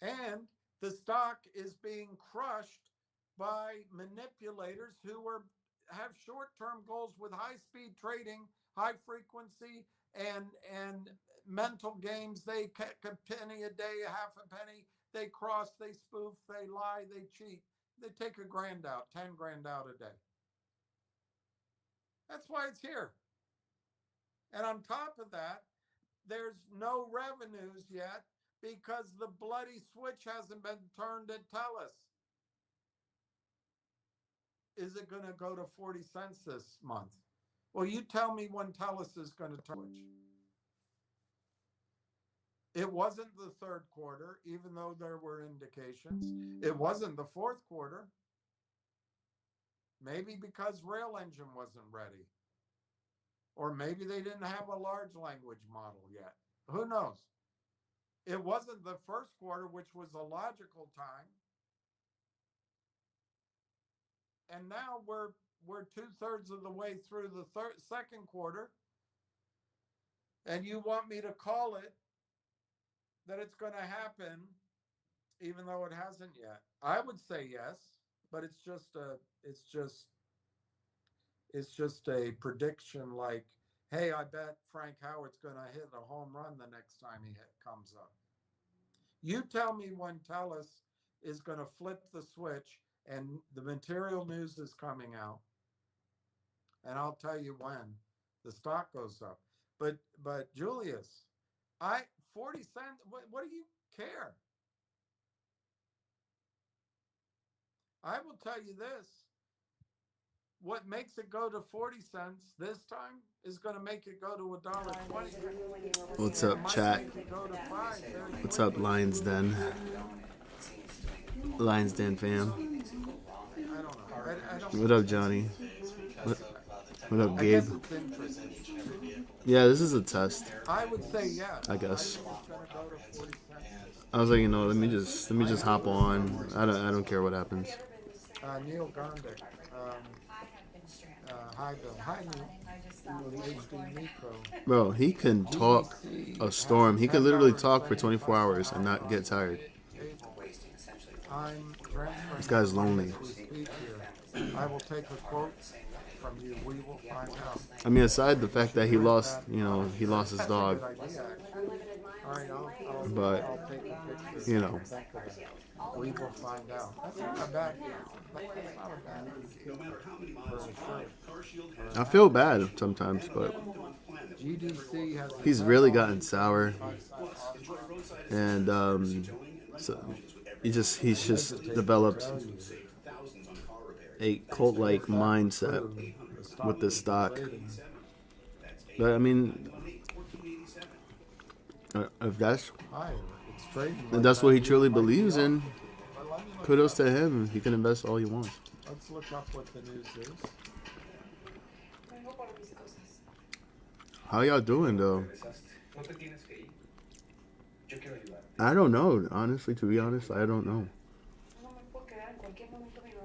And the stock is being crushed by manipulators who have short-term goals with high-speed trading, high frequency, and mental games. They kick a penny a day, a half a penny. They cross, they spoof, they lie, they cheat. They take a grand out, 10 grand out a day. That's why it's here. And on top of that, there's no revenues yet because the bloody switch hasn't been turned at TELUS. Is it going to go to 40 cents this month? Well, you tell me when TELUS is going to turn switch. It wasn't the third quarter, even though there were indications. It wasn't the fourth quarter. Maybe because Rail Engine wasn't ready. Or maybe they didn't have a large language model yet. Who knows? It wasn't the first quarter, which was a logical time. And now we're 2/3 of the way through the second quarter. And you want me to call it that it's going to happen, even though it hasn't yet? I would say yes, but it's just a prediction like, hey, I bet Frank Howard's going to hit a home run the next time he comes up. You tell me when TELUS is going to flip the switch and the material news is coming out, and I'll tell you when the stock goes up. But Julius, 40 cents, what do you care? I will tell you this. What makes it go to 40 cents this time is going to make it go to $1.20. What's up, chat? What's up, Lions Den? Lions Den fam. What up, Johnny? What up, Gabe? Yeah, this is a test. I would say yeah. I guess. I was like, let me just hop on. I don't care what happens. Neil Gondik. Hi, Bill. Hi, Neil. Bro, he can talk a storm. He could literally talk for 24 hours and not get tired. This guy's lonely. I will take a quote from you. We will find out. I mean, aside the fact that he lost his dog. But, we will find out. That's not a bad deal. I feel bad sometimes, but he's really gotten sour, and so he's just developed a cult-like mindset with this stock. But I mean, if that's what he truly believes in, kudos to him. He can invest all he wants. Let's look up what the news is. How y'all doing, though? I don't know. Honestly, to be honest, I don't know.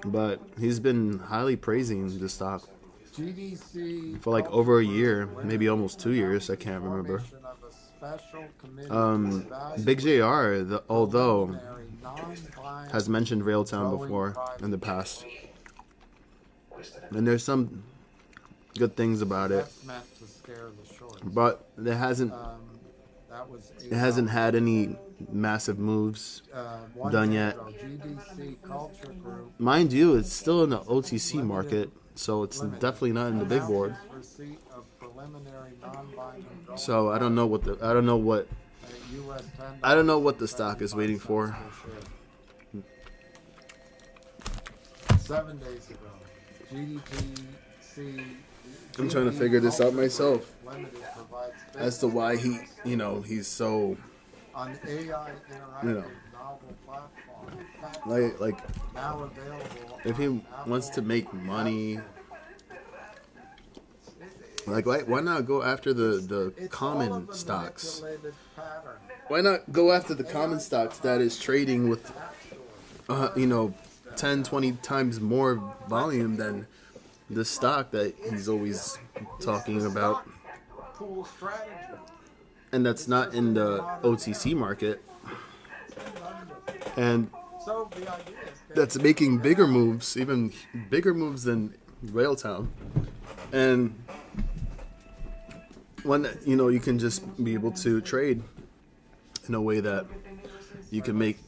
But he's been highly praising the stock for like over a year, maybe almost 2 years. I can't remember. Big JR, although, has mentioned Railtown before in the past, and there's some good things about it, but it hasn't had any massive moves done yet. Mind you, it's still in the OTC market, so it's definitely not in the big board. So I don't know what the stock is waiting for. 7 days ago, GDPC. I'm trying to figure this out myself as to why he's so, like if he wants to make money, like why not go after the common stocks? Why not go after the common stocks that is trading with 10, 20 times more volume than the stock that he's always talking about, and that's not in the OTC market. And So the idea is that's making bigger moves, even bigger moves than Railtown. And when you can just be able to trade in a way that you can make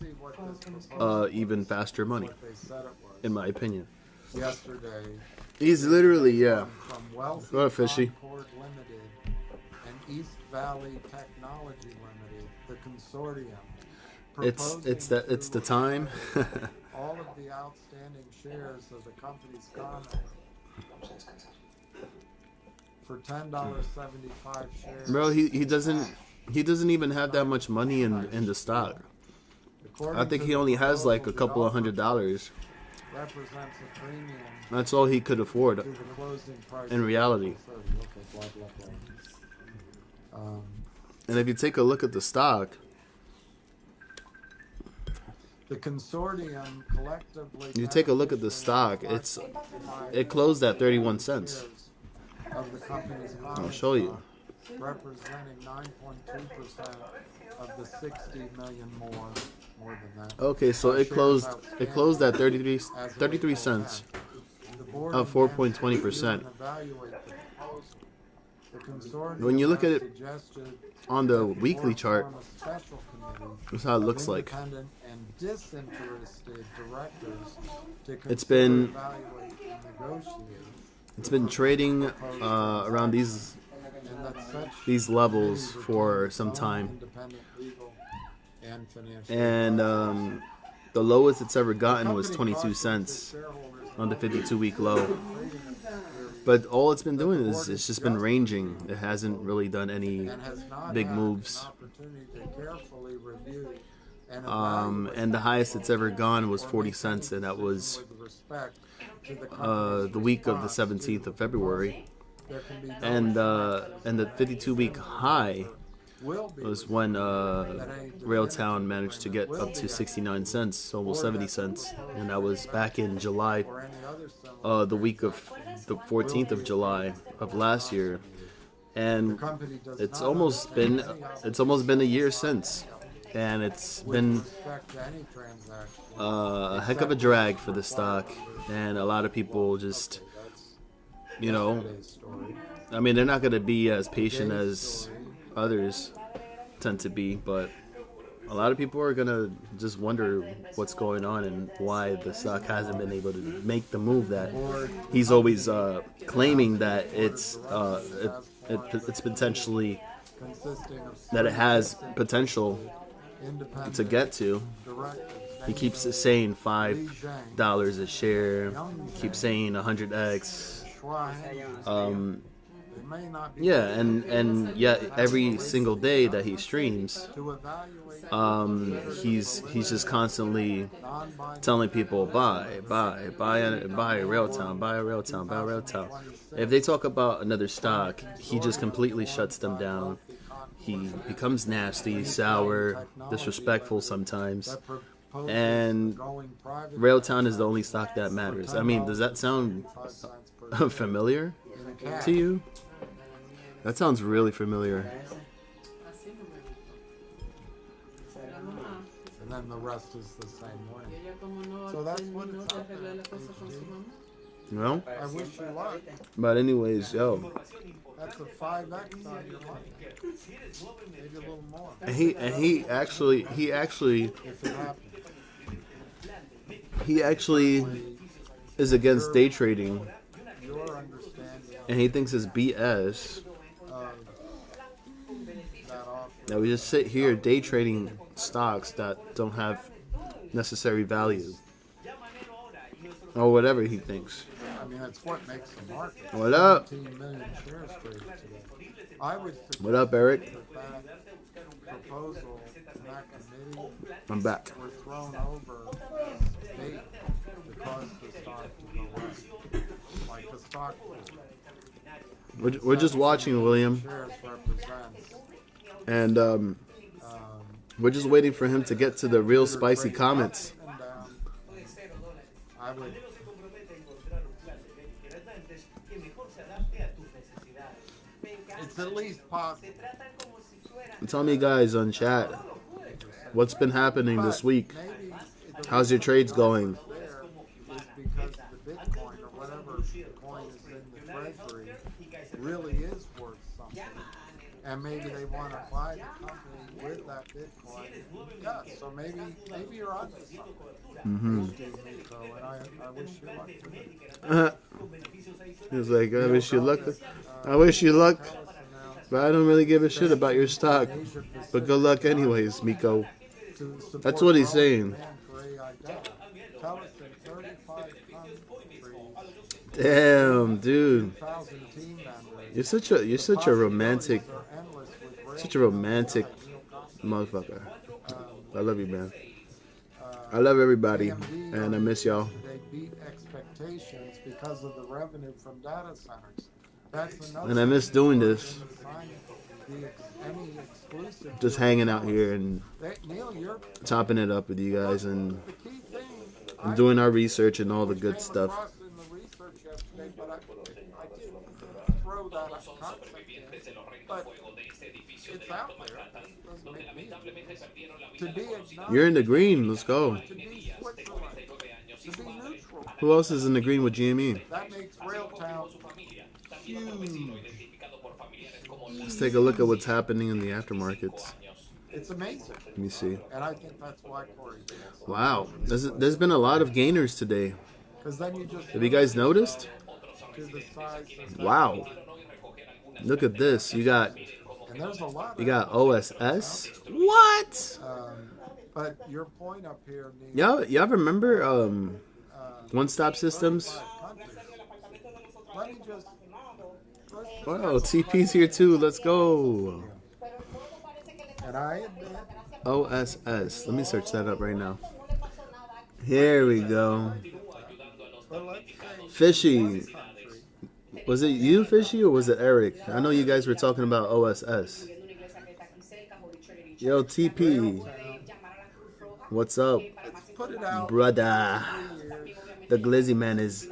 even faster money, in my opinion. yesterday. He's literally, yeah. From Wealthy What a fishy. Concord Limited and East Valley Technology Limited, the consortium. It's the time. All of the outstanding shares of the company's common for $10.75 shares. Bro, he doesn't even have that much money in the stock. I think he only has like a couple of $100. Represents a premium. That's all he could afford to the closing price in reality. And if you take a look at the stock, the consortium collectively. You take a look at the stock. It closed at 31 cents. Of the company's I'll show you. Representing 9.2% of the 60 million more than that. Okay, so it closed at 33 cents. Of 4.20%. When you look at it on the weekly chart, that's how it looks like. It's been trading around these levels for some time, and the lowest it's ever gotten was 22 cents on the 52-week low. But all it's been doing is it's just been ranging. It hasn't really done any big moves. And the highest it's ever gone was 40 cents, and that was the week of the 17th of February. And the 52-week high was when Railtown managed to get up to 69 cents, almost 70 cents, and that was back in July, the week of the 14th of July of last year, and it's almost been a year since, and it's been a heck of a drag for the stock, and a lot of people just, I mean, they're not going to be as patient as others tend to be, but a lot of people are gonna just wonder what's going on and why the stock hasn't been able to make the move that he's always claiming that it's potentially, that it has potential to get to. He keeps saying $5 a share, keeps saying 100x. Yeah, and yet every single day that he streams, he's just constantly telling people buy Railtown. If they talk about another stock, he just completely shuts them down. He becomes nasty, sour, disrespectful sometimes. And Railtown is the only stock that matters. I mean, does that sound familiar to you? That sounds really familiar. And then the rest is the same way. So that's what it's up Well, I wish you luck. But anyways, yo. That's a 5x on your money. Maybe a little more. And he actually If it happens. he actually is against day trading, Your understanding and he thinks it's BS of that offer. that we just sit here day trading stocks that don't have necessary value, or whatever he thinks. I mean, that's what makes the market. What up? 17 million shares traded today. I would What up, Eric? that proposal in that committee I'm back. were thrown over bait to cause the stock to go up. Like the stock We're just watching, William, shares represents. and we're just waiting for him to get to the real spicy comments. I would. It's at least possible. Tell me, guys, on chat, what's been happening this week? Maybe How's your trades going? There is because the Bitcoin or whatever coin is in the treasury really is worth something. And maybe they want to buy the company with that Bitcoin. Yeah, so maybe you're onto something. Mm-hmm. And I wish you luck with it. He was like, I wish you luck. I wish you luck. But I don't really give a shit about your stock. But good luck anyways, Miko. That's what he's saying. Damn, dude. You're such a romantic motherfucker. I love you, man. I love everybody, and I miss y'all. They beat expectations because of the revenue from data centers. And I miss doing this. Just hanging out here and chopping it up with you guys and doing our research and all the good stuff. You're in the green. Let's go. Who else is in the green with GME? That makes Railtown huge. Let's take a look at what's happening in the aftermarkets. It's amazing. Let me see. And I think that's why Corey did. Wow. There's been a lot of gainers today. Have you guys noticed? Wow. Look at this. You got OSS. What? But your point up here. Y'all remember One Stop Systems? Wow, TP's here too. Let's go. OSS. Let me search that up right now. Here we go. Fishy. Was it you, Fishy, or was it Eric? I know you guys were talking about OSS. Yo, TP. What's up, brother? The Glizzy Man is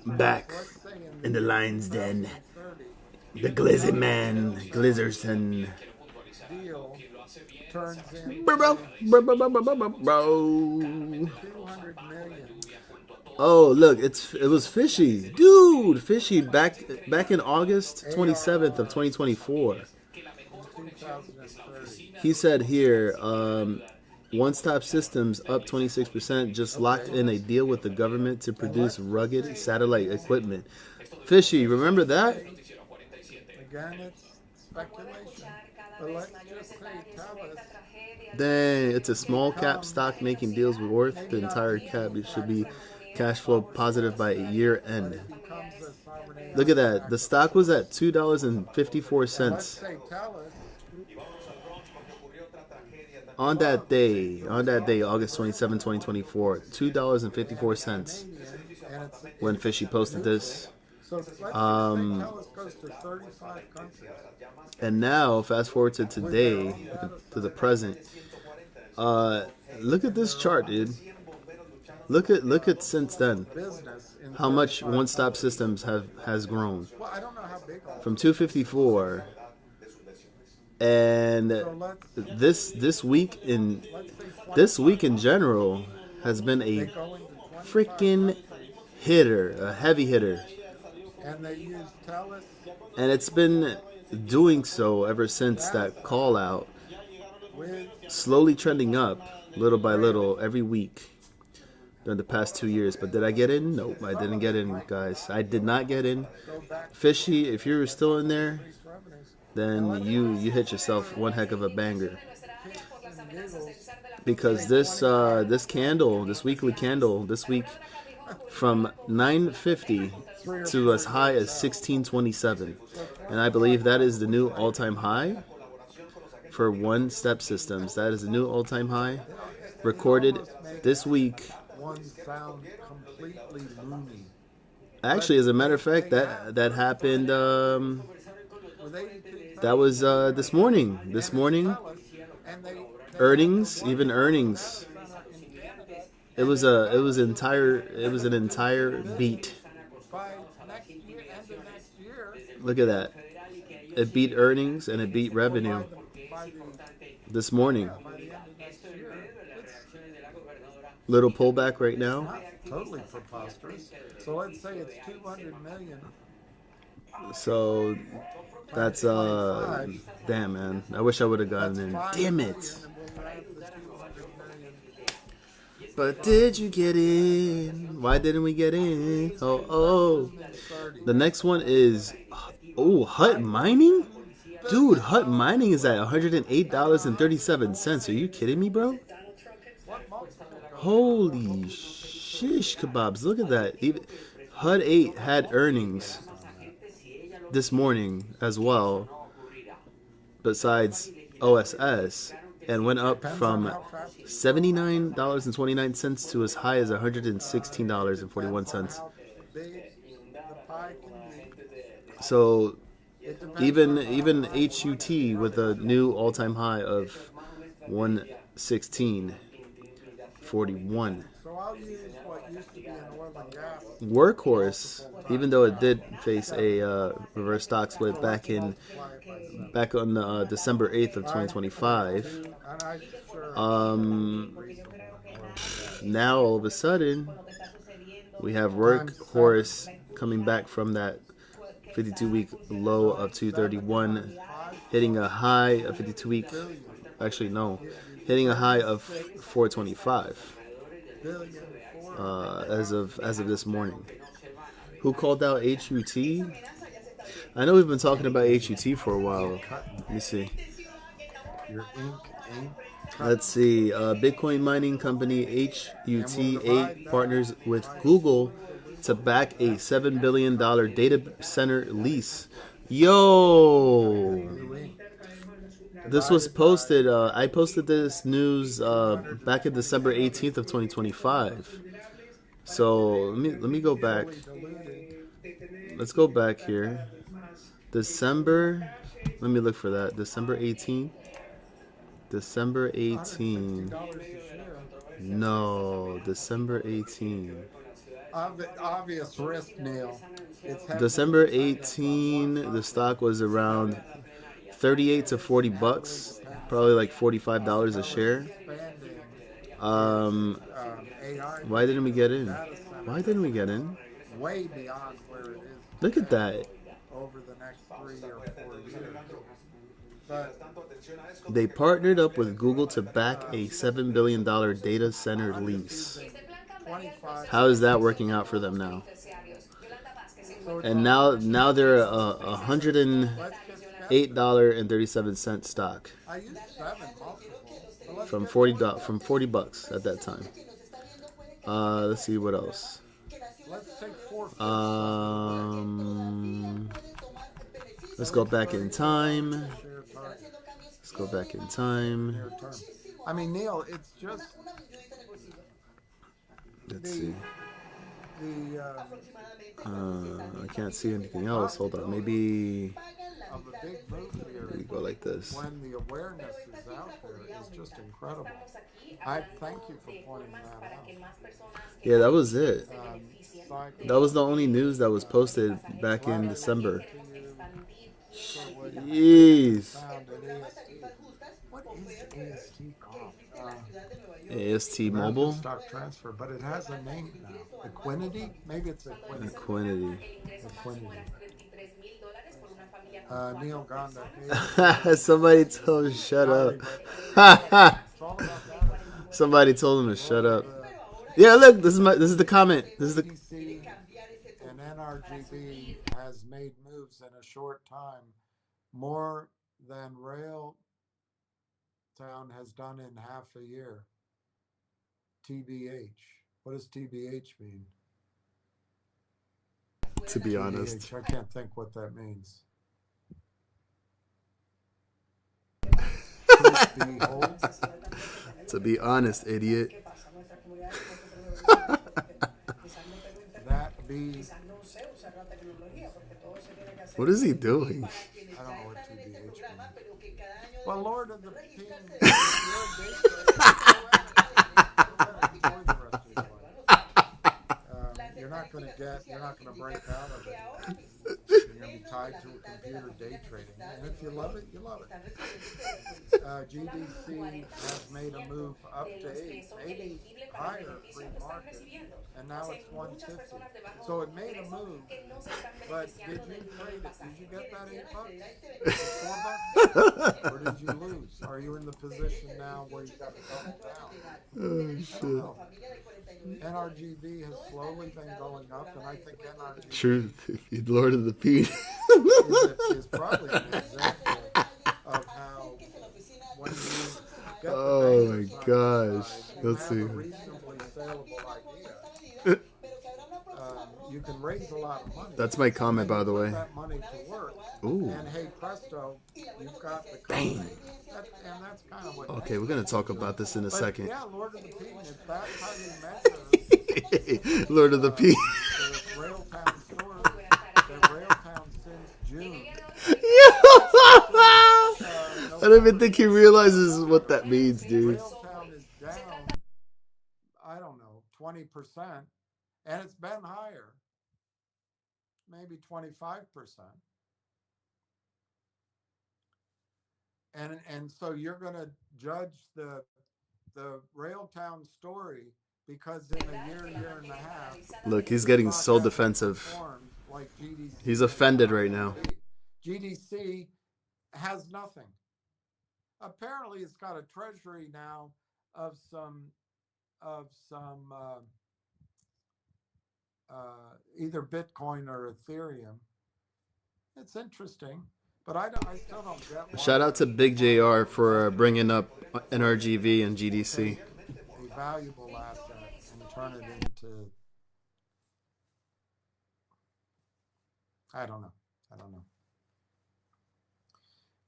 back in the lion's den. The Glizzy Man, Glizzerson. Bro. Oh, look, it was Fishy. Dude, Fishy back in August 27th of 2024. He said here, One Stop Systems up 26%, just locked in a deal with the government to produce rugged satellite equipment. Fishy, remember that? Again, it's speculation. But let's just say, tell us. Dang, it's a small cap stock making deals worth the entire cap. It should be cash flow positive by year end. Look at that. The stock was at $2.54. On that day, August 27, 2024, $2.54 when Fishy posted this. And now, fast forward to today, to the present. Look at this chart, dude. Look at since then. How much One Stop Systems has grown from 254, and this week in general has been a freaking hitter, a heavy hitter. And it's been doing so ever since that call out, slowly trending up little by little every week during the past 2 years. But did I get in? Nope, I didn't get in, guys. I did not get in. Fishy, if you're still in there, then you hit yourself one heck of a banger. Because this weekly candle, this week from 950 to as high as 1627, and I believe that is the new all-time high for One Step Systems. That is the new all-time high recorded this week. Actually, as a matter of fact, that happened. That was this morning. Earnings. It was an entire beat. Look at that. It beat earnings and it beat revenue this morning. little pullback right now. Not totally preposterous. So let's say it's 200 million. So that's damn, man. I wish I would have gotten in. Damn it. But did you get in? Why didn't we get in? Oh. The next one is Hut Mining? Dude, Hut Mining is at $108.37. Are you kidding me, bro? Holy shish kebabs. Look at that. Even Hut 8 had earnings this morning as well, besides OSS, and went up from $79.29 to as high as $116.41. So even HUT with a new all-time high of 116.41. So I'll use what used to be an oil and gas. Workhorse, even though it did face a reverse stock split back on December 8th of 2025, now all of a sudden we have Workhorse coming back from that 52-week low of 231, hitting a high of 52-week. Actually, no, hitting a high of 425 as of this morning. Who called out HUT? I know we've been talking about HUT for a while. Let me see. Let's see. Bitcoin mining company HUT8 partners with Google to back a $7 billion data center lease. Yo! This was posted. I posted this news back in December 18th of 2025. So let me go back. Let's go back here. December. Let me look for that. December 18th. December 18. No, December 18. Obvious risk, Neil. December 18, the stock was around 38 to 40 bucks, probably like $45 a share. Why didn't we get in? Why didn't we get in? Way beyond where it is. Look at that. Over the next 3 or 4 years. But they partnered up with Google to back a $7 billion data center lease. How is that working out for them now? And now they're $108.37 stock from 40 bucks at that time. Let's see what else. Let's go back in time. Let's go back in time. I mean, Neil, it's just. Let's see. I can't see anything else. Hold on. Maybe we go like this. When the awareness is out there, it's just incredible. I thank you for pointing that out. Yeah, that was it. That was the only news that was posted back in December. Jeez. What is AST called? AST Mobile? Stock transfer, but it has a name now. Equinity? Maybe it's Equinity. Neil Gonda. Somebody told him to shut up. Somebody told him to shut up. Yeah, look, this is the comment. This is the. And NRGB has made moves in a short time, more than Rail Town has done in half a year. TBH. What does TBH mean? To be honest, I can't think what that means. To be honest, idiot. That be. What is he doing? I don't know what TBH means. Well, Lord of the King. You're not going to break out of it. You're going to be tied to a computer day trading. And if you love it, you love it. GDC has made a move up to 8, maybe higher pre-market, and now it's 150. So it made a move, but did you trade it? Did you get that $8? $4? Or did you lose? Are you in the position now where you got to double down? Oh shit! NRGV has slowly been going up, and I think NRGV Truth, Lord of the P. is probably an example of how when you get Oh the my bankers on gosh! side, you Let's have see. a reasonably saleable idea. You can raise a lot of money. That's my comment, by the Put way. that money to work, Ooh. and hey presto, you've got the company. And that's kind of what. Okay, we're gonna talk about this in a second. Yeah, Lord of the Peanut. If that's how you measure Lord of the P. the Railtown story, the Railtown since June. I don't even think he realizes what that means, dude. Railtown is down, I don't know, 20%, and it's been higher, maybe 25%. And so you're going to judge the Railtown story because in a year and a half. Look, he's getting so defensive. Like GDC, He's offended right now. GDC has nothing. Apparently, it's got a treasury now of some either Bitcoin or Ethereum. It's interesting, but I still don't get. Shout out to Big JR for bringing up NRGV and GDC. A valuable asset and turn it into. I don't know.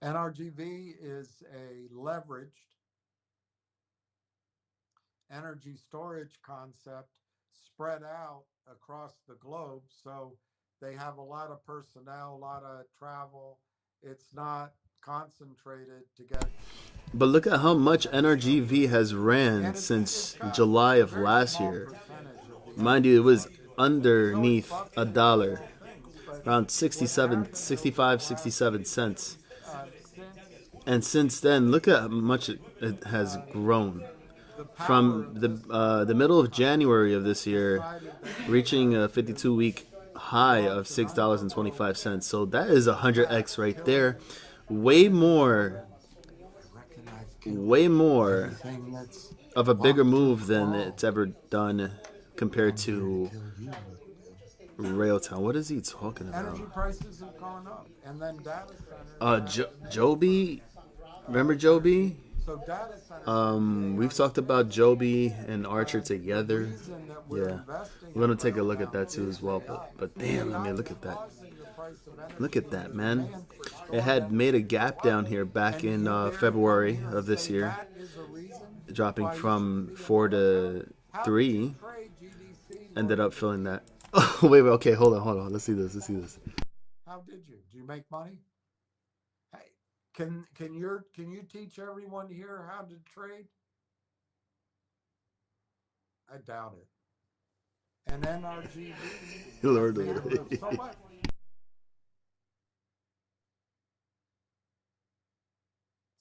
NRGV is a leveraged energy storage concept spread out across the globe. So they have a lot of personnel, a lot of travel. It's not concentrated to get. But look at how much NRGV has ran since July of last year. Mind you, it was underneath $1. Around 65, 67 cents. And since then, look at how much it has grown. From the middle of January of this year, reaching a 52-week high of $6.25. So that is 100x right there. Way more of a bigger move than it's ever done compared to Railtown. What is he talking about? Energy prices have gone up, and then data centers. Joby, remember Joby? So data centers. We've talked about Joby and Archer together. Yeah, we're gonna take a look at that too as well. But damn, I mean, look at that. Look at that, man. It had made a gap down here back in February of this year, dropping from 4 to 3. Ended up filling that. Oh, wait, okay, hold on. Let's see this. How did you? Did you make money? Hey, can you teach everyone here how to trade? I doubt it. And NRGV. Lord, So what?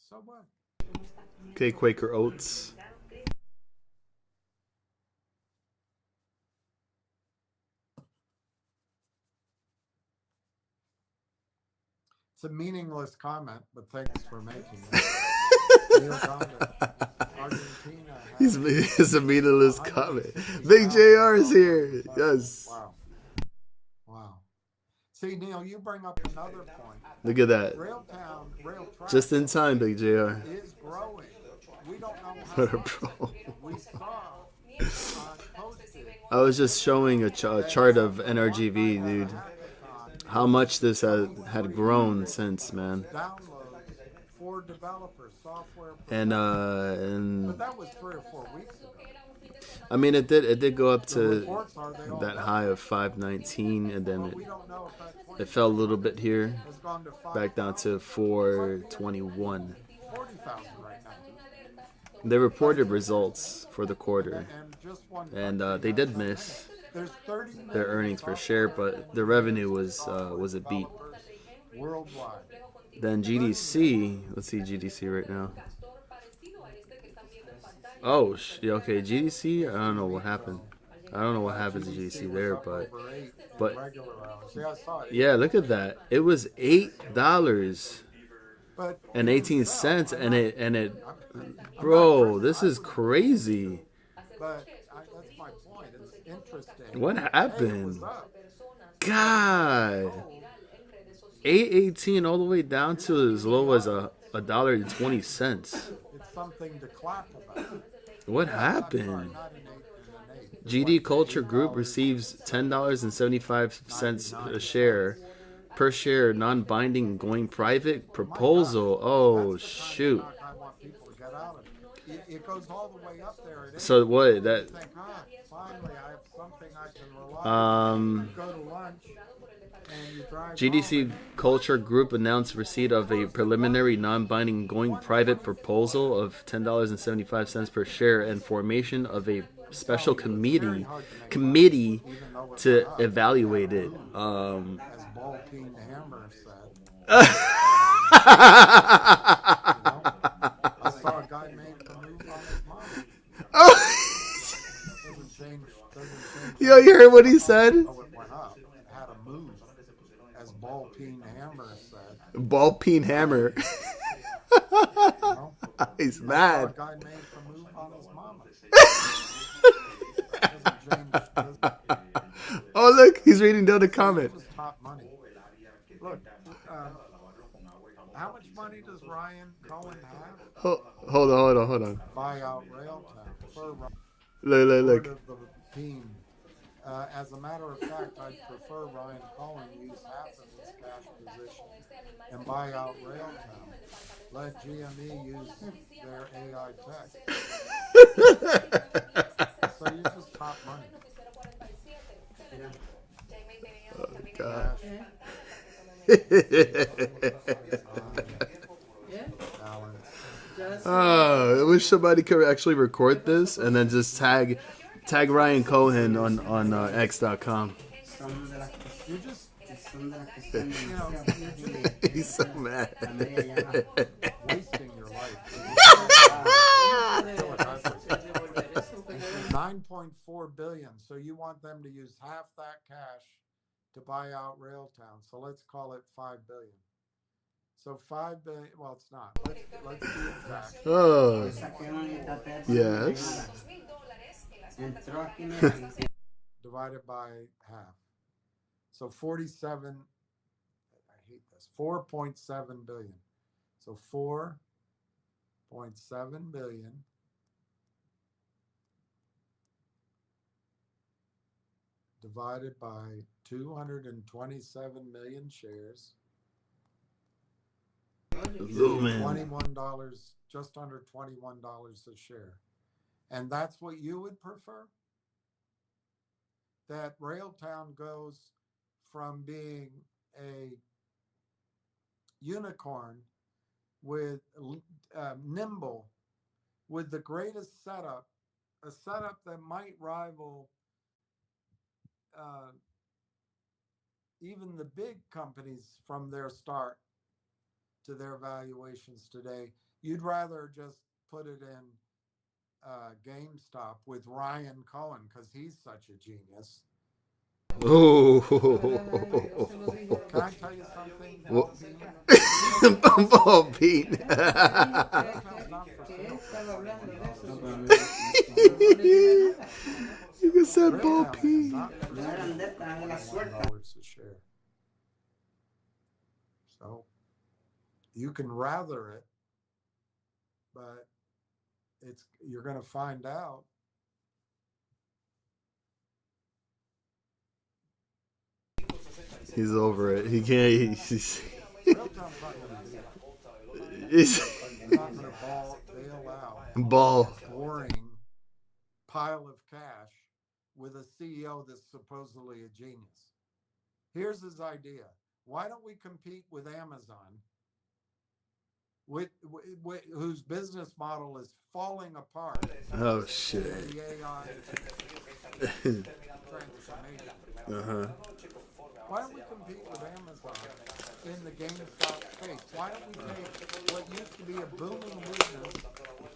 So what? Okay, Quaker Oats. It's a meaningless comment, but thanks for making it. Argentina. It's a meaningless comment. Big JR is here. Yes. Wow. See, Neil, you bring up another point. Look at that. Railtown, just in time, Big JR. Is growing. We don't know What how a pro. we saw I was just showing a chart of NRGV, dude. How much this had grown since, man. For developers, software. And But that was 3 or 4 weeks ago. I mean, it did go up to that high of 519, and then it fell a little bit here, back down to 421. They reported results for the quarter, and they did miss their earnings per share, but the revenue was a beat. Worldwide. Then GDC. Let's see GDC right now. Oh, okay. GDC. I don't know what happened. I don't know what happened to GDC there, but yeah, look at that. It was $8.18, and it, bro, this is crazy. But that's my point. It's interesting. What happened? God, 8.18 all the way down to as low as $1.20. It's something to clap about. What happened? GD Culture Group receives $10.75 a share per share, non-binding going private proposal. Oh shoot! It goes all the way up there. So what? That finally, I have something I can rely on. Go to lunch. GDC Culture Group announced receipt of a preliminary non-binding going private proposal of $10.75 per share and formation of a special committee to evaluate it. As Ball King Hammer said. I saw a guy make a move on his mom. Doesn't change. Yo, you heard what he said? Oh, it went up. It had a move. As Ball Peen Hammer said. Ball Peen Hammer. He's mad. A guy made a move on his mama. Oh, look, he's reading down the comment. Top money. Look, how much money does Ryan Cohen have? Hold on. Buy out Railtown. Look. As a matter of fact, I'd prefer Ryan Cohen use half of his cash position and buy out Railtown. Let GME use their AI tech. So use his top money. Oh, God. I wish somebody could actually record this and then just tag Ryan Cohen on X.com. He's so mad. Wasting your life. 9.4 billion. So you want them to use half that cash to buy out Railtown. So let's call it 5 billion. So 5 billion. Well, it's not. Let's be exact. Oh. Yes. Divided by half. So 47. I hate this. 4.7 billion. So 4.7 billion. Divided by 227 million shares. $21, just under $21 a share. And that's what you would prefer? That Railtown goes from being a unicorn with nimble, with the greatest setup, a setup that might rival even the big companies from their start to their valuations today. You'd rather just put it in GameStop with Ryan Cohen because he's such a genius. Oh. Can I tell you something? Ball Peen. You can say Ball Peen. $1 a share. So you can rather it, but you're going to find out. He's over it. He can't. He's not going to bail out ball. Boring pile of cash with a CEO that's supposedly a genius. Here's his idea. Why don't we compete with Amazon, whose business model is falling apart? Oh, shit. The AI transformation. Uh-huh. Why don't we compete with Amazon in the GameStop space? why don't we take what used to be a booming business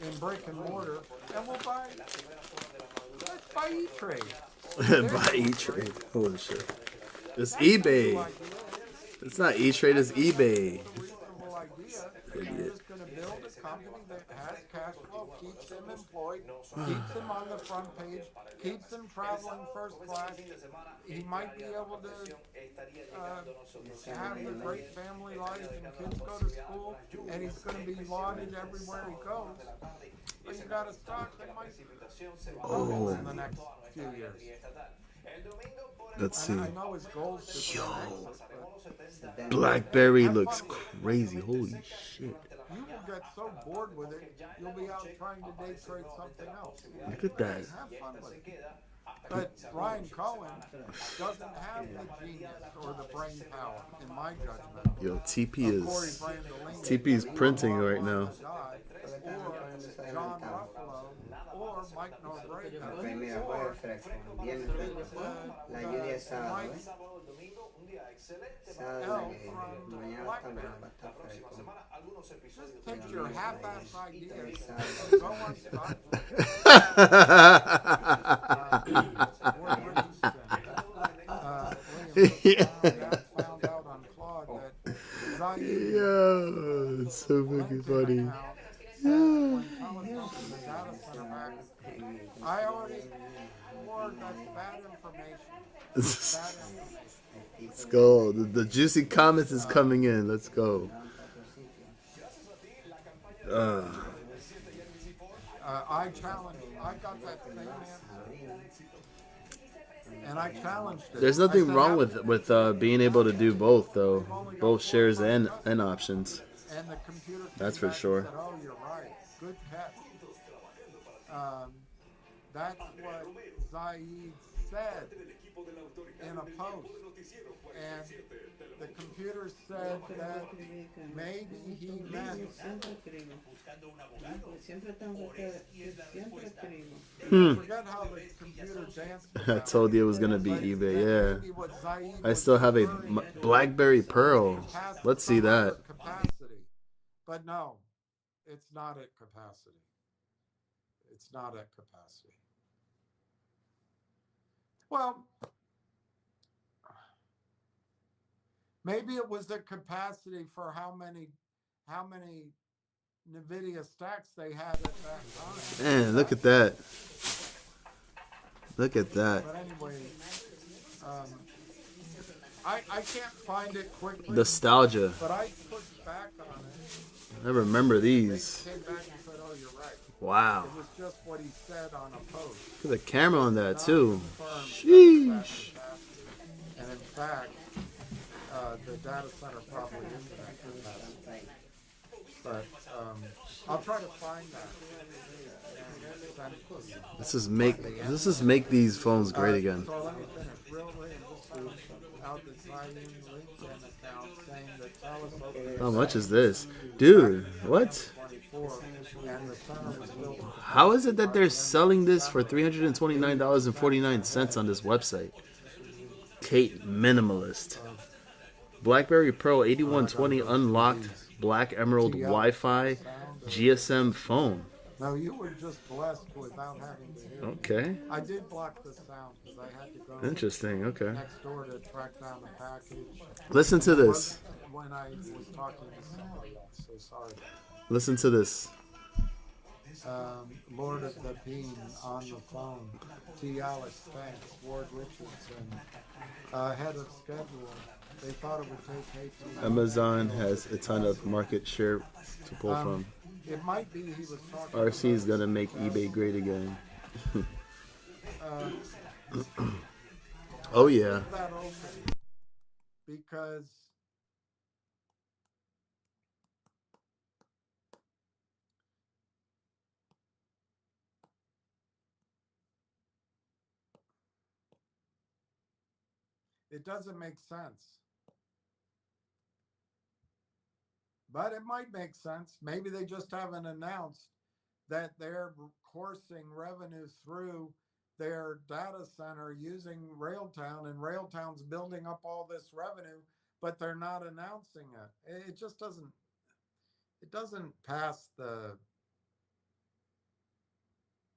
in brick and mortar, and let's buy E-Trade. Buy E-Trade. Holy shit. It's eBay. It's not E-Trade, it's eBay. You're just going to build a company that has cash flow, keeps them employed, keeps them on the front page, keeps them traveling first class. He might be able to have a great family life and kids go to school, and he's going to be lauded everywhere he goes. But you got a stock that might double in the next few years. Let's see. I know his goal is to BlackBerry looks crazy. Holy shit. You will get so bored with it, you'll be out trying to day trade something else. Look at that. Have fun with it. But Ryan Cohen doesn't have the genius or the brain power, in my judgment. Yo, TP is printing right now. Or John Ruffalo, or Mike Norbreaker, La lluvia es sábado, Sábado Just take your half-ass ideas sábado. go on stock. Found out on Claude that Yo, it's so fucking funny. I already warned that's bad information. Let's go. The juicy comments is coming in. Let's go. I challenged. I got that same answer, and I challenged it. There's nothing wrong with being able to do both, though. Both shares and options. And the computer That's for sure. Said, oh, you're right. Good catch. That's what Zaid said in a post. And the computer said that maybe he meant. Forget how the computer danced. I told you it was gonna be eBay. Yeah. I still have a BlackBerry Pearl. Let's see that. Capacity. But no, it's not at capacity. It's not at capacity. Well, maybe it was the capacity for how many NVIDIA stacks they had at that time. Man, look at that. Look at that. But anyway, I can't find it quickly. Nostalgia. But I pushed back on it. I remember these. They came back and said, "Oh, you're right." Wow. It was just what he said on a post. Look at the camera on that too. Sheesh. And in fact, the data center probably is that capacity. But I'll try to find that. This is make these phones great again. So let me finish. Real out the LinkedIn account saying that Talis How much is this? Dude, what? and the center was built. How is it that they're selling this for $329.49 on this website? Kate Minimalist. BlackBerry Pro 8120 unlocked Black Emerald Wi-Fi GSM phone. No, you were just blessed without having to hear. Okay. I did block the sound because I had to go Interesting. Okay. next door to track down the package. Listen to this. When I was talking to somebody else, so sorry. Listen to this. Lord of the Bean on the phone. T. Alex, thanks. Ward Richardson. Ahead of schedule. They thought it would take 18 hours. Amazon has a ton of market share to pull from. It might be he was talking RC is gonna make eBay great again. Oh yeah. that open because it doesn't make sense. But it might make sense. Maybe they just haven't announced that they're coursing revenue through their data center using Railtown, and Railtown's building up all this revenue, but they're not announcing it. It just doesn't it doesn't pass the.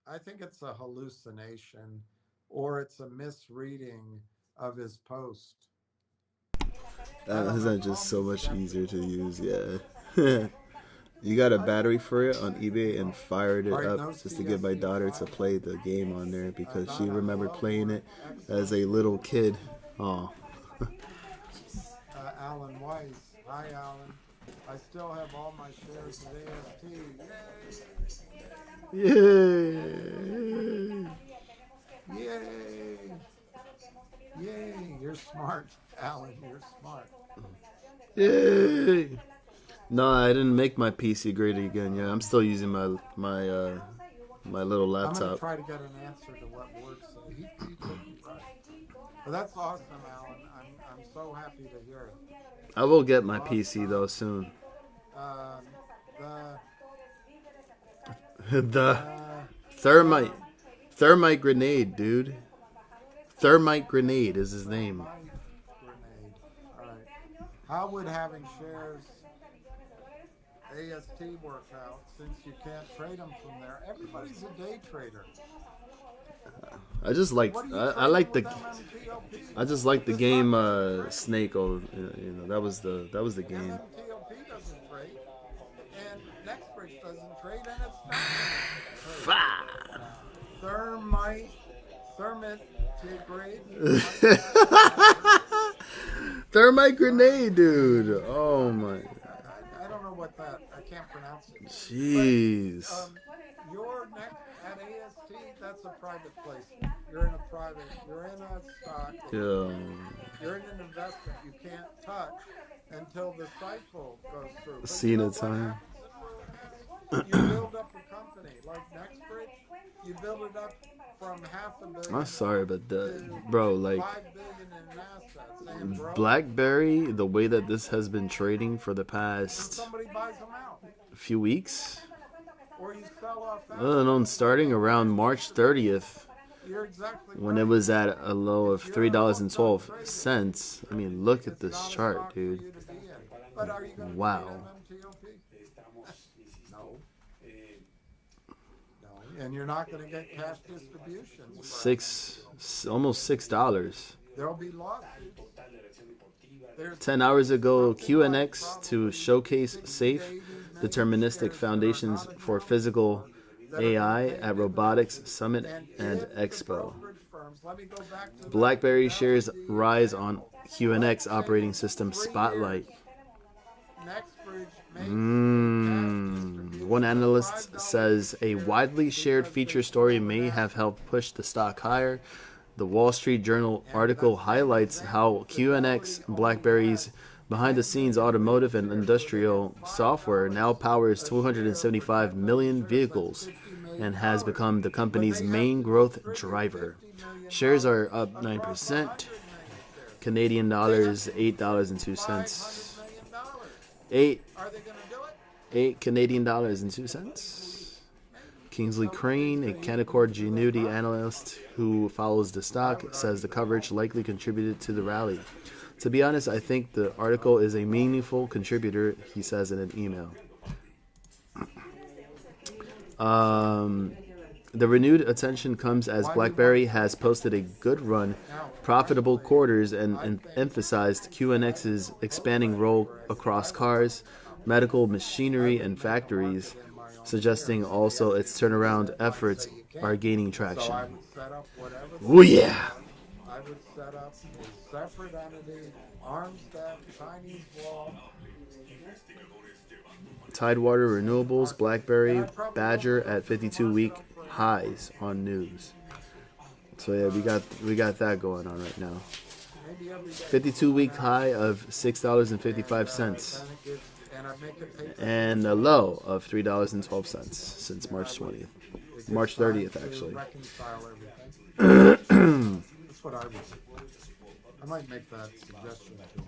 I think it's a hallucination, or it's a misreading of his post. Isn't just so much easier to use? Yeah. You got a battery for it on eBay and fired it up just to get my daughter to play the game on there because she remembered playing it as a little kid. Oh. Alan Weiss. Hi, Alan. I still have all my shares of AST. Yay! Yay! Yay! You're smart, Alan. You're smart. Yay! No, I didn't make my PC great again. Yeah, I'm still using my little laptop. I'm gonna try to get an answer to what Ward said. He could be right. But that's awesome, Alan. I'm so happy to hear it. I will get my PC though soon. The thermite grenade, dude. Thermite grenade is his name. All right. How would having shares AST work out since you can't trade them from there? Everybody's a day trader. I just like I like the game Snake. Oh, you know that was the game. TLP doesn't trade, and NextBridge doesn't trade, and it's not. Thermite grade. Thermite grenade, dude. Oh my. I don't know what that. I can't pronounce it. Jeez. But, your neck at AST, that's a private placement. You're in a stock. Yeah. You're in an investment you can't touch until the cycle goes through. Seen it time. You build up a company like NextBridge. You build it up from $500 million. I'm sorry, but bro, like $5 billion in assets. And BlackBerry, the way that this has been trading for the past somebody buys them out. few weeks. Or you sell off that. Starting around March 30th, You're exactly when right. it was at a low of $3.12. I mean, look at this chart, dude. But are you going to Wow. No. No. And you're not going to get cash distributions. Almost $6. There'll be lawsuits. 10 hours ago, QNX to showcase safe, deterministic foundations for physical AI at Robotics Summit and Expo. BlackBerry shares rise on QNX operating system Spotlight. One analyst says a widely shared feature story may have helped push the stock higher. The Wall Street Journal article highlights how QNX, BlackBerry's behind-the-scenes automotive and industrial software, now powers 275 million vehicles and has become the company's main growth driver. Shares are up 9%. Canadian dollars, $8.02. $8 Canadian dollars and 2 cents. Kingsley Crane, a Canaccord Genuity analyst who follows the stock, says the coverage likely contributed to the rally. To be honest, I think the article is a meaningful contributor, he says in an email. The renewed attention comes as BlackBerry has posted a good run, profitable quarters, and emphasized QNX's expanding role across cars, medical machinery, and factories, suggesting also its turnaround efforts are gaining traction. Oh yeah! I would set up a separate entity, arms debt, Chinese wall. Tidewater Renewables, BlackBerry, Badger at 52-week highs on news. So yeah, we got that going on right now. 52-week high of $6.55 and a low of $3.12 since March 20th. March 30th, actually. That's what I would do. I might make that suggestion to him.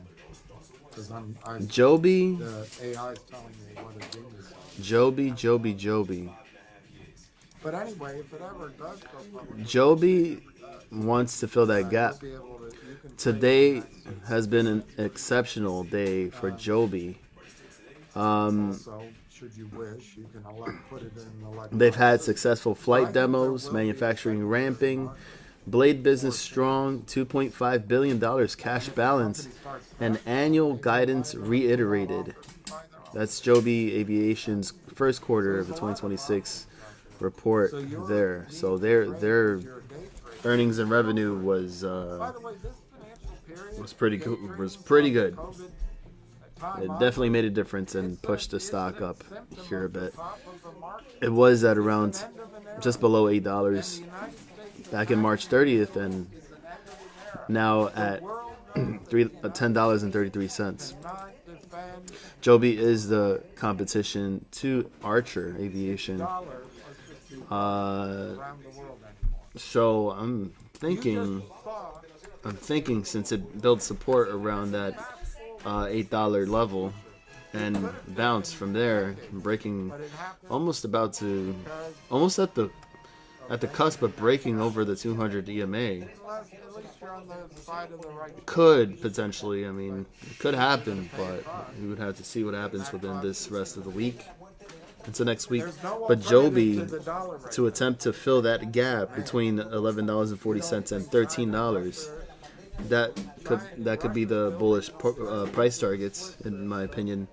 Because Joby. The AI is telling me what to do. Joby. But anyway, if it ever does go public, Joby wants to fill that gap. Today has been an exceptional day for Joby. should you wish. You can put it in electronic. They've had successful flight demos, manufacturing ramping, Blade business strong, $2.5 billion cash balance, and annual guidance reiterated. That's Joby Aviation's first quarter of the 2026 report there. So their earnings and revenue was pretty good. Was pretty good. It definitely made a difference and pushed the stock up here a bit. It was at around just below $8 back in March 30th, and now at $10.33. Joby is the competition to Archer Aviation. So I'm thinking since it built support around that $8 level and bounced from there, breaking almost at the cusp of breaking over the 200 EMA. Could potentially, I mean, it could happen, but we would have to see what happens within this rest of the week until next week. But Joby, to attempt to fill that gap between $11.40 and $13, that could be the bullish price targets, in my opinion,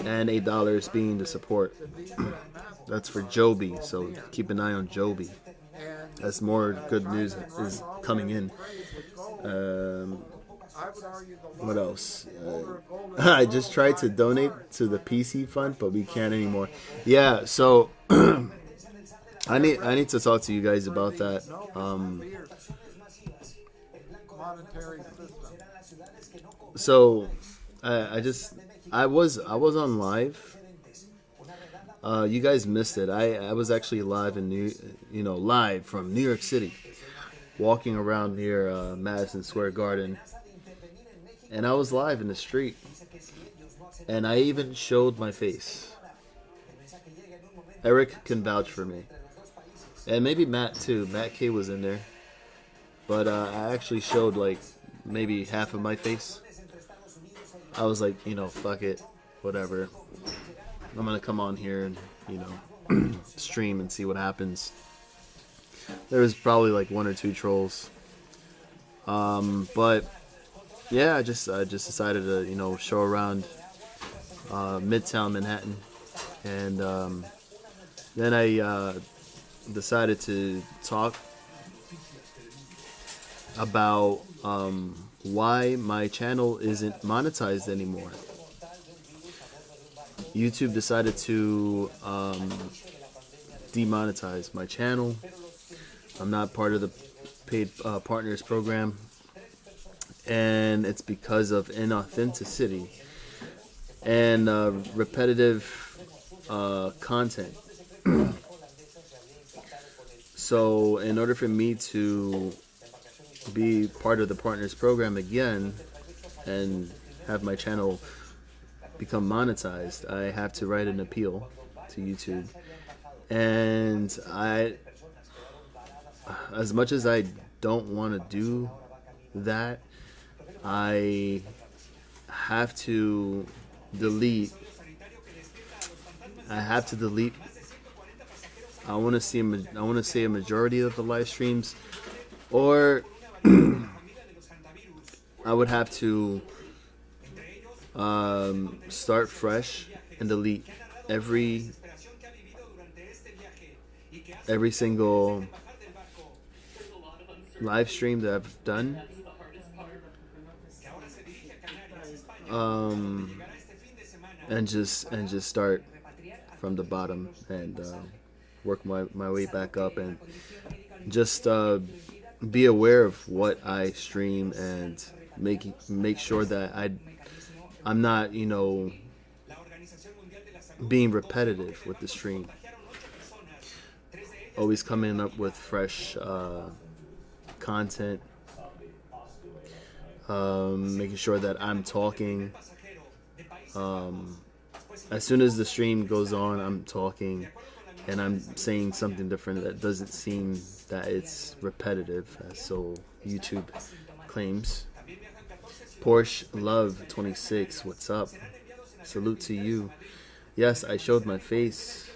and $8 being the support. That's for Joby, so keep an eye on Joby as more good news is coming in. What else? I just tried to donate to the PC fund, but we can't anymore. Yeah, so I need to talk to you guys about that. So I was on live. You guys missed it. I was actually live in live from New York City, walking around near Madison Square Garden, and I was live in the street, and I even showed my face. Eric can vouch for me, and maybe Matt too. Matt K was in there, but I actually showed like maybe half of my face. I was like, fuck it, whatever. I'm gonna come on here and stream and see what happens. There was probably like one or two trolls, but yeah, I just decided to show around Midtown Manhattan, and then I decided to talk about why my channel isn't monetized anymore. YouTube decided to demonetize my channel. I'm not part of the paid partners program, and it's because of inauthenticity and repetitive content. So in order for me to be part of the partners program again and have my channel become monetized, I have to write an appeal to YouTube. And as much as I don't want to do that, I have to delete. I want to see a majority of the live streams, or I would have to start fresh and delete every single live stream that I've done, and just start from the bottom and work my way back up, and just be aware of what I stream and make sure that I'm not being repetitive with the stream. Always coming up with fresh content, making sure that I'm talking. As soon as the stream goes on, I'm talking and I'm saying something different that doesn't seem that it's repetitive, as so YouTube claims. Porsche Love 26, what's up? Salute to you. yes, I showed my face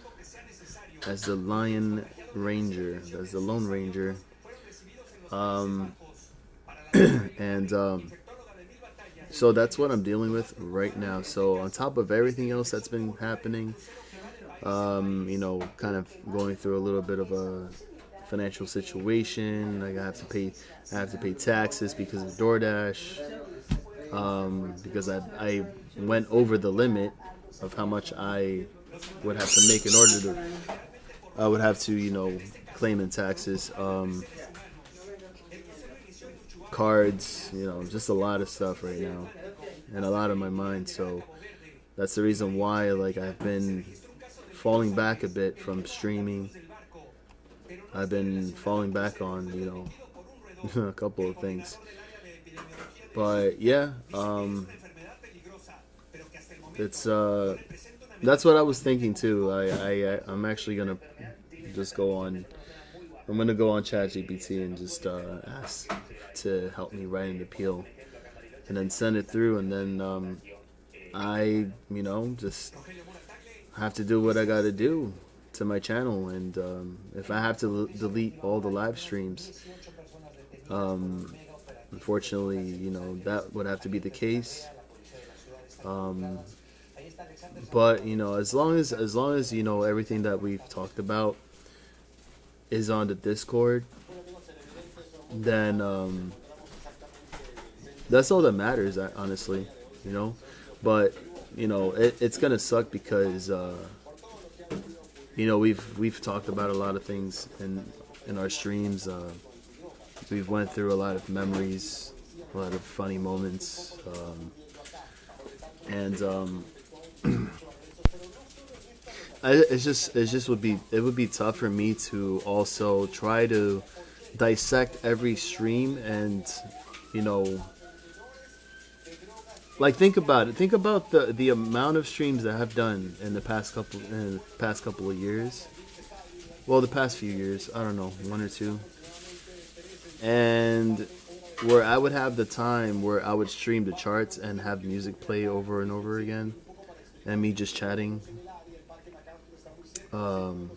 as the Lion Ranger, as the Lone Ranger. And so that's what I'm dealing with right now. So on top of everything else that's been happening, you know, kind of going through a little bit of a financial situation. Like I have to pay taxes because of DoorDash. Because I went over the limit of how much I would have to make in order to, I would have to, you know, claim in taxes. Cards, you know, just a lot of stuff right now, and a lot on my mind. So that's the reason why, like, I've been falling back a bit from streaming. I've been falling back on, you know, a couple of things. But yeah, it's that's what I was thinking too. I'm actually gonna just go on. I'm gonna go on ChatGPT and just ask to help me write an appeal, and then send it through, and then I, you know, just have to do what I gotta do to my channel, and if I have to delete all the live streams, unfortunately, you know, that would have to be the case. But you know, as long as you know everything that we've talked about is on the Discord, then that's all that matters, honestly, you know. But you know, it's gonna suck because you know, we've talked about a lot of things in our streams. We've went through a lot of memories, a lot of funny moments, and it just would be tough for me to also try to dissect every stream, and you know, like, think about it. Think about the amount of streams that I've done in the past couple of years. Well, the past few years, I don't know, 1 or 2. And where I would have the time where I would stream the charts and have music play over and over again, and me just chatting. And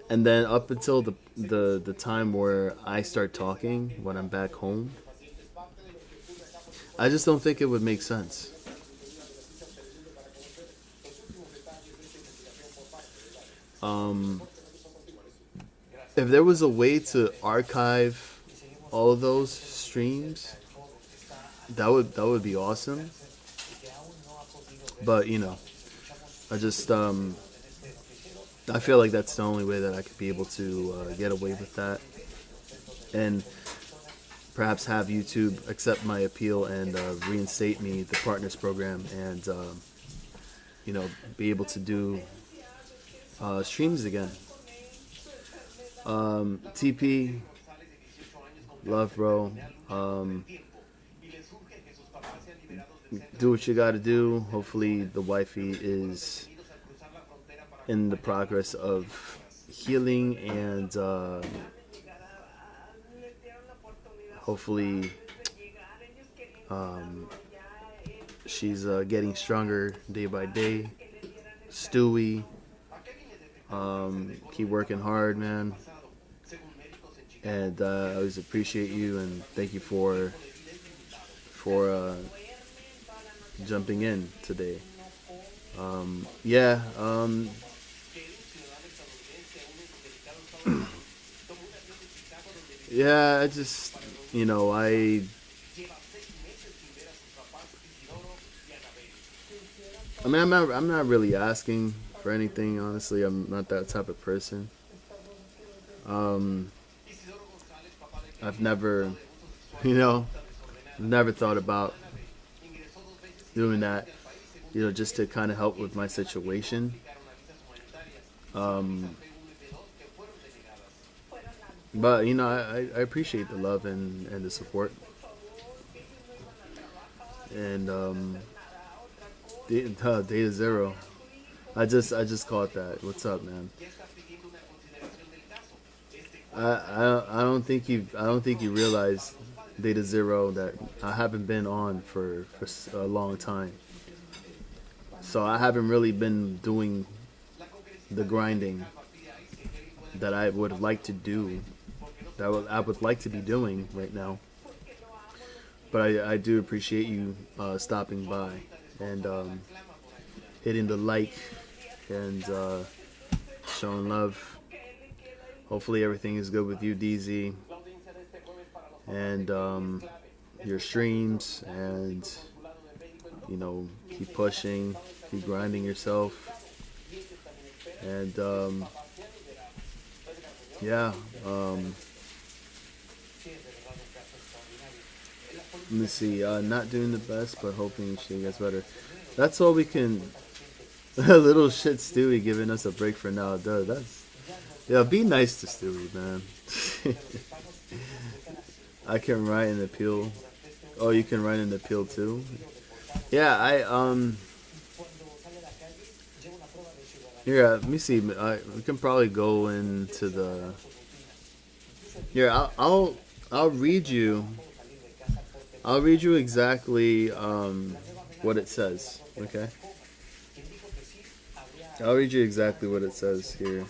then up until the time where I start talking when I'm back home, I just don't think it would make sense. If there was a way to archive all of those streams, that would be awesome. But you know, I just I feel like that's the only way that I could be able to get away with that, and perhaps have YouTube accept my appeal and reinstate me the partners program, and you know, be able to do streams again. TP, love, bro. Do what you gotta do. Hopefully the wifey is in the progress of healing, and hopefully she's getting stronger day by day. Stewie, keep working hard, man. And I always appreciate you, and thank you for jumping in today. Yeah. Yeah, I just, you know, I'm not really asking for anything, honestly. I'm not that type of person. I've never, you know, never thought about doing that, you know, just to kind of help with my situation. But you know, I appreciate the love and the support. And Data Zero, I just caught that. What's up, man? I don't think you realize, Data Zero, that I haven't been on for a long time. So I haven't really been doing the grinding that I would like to do, that I would like to be doing right now. But I do appreciate you stopping by and hitting the like and showing love. Hopefully everything is good with you, DZ, and your streams, and you know, keep pushing, keep grinding yourself, and yeah. Let me see. Not doing the best, but hoping she gets better. That's all we can. A little shit Stewie giving us a break for now. Duh, that's, yeah. Be nice to Stewie, man. I can write an appeal. Oh, you can write an appeal too. Yeah, yeah. Let me see. We can probably go into the. Yeah, I'll read you. I'll read you exactly what it says. Okay. I'll read you exactly what it says here.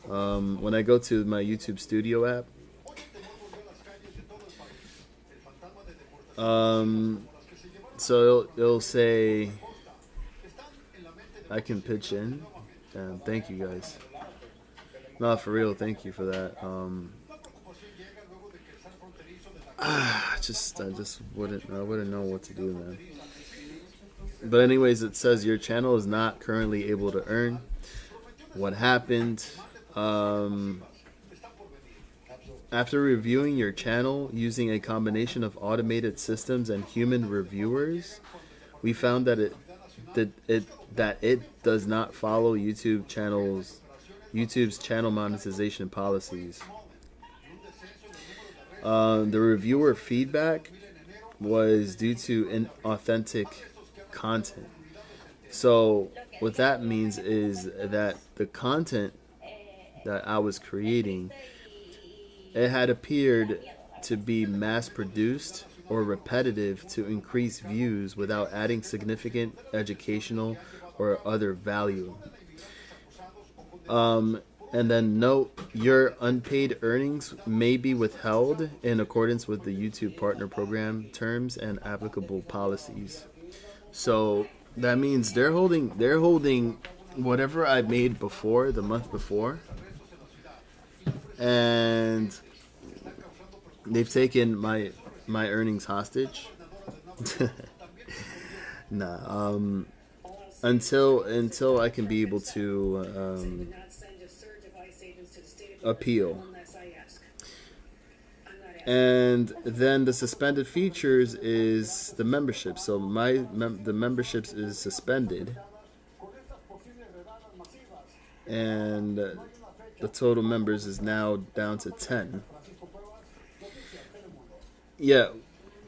When I go to my YouTube Studio app, so it'll say I can pitch in. And thank you guys. No, for real, thank you for that. I just wouldn't know what to do, man. But anyways, it says your channel is not currently able to earn. What happened? After reviewing your channel using a combination of automated systems and human reviewers, we found that it does not follow YouTube's channel monetization policies. The reviewer feedback was due to inauthentic content. So what that means is that the content that I was creating, it had appeared to be mass-produced or repetitive to increase views without adding significant educational or other value. And then note, your unpaid earnings may be withheld in accordance with the YouTube Partner Program terms and applicable policies. So that means they're holding whatever I made before, the month before, and they've taken my earnings hostage. Nah, until I can be able to appeal. And then the suspended features is the membership. So the memberships is suspended, and the total members is now down to 10. Yeah,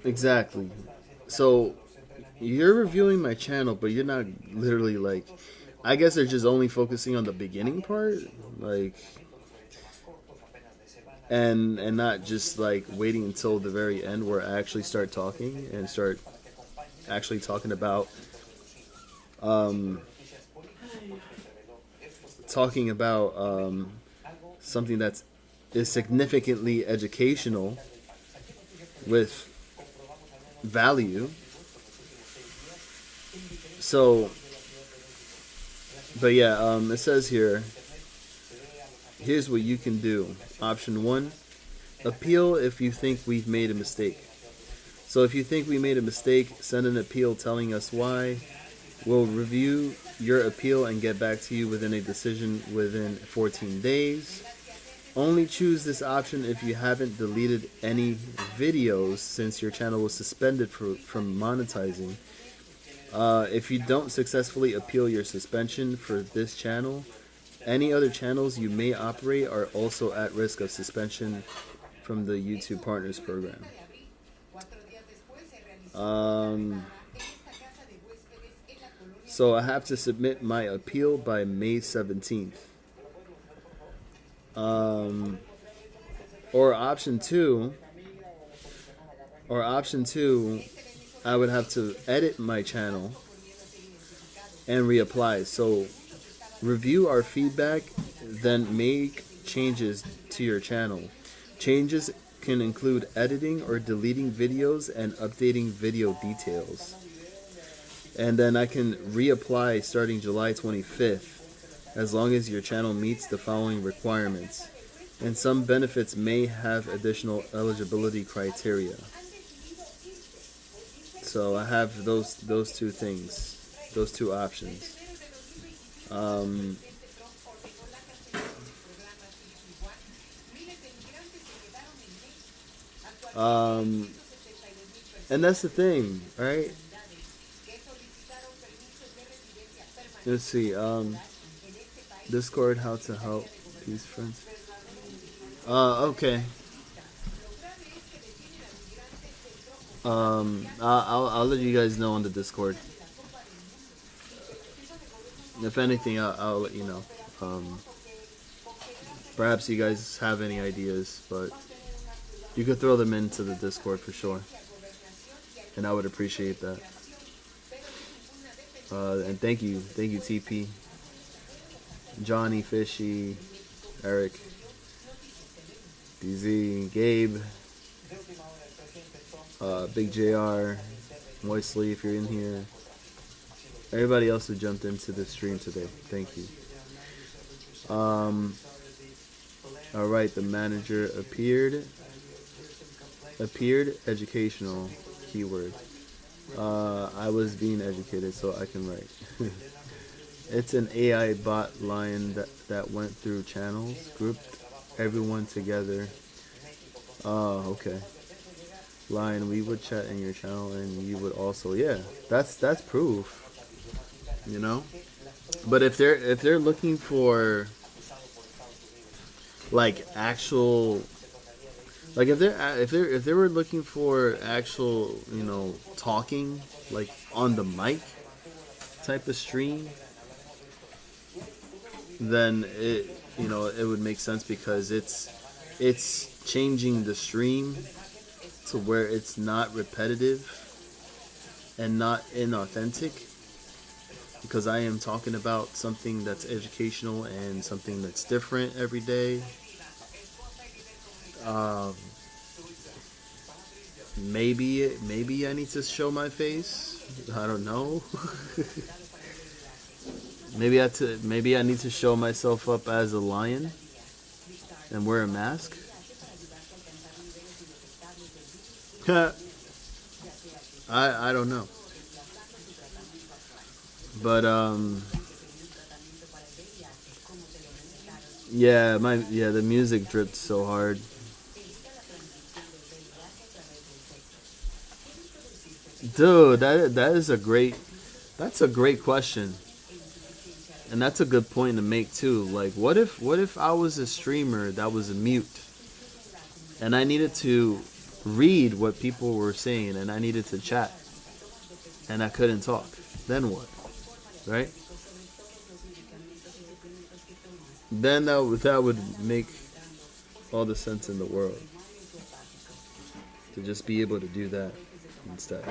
exactly. So you're reviewing my channel, but you're not literally like, I guess they're just only focusing on the beginning part, like, and not just like waiting until the very end where I actually start talking and start actually talking about something that is significantly educational with value. So, but yeah, it says here, here's what you can do. Option 1, appeal if you think we've made a mistake. So if you think we made a mistake, send an appeal telling us why. We'll review your appeal and get back to you within a decision within 14 days. Only choose this option if you haven't deleted any videos since your channel was suspended from monetizing. If you don't successfully appeal your suspension for this channel, any other channels you may operate are also at risk of suspension from the YouTube Partners Program. So I have to submit my appeal by May 17th. Or option two, I would have to edit my channel and reapply. So review our feedback, then make changes to your channel. Changes can include editing or deleting videos and updating video details. And then I can reapply starting July 25th as long as your channel meets the following requirements. And some benefits may have additional eligibility criteria. So I have those two things, those two options. And that's the thing, right? Let's see. Discord, how to help. Peace, friends. Okay. I'll let you guys know on the Discord. If anything, I'll let you know. Perhaps you guys have any ideas, but you could throw them into the Discord for sure, and I would appreciate that. And thank you, TP, Johnny, Fishy, Eric, DZ, Gabe, Big JR, Moistly, if you're in here. Everybody else who jumped into the stream today, thank you. Alright, the manager appeared. Educational keyword. I was being educated, so I can write. It's an AI bot Lion that went through channels, grouped everyone together. Oh, okay. Lion, we would chat in your channel, and you would also, yeah. That's proof. You know. But if they're looking for like actual, like if they were looking for actual, you know, talking like on the mic type of stream, then it would make sense, because it's changing the stream to where it's not repetitive and not inauthentic, because I am talking about something that's educational and something that's different every day. Maybe I need to show my face. I don't know. Maybe I need to show myself up as a lion and wear a mask. I don't know. But the music dripped so hard. Dude, that's a great question. And that's a good point to make too. Like, what if I was a streamer that was a mute, and I needed to read what people were saying, and I needed to chat, and I couldn't talk? Then what? Right? Then that would make all the sense in the world to just be able to do that instead.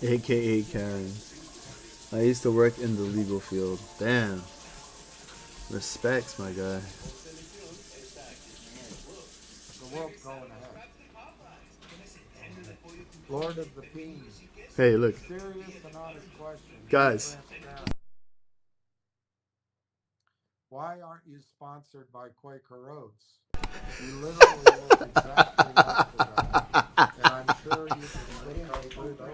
AKA Karen. I used to work in the legal field. Damn. Respects, my guy. The world's going ahead. Lord of the Peas. Hey, look. Serious and honest question. Guys. Why aren't you sponsored by Quaker Oats? You literally look exactly like the guy. And I'm sure you can literally prove it.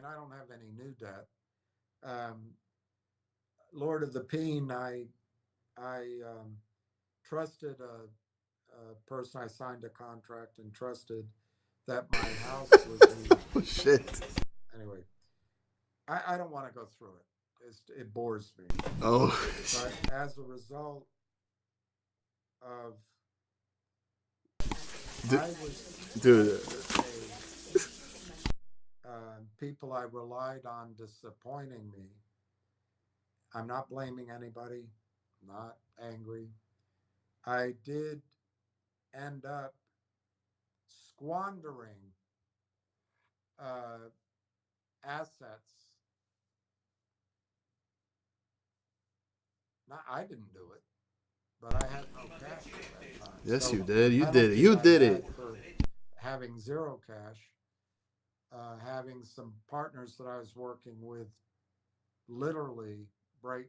I don't have any new debt. Lord of the Peen, I trusted a person. I signed a contract and trusted that my house would be. Oh, shit. Anyway, I don't want to go through it. It bores me. Oh. But as a result, of Dude. People I relied on disappointing me. I'm not blaming anybody, not angry. I did end up squandering assets. Now, I didn't do it, but I had no cash at that time. Yes, So you did. You the did it. You penalty did I it. had for having zero cash, having some partners that I was working with literally break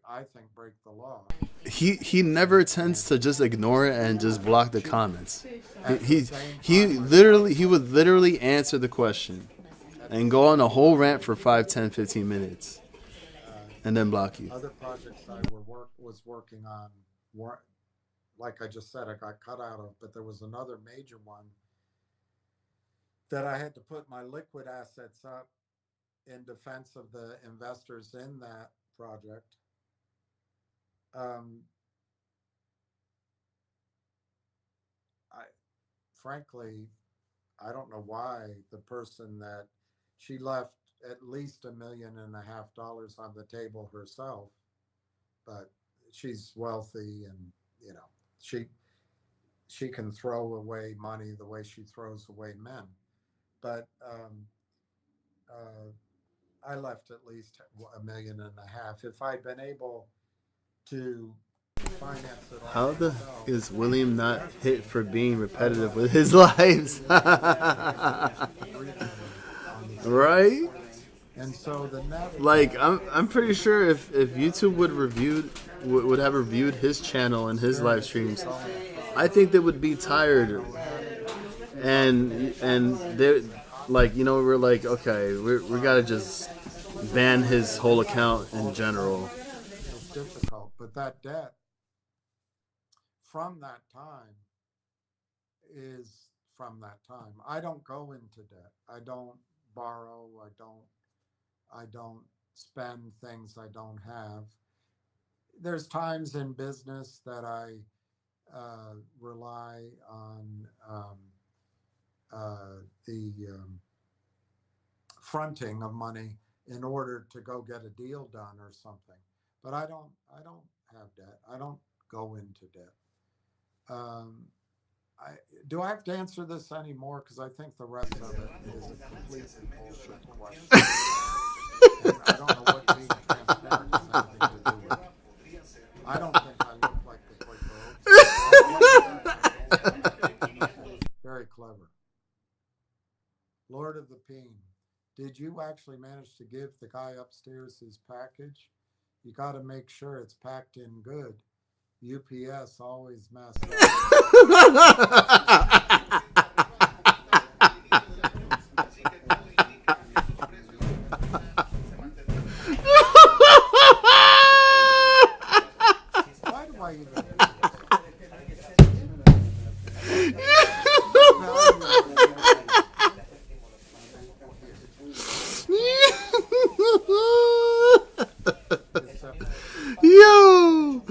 the law. He never tends to just ignore it and just block the comments. He would literally answer the question and go on a whole rant for 5, 10, 15 minutes and then block you. Other projects I was working on were, like I just said, I got cut out of, but there was another major one that I had to put my liquid assets up in defense of the investors in that project. Frankly, I don't know why the person that she left at least $1.5 million on the table herself, but she's wealthy and she can throw away money the way she throws away men. But I left at least $1.5 million. If I'd been able to finance it all. How the heck is William not hit for being repetitive with his lives? Right? And so the net, like I'm pretty sure if YouTube would have reviewed his channel and his live streams, I think they would be tired. And they like, we're like, okay, we gotta just ban his whole account in general. It's difficult, but that debt from that time is from that time. I don't go into debt. I don't borrow. I don't spend things I don't have. There's times in business that I rely on the fronting of money in order to go get a deal done or something. But I don't have debt. I don't go into debt. Do I have to answer this anymore? Because I think the rest of it is a completely bullshit question. And I don't know what being transparent has anything to do with. I don't think I look like the Quaker. Very clever. Lord of the Peen, did you actually manage to give the guy upstairs his package? You got to make sure it's packed in good. UPS always messed up. Why do I even do Yo!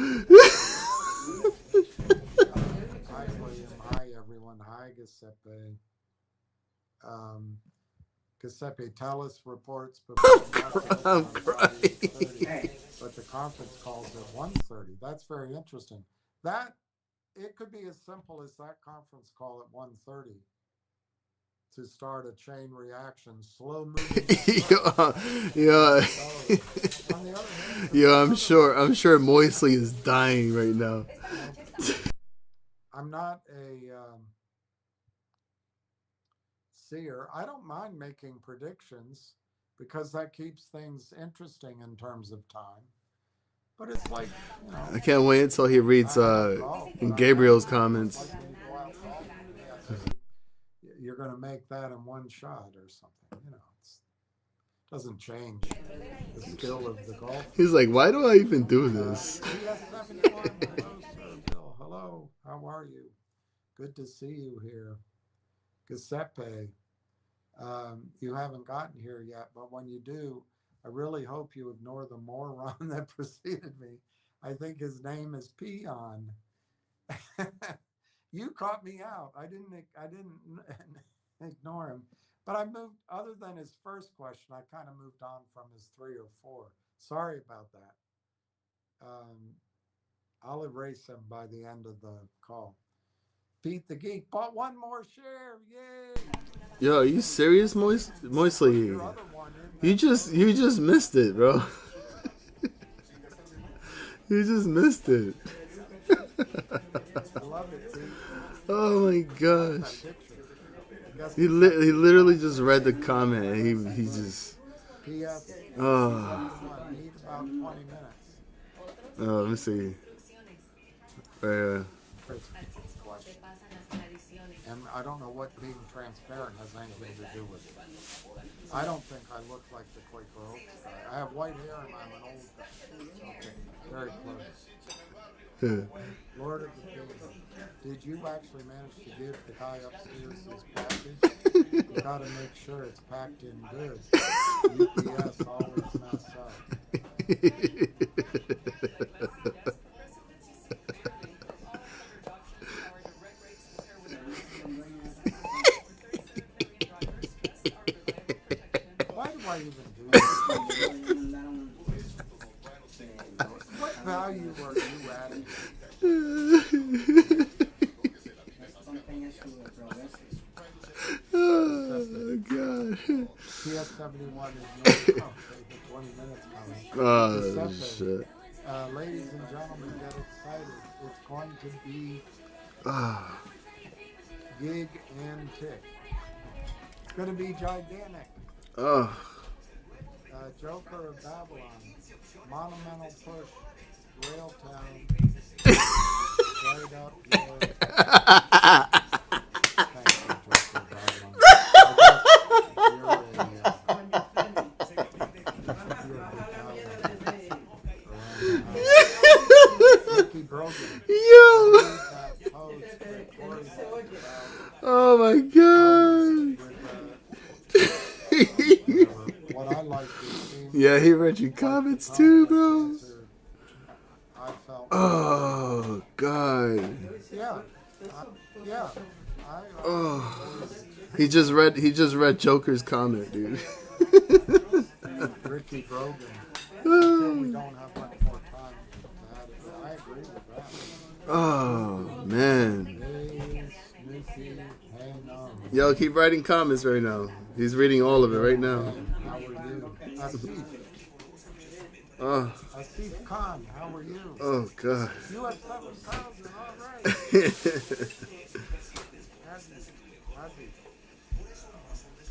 Hi, William. Hi, everyone. Hi, Giuseppe. Giuseppe, tell us reports before I'm crying. but the conference calls at 1:30. That's very interesting. That it could be as simple as that conference call at 1:30 to start a chain reaction, slow moving. Yeah, I'm sure Moisley is dying right now. I'm not a seer. I don't mind making predictions because that keeps things interesting in terms of time. But it's like, I can't wait until he reads in Gabriel's comments. You're going to make that in one shot or something. It doesn't change the skill of the golf. He's like, why do I even do this? Hello, Sir Bill. Hello, how are you? Good to see you here. Giuseppe, you haven't gotten here yet, but when you do, I really hope you ignore the moron that preceded me. I think his name is Peon. You caught me out. I didn't ignore him. But I moved, other than his first question, I kind of moved on from his 3 or 4. Sorry about that. I'll erase him by the end of the call. Pete the Geek bought 1 more share. Yay! Yo, are you serious, Moisley? You just missed it, bro. You just missed it. I love it, Pete. Oh my gosh. He literally just read the comment and he just P.S. oh. Need about 20 minutes. Oh, let me see. Right, And I don't know what being transparent has anything to do with it. I don't think I look like the Quaker Oats guy. I have white hair and I'm an old guy. Okay, very close. Lord of the Kingdom, did you actually manage to give the guy upstairs his package? You gotta make sure it's packed in good. UPS always mess up. Why do I even do this? What value are you adding? Oh God. PS71 is no 20 minutes coming. Oh shit. Ladies and gentlemen, get excited. It's going to be gig and tick. It's going to be gigantic. Oh. Joker of Babylon, monumental push, Rail Town, right up your... Thank you, Joker of Babylon. Ricky Brogan. Yo. Oh my God. What I like yeah, he read your comments too, bro. I felt oh God. Yeah. Oh. He just read Joker's comment, dude. Ricky Brogan. We don't have much more time to add it. I agree with that. Oh man. Hey, Snoopy, hey, no. Yo, keep writing comments right now. He's reading all of it right now. How are you? Asif. Oh. Asif Khan, how are you? Oh God. You have 7,000, all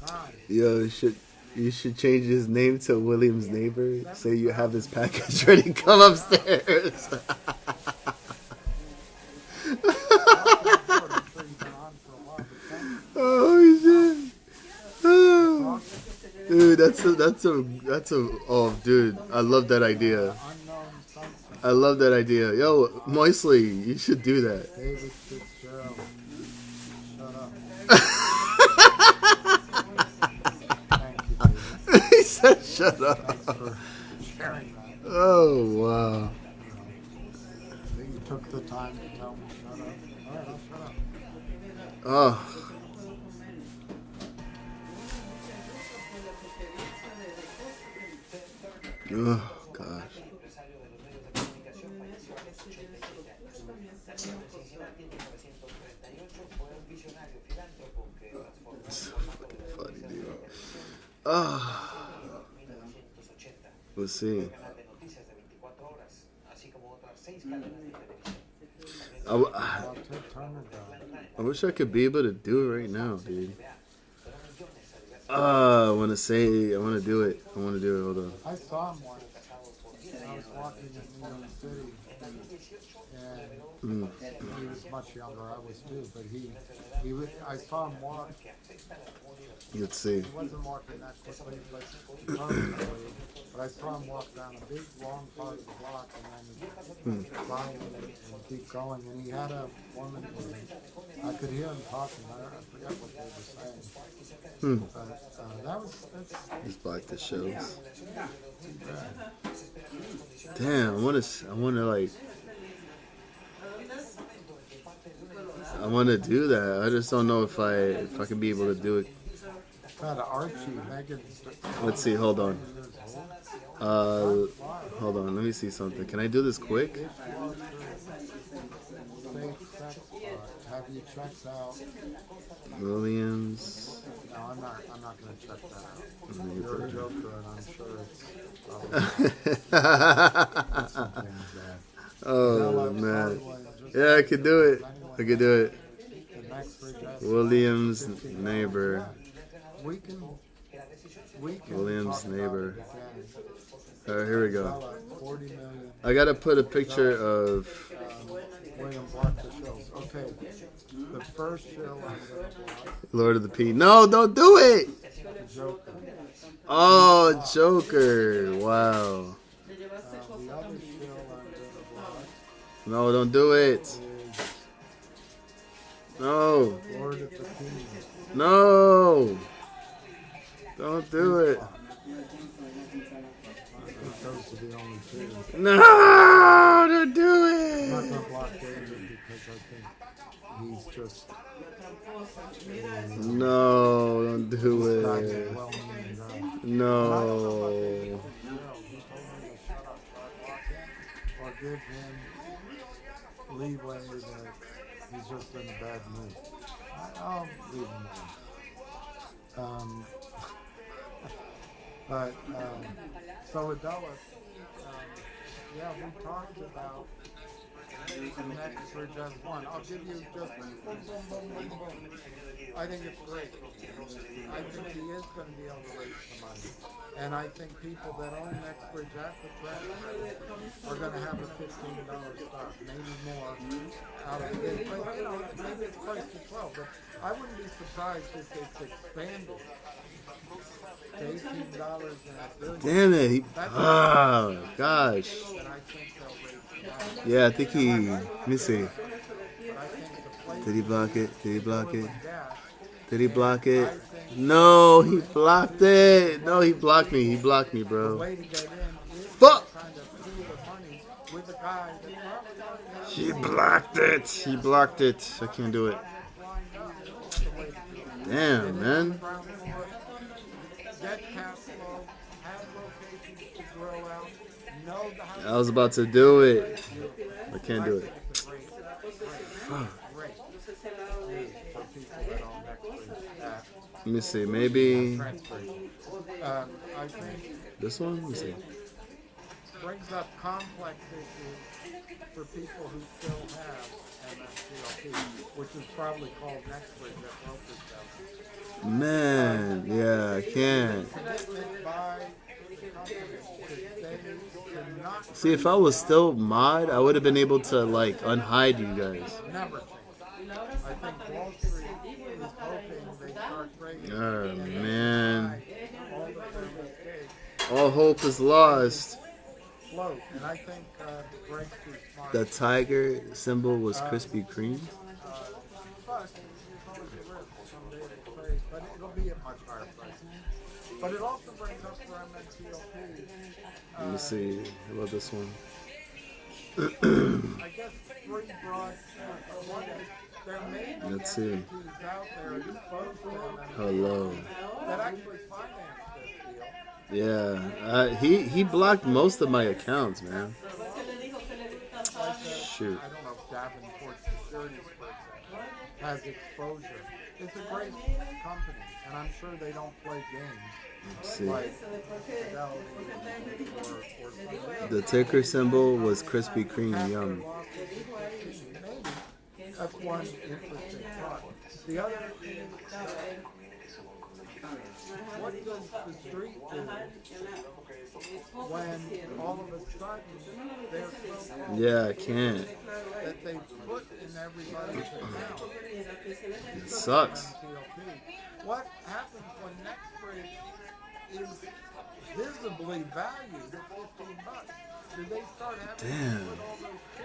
right. Yo, you should change his name to William's neighbor. Say you have his package ready. Come upstairs. Oh shit. Oh. Dude, that's a oh dude, I love that idea. I love that idea. Yo, Moisley, you should do that. David Fitzgerald. Shut up. Thank you, He said shut up. Thanks for sharing that. Oh wow. You took the time to tell me shut up. All right, I'll shut up. Oh. Oh gosh. Funny, dude. Oh. Let's see. I wish I could be able to do it right now, dude. I want to do it. Hold on. I saw him once. I was walking in New York City, and he was much younger. I was too, but I saw him walk. Let's see. He wasn't walking that quickly, but I saw him walk down a big, long part of the block, and then follow and keep going. And he had a woman with him. I could hear him talking. I forget what they were saying. But that's Just like the shows. Damn, I want to like. I want to do that. I just don't know if I can be able to do it. Let's see. Hold on. Hold on. Let me see something. Can I do this quick? Have you checked out Williams? No, I'm not going to check that out. You're a joker, and I'm sure it's some things bad. Oh man, yeah, I could do it. I could do it. Williams neighbor. Williams neighbor. Alright, here we go. I gotta put a picture of Okay, the first show Lord of the P. No, don't do it. Oh, Joker! Wow. No, don't do it. No. No. Don't do it. No, don't do it. I'm not going to block David because I think he's just... No, don't do it. No. Or give him leeway that he's just in a bad mood. I'll leave him alone. So Adela, yeah, we talked about the next for just one. I'll give you just boom, boom, boom, boom, boom. I think it's great. I think he is going to be able to raise the money. And I think people that own NextBridge after that are going to have a $15 stock, maybe more out of it. But, maybe it's priced to 12. But I wouldn't be surprised if it's expanded. Damn it. Oh, gosh. Yeah, I think he... Let me see. Did he block it? Did he block it? Did he block it? No, he blocked it. No, he blocked me. He blocked me, bro. Fuck! He blocked it. He blocked it. I can't do it. Damn, man. I was about to do it. I can't do it. Let me see. Maybe this one? Let me see. Brings up complex issues for people who still have MFCLP, which is probably called NextBridge at brokerage level. Man, yeah, I can't. See, if I was still mod, I would have been able to like unhide you guys. Never change. I think Wall Street is hoping they start trading. Oh man. All hope is lost. And I think the tiger symbol was Krispy Kreme. But it'll be at much higher prices. But it also brings up for MNCLP. Let me see. How about this one? I guess three broad. There may be Let's see. entities out there exposed to Hello. that actually finance this deal. Yeah, he blocked most of my accounts, man. Shoot. I don't know if Davenport Securities, for example, has exposure. It's a great company, and I'm sure they don't play games. Let's see. Like The ticker symbol was Krispy Kreme Yum. That's one interesting thought. The other thing, what does the street do when all of a sudden they're so Yeah, I can't. that they put in everybody's account? It sucks. What happens when NextBridge is visibly valued at $15? Do they start having Damn.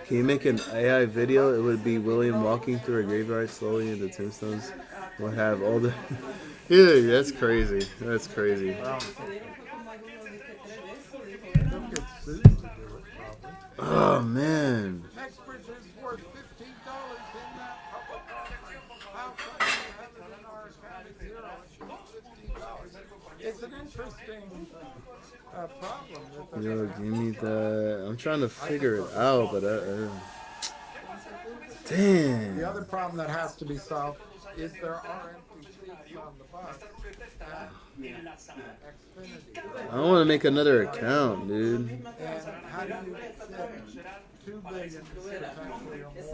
Can you make an AI video? It would be William walking through a graveyard slowly into tombstones. We'll have all the... Yeah, that's crazy. That's crazy. They'll get sued to do it, probably. Oh, man. NextBridge is worth $15 in that public it's an interesting problem. That Yo, give me that. I'm trying to figure it out, but damn. The other problem that has to be solved is there are empty seats on the bus at Xfinity. I want to make another account, dude. And how do you fit 2 billion potentially or more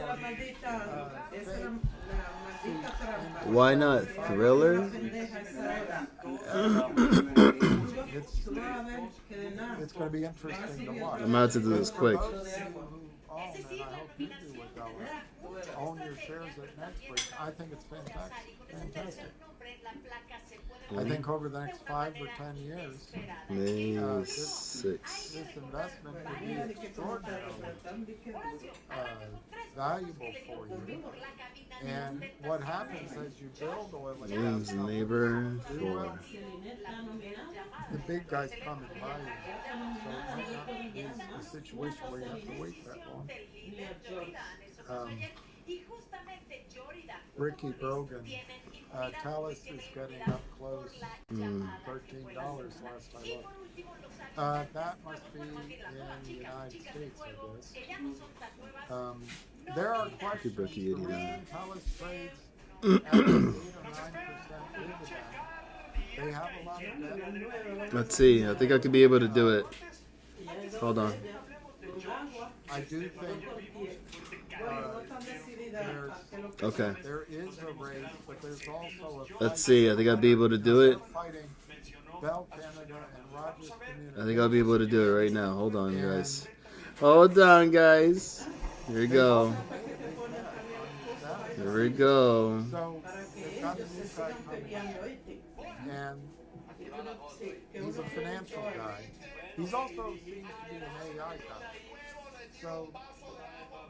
Why not Thriller? it's going to be interesting to watch. I'm about to do this quick. Own your shares at Netflix. I think it's fantastic. I think over the next 5 or 10 years, May this 6th. investment could be extraordinarily valuable for you. And what happens as you build oil and Williams gas neighbor 4. the big guys come and buy you. So it might not be a situation where you have to wait that long. Ricky Brogan, Talis is getting up close. $13 last I looked. That must be in the United States, I guess. There are questions. Rookie The 89. reason Talis trades at 8 or 9% dividend, they have a lot of debt. Let's see. I think I could be able to do it. Hold on. I do think Okay. there is a race, but there's also a Let's see. I think I'll be able to do it. fighting Bell Canada and Rogers Community. I think I'll be able to do it right now. Hold on, guys. Hold on, guys. Here we go. Here we go. So they've got a new guy coming, and he's a financial guy. He's also seems to be an AI guy. So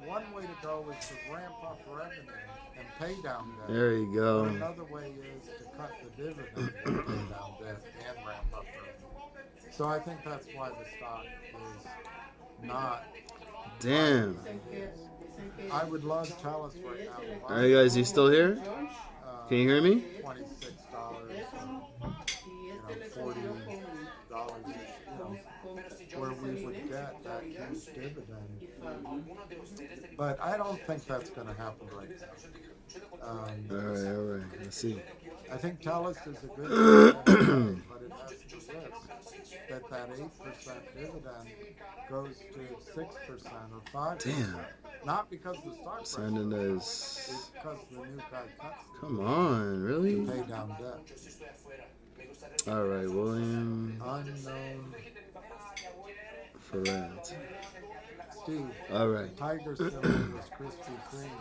one way to go is to ramp up revenue and pay down debt. There you go. Another way is to cut the dividend and pay down debt and ramp up revenue. So I think that's why the stock is not. Damn. I would love Talis right now. All right, guys. You still here? Can you hear me? $26, $40, where we would get that huge dividend. But I don't think that's going to happen right now. All right. Let's see. I think Talis is a good dividend, but it has to risk that 8% dividend goes to 6% or 5%. Damn. Not because the stock price Sending is this. because the new guy cuts Come on, really? to pay down debt. All right, William Unknown Ferrat. Steve. All right. Tiger symbol was Krispy Kreme.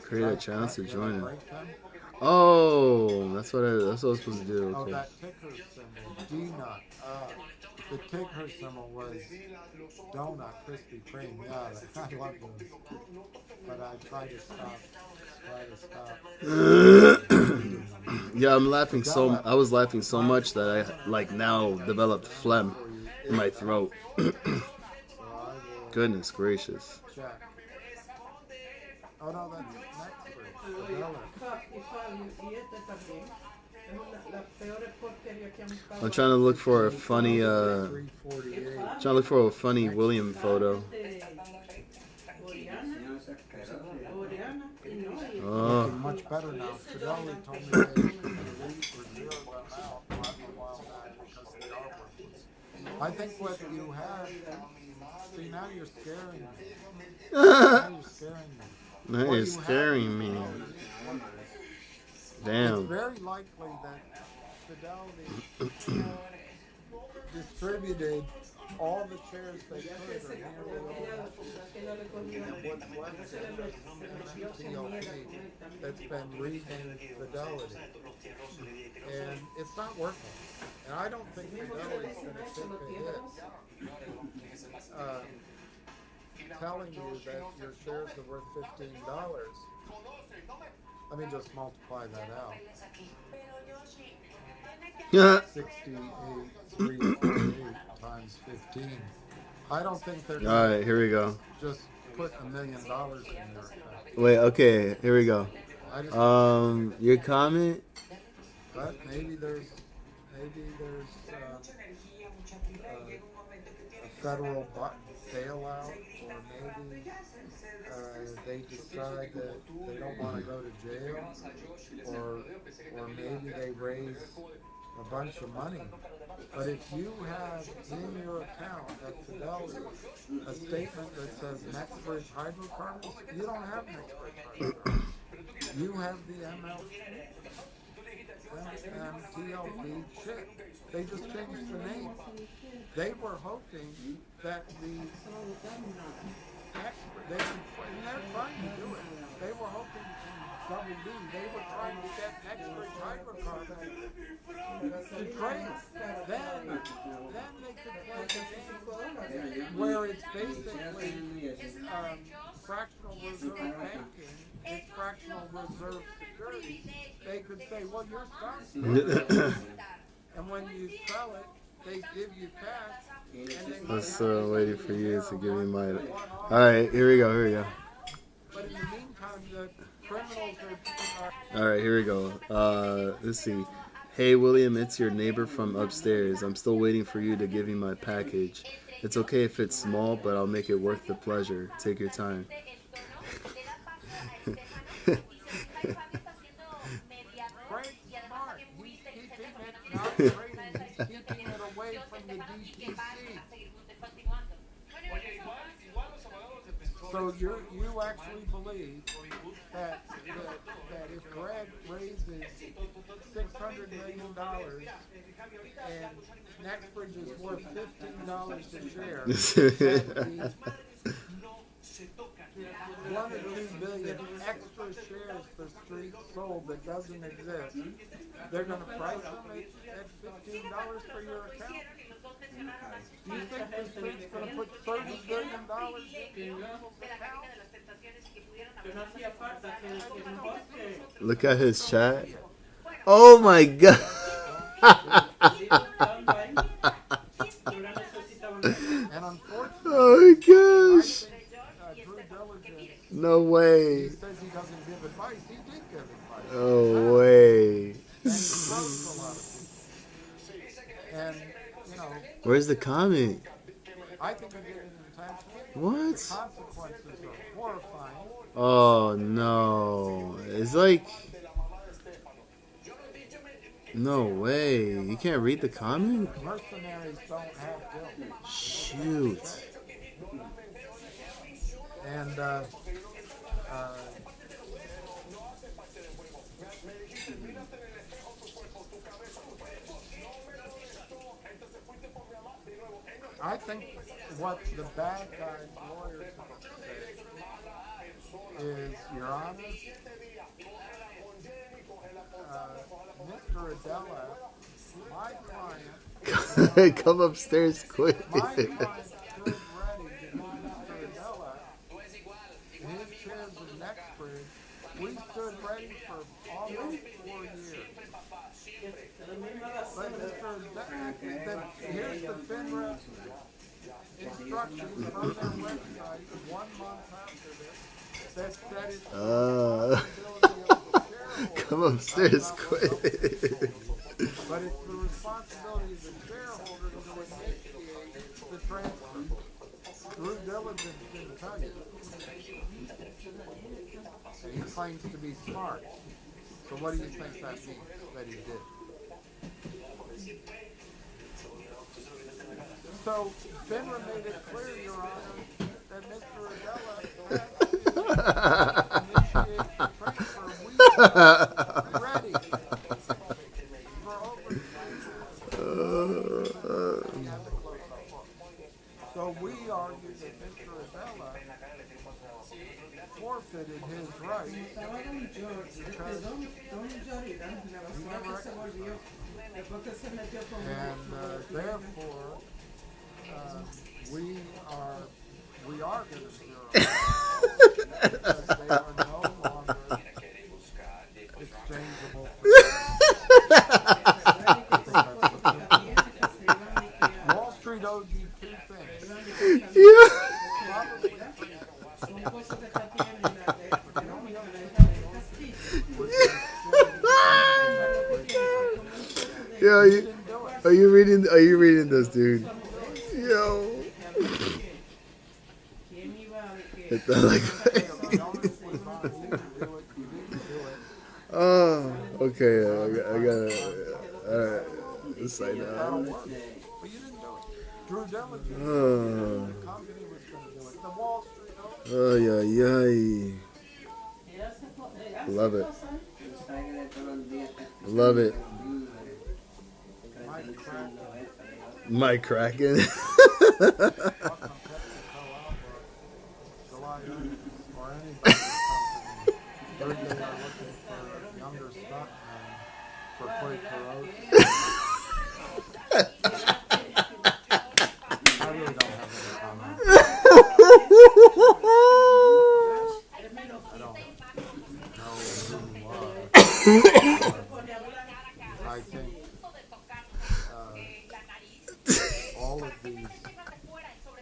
Create a chance to join it. Break them? Oh, that's what I was supposed to do. Oh, Okay. that ticker symbol, D-Nut. The ticker symbol was Donut Krispy Kreme. Yeah, I love those. But I try to stop. Yeah, I'm laughing so. I was laughing so much that I now developed phlegm in my throat. So I will Goodness gracious. check. Oh no, that's next week. The dollar. I'm trying to look for a funny. Trying 348. to look for a funny William photo. Oh, Looking much better now. Fidelity told me they were going to leave or zero them out a while back because they are worthless. I think what you have. See, now you're scaring me. Now you're scaring me. that What is you have scaring me. It's Damn. very likely that Fidelity distributed all the shares they could, or nearly all. And what's left is TLP that's been renamed Fidelity. And it's not working. And I don't think Fidelity's going to take a hit. Telling you that your shares are worth $15. Let me just multiply that out. 68,348 times 15. I don't think they're All right, here we go. just put $1 million in their account. Wait, okay, here we go. I just Your comment But maybe there's a federal bailout, or maybe they decide that they don't want to go to jail, or maybe they raise a bunch of money. But if you have in your account at Fidelity a statement that says NextBridge hydrocarbons, you don't have NextBridge hydrocarbons. You have the MTLP shit. They just changed the name. They were hoping that and they're trying to do it. They were hoping in WD, they were trying to get NextBridge hydrocarbons to trade. Then they could play the game where it's basically fractional reserve banking, it's fractional reserve securities. They could say, well, your stock's and when you sell it, they give you cash. I'm still waiting for you to give me mine. All right, here we go. But in the meantime, the criminals are... All right, here we go. Let's see. Hey, William, it's your neighbor from upstairs. I'm still waiting for you to give me my package. It's okay if it's small, but I'll make it worth the pleasure. Take your time. Keeping it away from the DTC. So you actually believe that if Greg raises $600 million and NextBridge is worth $15 a share, $1 or $2 billion extra shares the street sold that doesn't exist, they're going to price them at $15 for your account? Do you think the street's going to put $30 billion in your account? Look at his chat. Oh my god. And unfortunately, oh my gosh. No way. He says he doesn't give advice. He did give advice. Oh way. And he froze a lot of people. And, you know... Where's the comment? I think he did it intentionally. What? The consequences are horrifying. Oh no. It's like... No way. You can't read the comment? Mercenaries don't have guilt. Shoot. And, I think what the bad guys lawyers say is, Your Honor, Mr. Adela, my client... Come upstairs quick. My client stood ready to give Mr. Adela his shares of NextBridge. We stood ready for almost 4 years. But here's the FINRA instructions from their website 1 month after this that said it's the responsibility of the shareholder. Come upstairs quick. But it's the responsibility of the shareholder to initiate the transfer. Due diligence didn't tell you. And he claims to be smart. So what do you think that means that he did? So FINRA made it clear, Your Honor, that Mr. Adela has to initiate the transfer. We are ready for over 3 years. So we argue that Mr. Adela forfeited his right because he never exercised. And therefore, we are going to zero because they are no longer exchangeable. Wall Street owes you 2 things. Yeah. Yeah, are you reading? Are you reading this, dude? Yo. It's not like. Oh, okay. I got it. All right. Let's sign out. But you didn't do it. Drew diligence. The company was going to do it. The Wall Street. Oh, yeah. Love it. Love it. Mike Kraken. I think all of these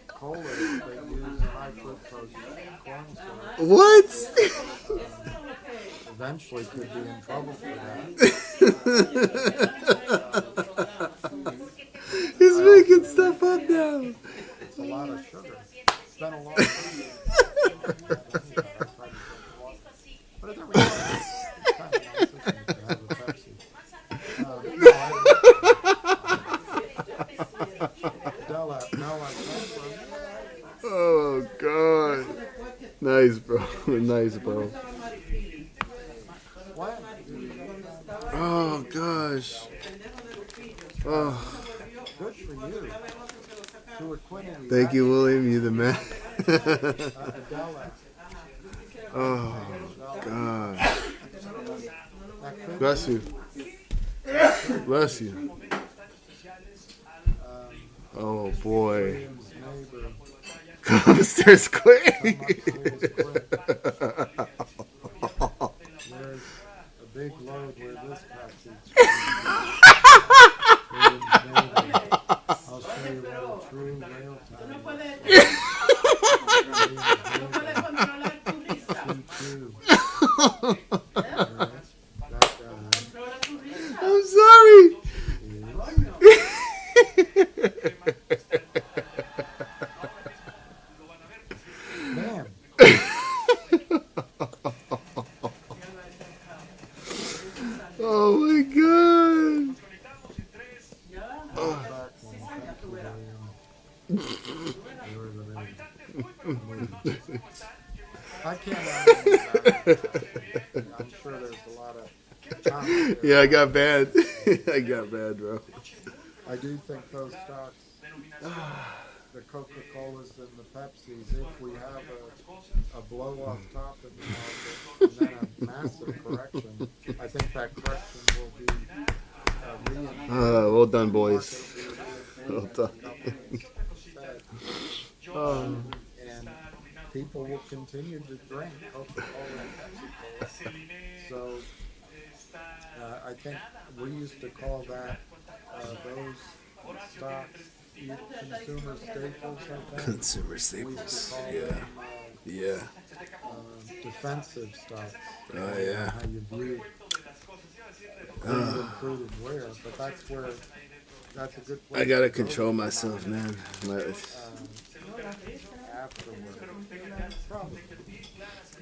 colas that use high fructose corn syrup What? eventually could be in trouble for that. He's making stuff up now. It's a lot of sugar. It's been a long time. But there we go. It's kind of nice to have a Pepsi. Oh, God. Nice, bro. Nice, bro. Oh, gosh. Oh. Good for you. Thank you, William. You the man. Oh, God. Bless you. Bless you. Oh, boy. Come upstairs quick. There's a big load where this package. I'll show you what a true real time. I'm sorry. Man. Oh my God. I can't I'm sure there's a lot of yeah, I got bad. I got bad, bro. I do think those stocks, the Coca-Colas and the Pepsis, if we have a blow-off top in the market and then a massive correction, I think that correction will be well done, boys. Well done. And people will continue to drink Coca-Cola and Pepsi-Cola. So I think we used to call that those stocks consumer staples. I think. Consumer staples. Yeah. Defensive stocks. Oh yeah. How you view included where, but that's a good place. I gotta control myself, man.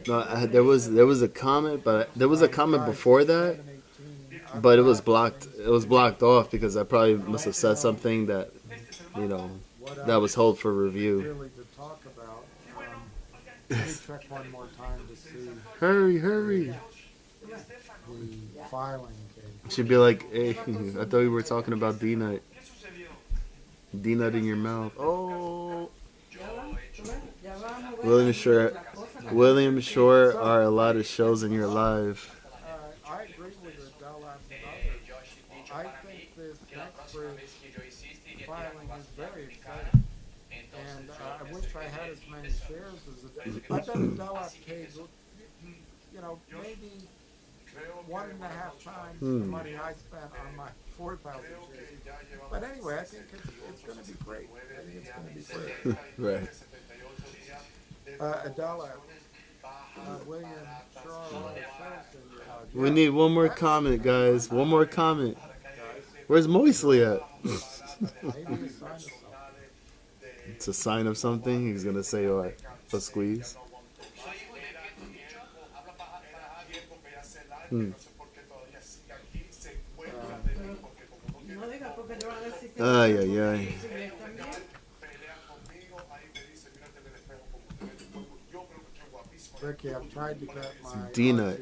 No, there was a comment, but there was a comment before that, but it was blocked. It was blocked off because I probably must have said something that, that was hold for review. Really to talk about. Let me check one more time to see. Hurry! The filing case. Should be like, hey, I thought we were talking about D-Nut. D-Nut in your mouth. Oh. William Shore are a lot of shows in your life. I agree with Adela and others. I think this next bridge filing is very exciting. And I wish I had as many shares as it. I bet Adela paid, maybe 1.5 times the money I spent on my 4,000 shares. But anyway, I think it's going to be great. I think it's going to be great. Right. Adela, William Shaw, we need one more comment, guys. One more comment. Where's Moisley at? Maybe a sign of something. It's a sign of something. He's gonna say what? A squeeze. Ay, ay, ay. Ricky, I've tried to get my Dina.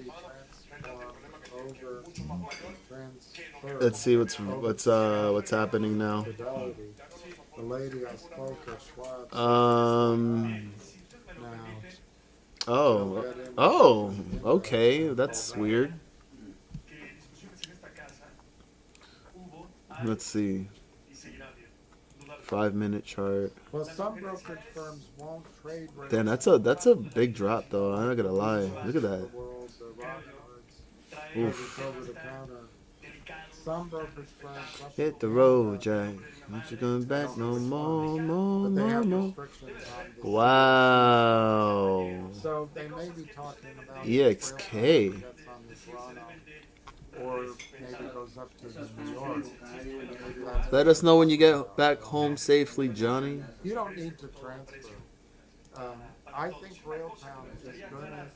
transfer. Let's see what's happening now. Fidelity. The lady I spoke at Schwab. Oh, okay, that's weird. Let's see. 5-minute chart. Well, some brokerage firms won't trade. Damn, that's a big drop though. I'm not gonna lie. Look at that. Oof. Some brokerage firms Hit the road, Jack. Not you coming back no more, more, more, more. Wow. So they may be talking about EXK. or maybe goes up to New York. Let us know when you get back home safely, Johnny. You don't need to transfer. I think Railtown is going to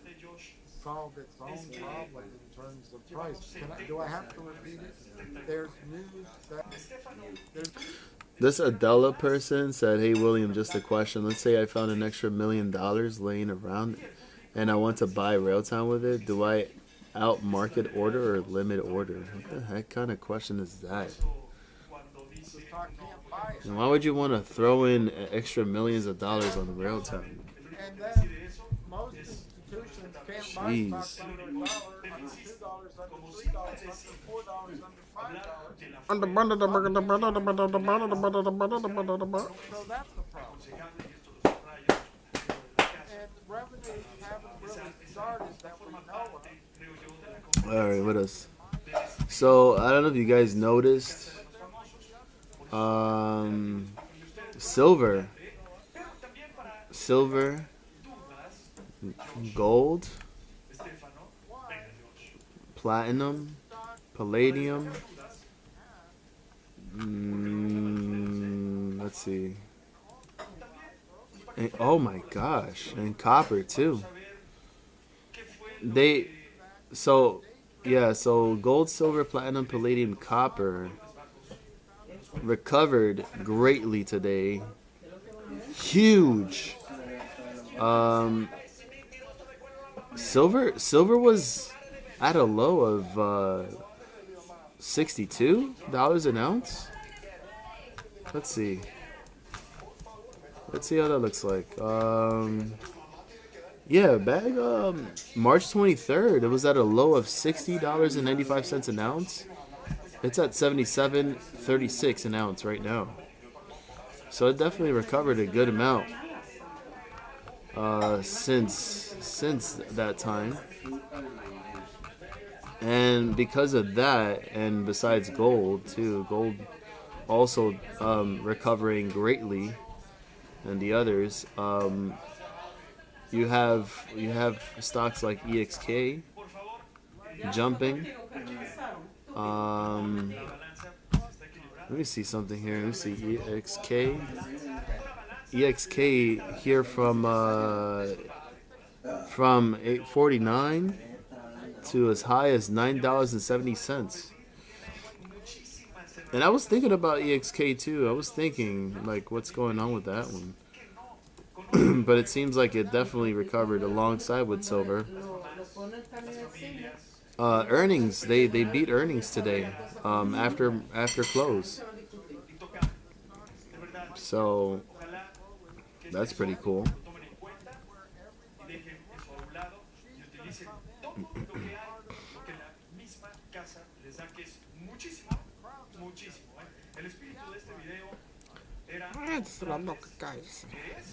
solve its own problem in terms of price. Do I have to repeat it? There's news that This Adela person said, "Hey William, just a question. Let's say I found an extra $1 million laying around, and I want to buy Railtown with it. Do I out market order or limit order?" What the heck kind of question is that? And why would you want to throw in extra millions of dollars on Railtown? and then most institutions can't buy stocks under $1, under $2, under $3, under $4, under $5. So that's the problem. And revenues haven't really started that we know of. All right, what else? So I don't know if you guys noticed, silver, gold, platinum, palladium. Let's see. And, oh my gosh, and copper too. So gold, silver, platinum, palladium, copper recovered greatly today. Huge. Silver was at a low of $62 an ounce. Let's see how that looks like. Yeah, back March 23rd, it was at a low of $60.95 an ounce. It's at $77.36 an ounce right now. So it definitely recovered a good amount since that time. And because of that, and besides gold too, gold also recovering greatly, and the others, you have stocks like EXK jumping. Let me see something here. Let me see EXK. EXK here from 849 to as high as $9.70. And I was thinking about EXK too. I was thinking, like, what's going on with that one? But it seems like it definitely recovered alongside with silver. Earnings, they beat earnings today after close. So that's pretty cool.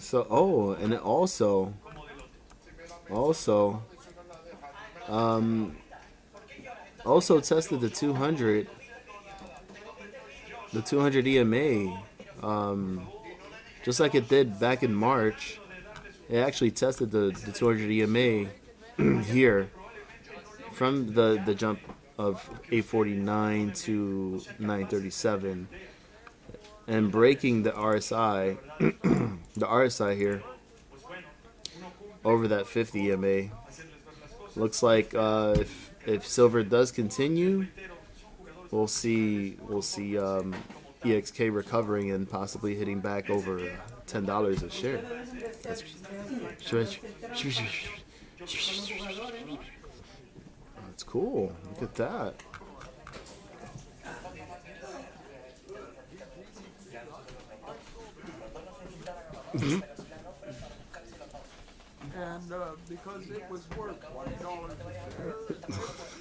So and it also tested the 200 EMA, just like it did back in March. It actually tested the 200 EMA here from the jump of 849 to 937 and breaking the RSI, the RSI here over that 50 EMA. Looks like if silver does continue, we'll see EXK recovering and possibly hitting back over $10 a share. That's cool. Look at that. And because it was worth $20 a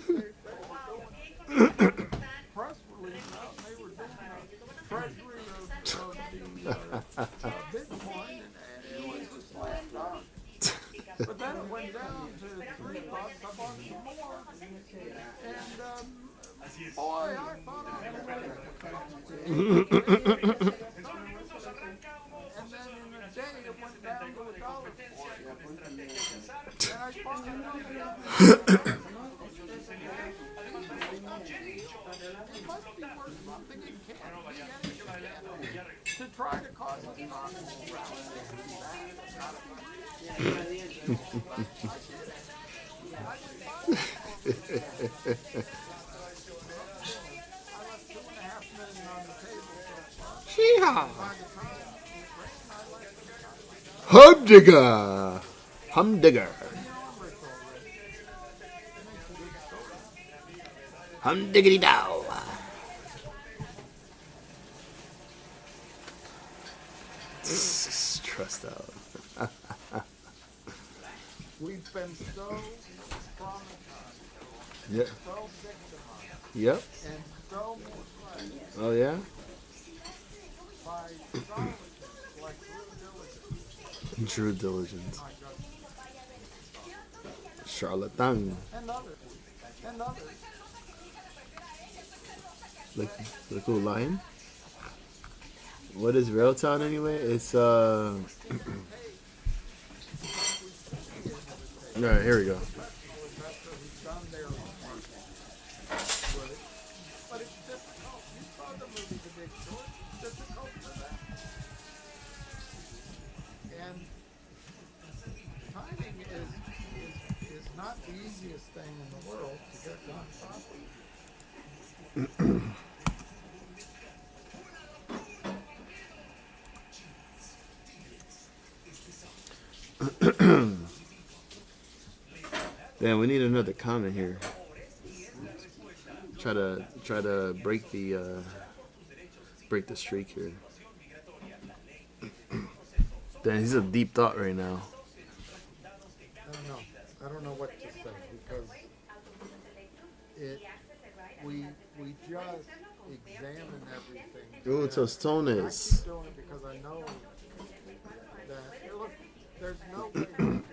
share, press release out, and they were doing a treasury of the Bitcoin, and it was a slam dunk. But then it went down to $3. I bought some more, and boy, I thought I had it. And then in a day, it went down to $1.40. And I bought another. It must be worth something. It can't be anything to try to cause a stock to rally. Humdigger! Humdigger! Humdiggity dow! Trust out. We've been so traumatized, Yeah. so victimized, Yep. and so misled Oh yeah. by charlatans like True diligence. my God, Charlatan. and others, and others. Look cool lion. What is Railtown anyway? It's Alright, here we go. But it's difficult. You saw the movie The Big Short. It's difficult for them. And timing is not the easiest thing in the world to get done properly. Damn, we need another comment here. Try to break the streak here. Damn, he's a deep thought right now. I don't know what to say because we just examine everything. Ooh, Tostones. I keep doing it because I know that look, there's no way you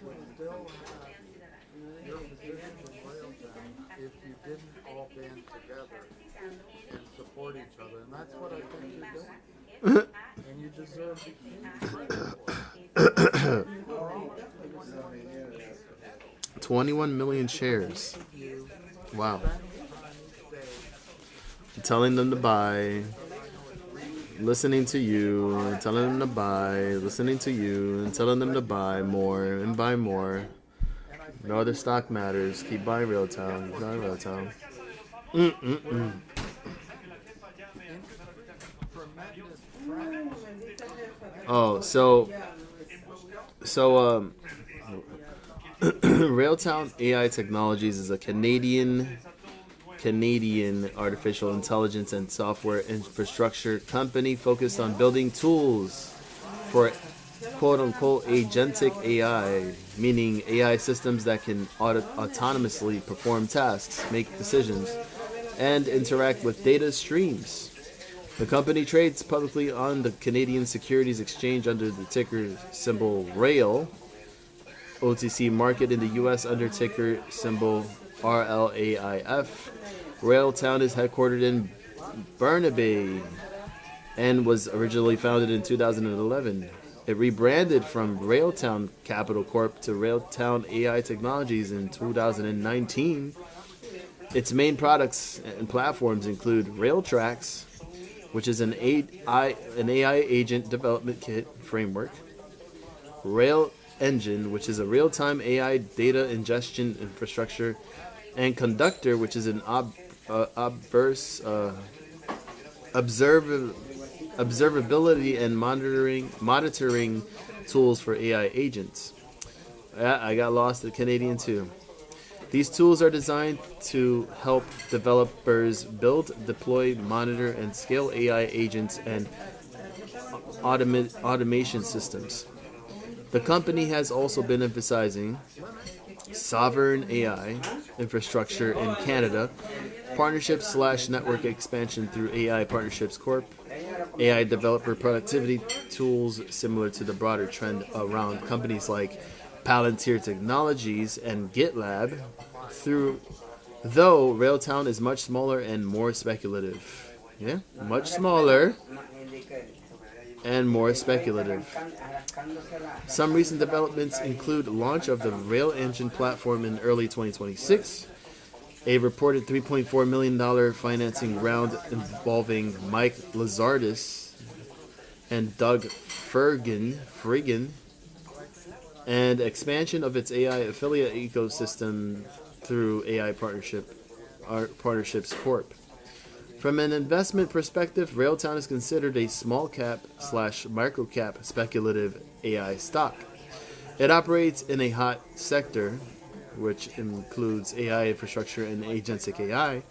would still have your position in Railtown if you didn't all band together and support each other, and that's what I think you're doing. And you deserve the huge credit for it. 21 million shares. Wow. Telling them to buy, listening to you, telling them to buy, listening to you, and telling them to buy more and buy more. No other stock matters. Keep buying Railtown. Keep buying Railtown. Oh, so Railtown AI Technologies is a Canadian artificial intelligence and software infrastructure company focused on building tools for quote-unquote agentic AI, meaning AI systems that can autonomously perform tasks, make decisions, and interact with data streams. The company trades publicly on the Canadian Securities Exchange under the ticker symbol RAIL, OTC market in the U.S. under ticker symbol RLAIF. Railtown is headquartered in Burnaby and was originally founded in 2011. It rebranded from Railtown Capital Corp to Railtown AI Technologies in 2019 Its main products and platforms include Railtracks, which is an AI agent development kit framework, Rail Engine, which is a real-time AI data ingestion infrastructure, and Conductor, which is an observability and monitoring tools for AI agents. Yeah, I got lost at Canadian too. These tools are designed to help developers build, deploy, monitor, and scale AI agents and automation systems. The company has also been emphasizing sovereign AI infrastructure in Canada, partnerships/network expansion through AI Partnerships Corp, AI developer productivity tools similar to the broader trend around companies like Palantir Technologies and GitLab, though Railtown is much smaller and more speculative. Yeah, much smaller and more speculative. Some recent developments include launch of the Rail Engine platform in early 2026, a reported $3.4 million financing round involving Mike Lazardis and Doug Friggin, and expansion of its AI affiliate ecosystem through AI Partnerships Corp. From an investment perspective, Railtown is considered a small cap/micro cap speculative AI stock. It operates in a hot sector, which includes AI infrastructure and agentic AI,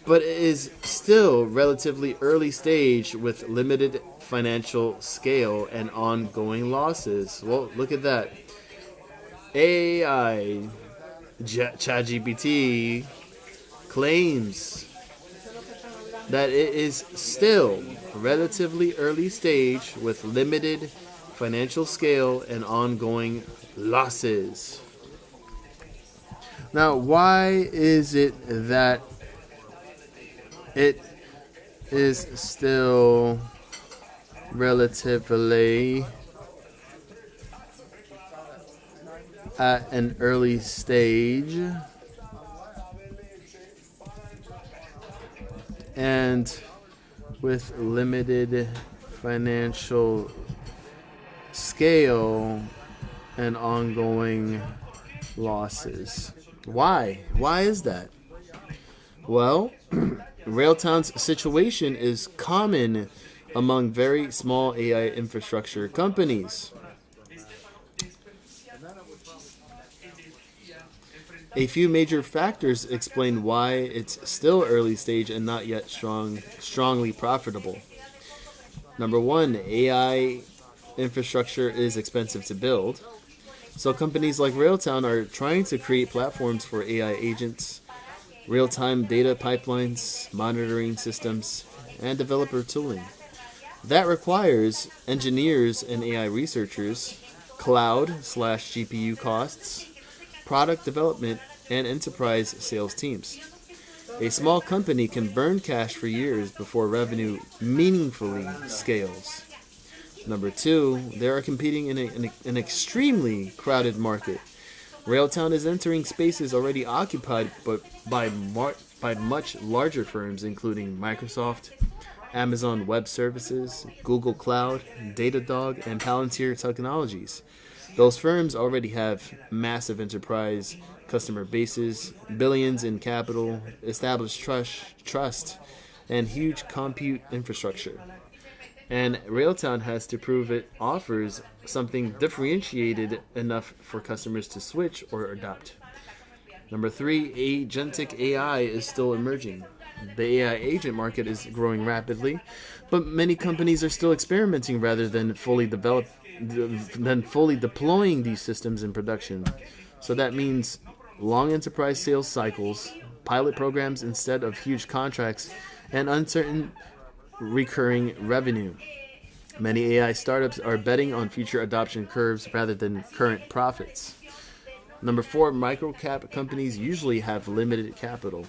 but it is still relatively early stage with limited financial scale and ongoing losses. Well, look at that. AI ChatGPT claims that it is still relatively early stage with limited financial scale and ongoing losses. Now, why is it that it is still relatively at an early stage and with limited financial scale and ongoing losses? Why? Why is that? Well, Railtown's situation is common among very small AI infrastructure companies. A few major factors explain why it's still early stage and not yet strongly profitable. Number one, AI infrastructure is expensive to build. So companies like Railtown are trying to create platforms for AI agents, real-time data pipelines, monitoring systems, and developer tooling. That requires engineers and AI researchers, cloud/GPU costs, product development, and enterprise sales teams. A small company can burn cash for years before revenue meaningfully scales. Number two, they are competing in an extremely crowded market. Railtown is entering spaces already occupied by much larger firms, including Microsoft, Amazon Web Services, Google Cloud, Datadog, and Palantir Technologies. Those firms already have massive enterprise customer bases, billions in capital, established trust, and huge compute infrastructure. And Railtown has to prove it offers something differentiated enough for customers to switch or adopt. Number three, agentic AI is still emerging. The AI agent market is growing rapidly, but many companies are still experimenting rather than fully deploying these systems in production. So that means long enterprise sales cycles, pilot programs instead of huge contracts, and uncertain recurring revenue. Many AI startups are betting on future adoption curves rather than current profits. Number four, microcap companies usually have limited capital.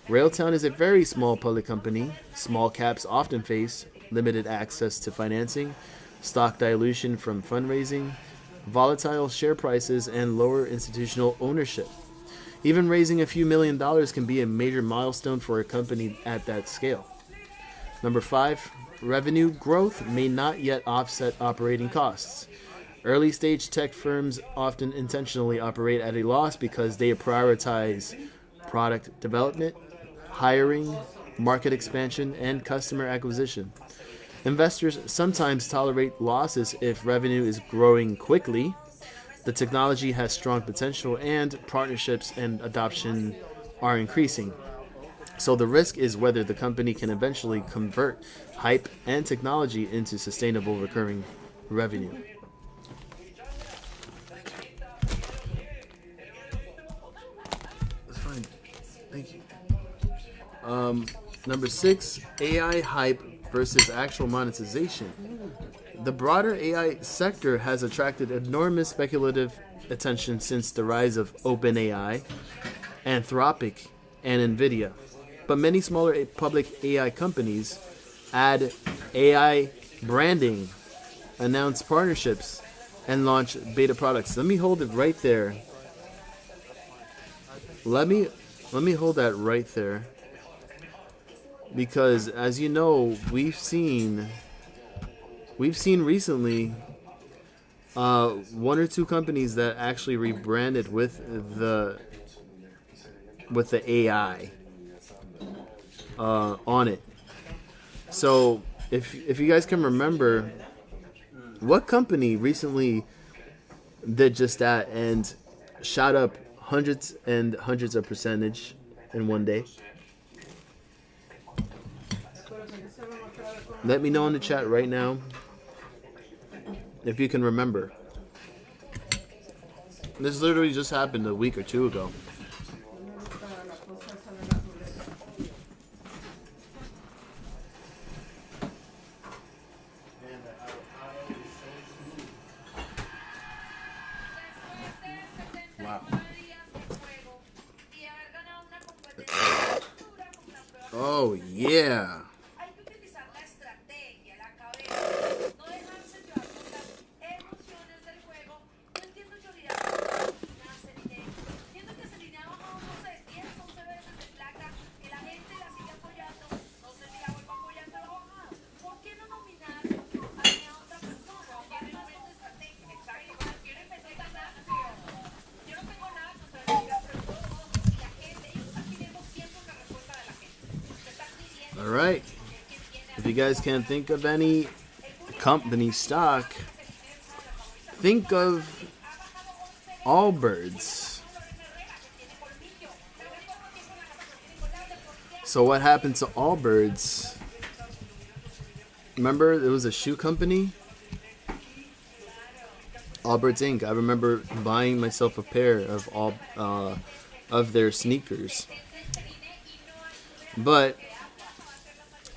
Railtown is a very small public company. Small caps often face limited access to financing, stock dilution from fundraising, volatile share prices, and lower institutional ownership. Even raising a few $1 million can be a major milestone for a company at that scale. Number 5, revenue growth may not yet offset operating costs. Early stage tech firms often intentionally operate at a loss because they prioritize product development, hiring, market expansion, and customer acquisition. Investors sometimes tolerate losses if revenue is growing quickly, the technology has strong potential, and partnerships and adoption are increasing. So the risk is whether the company can eventually convert hype and technology into sustainable recurring revenue. That's fine. Thank you. Number 6, AI hype versus actual monetization. The broader AI sector has attracted enormous speculative attention since the rise of OpenAI, Anthropic, and NVIDIA. But many smaller public AI companies add AI branding, announce partnerships, and launch beta products. Let me hold it right there. Let me hold that right there. Because as you know, we've seen recently one or two companies that actually rebranded with the AI on it. So if you guys can remember, what company recently did just that and shot up hundreds and hundreds of percentage in one day? Let me know in the chat right now if you can remember. This literally just happened a week or two ago. Wow. Oh, yeah. All right. If you guys can't think of any company stock, think of Allbirds. So what happened to Allbirds? Remember, there was a shoe company, Allbirds Inc. I remember buying myself a pair of their sneakers. But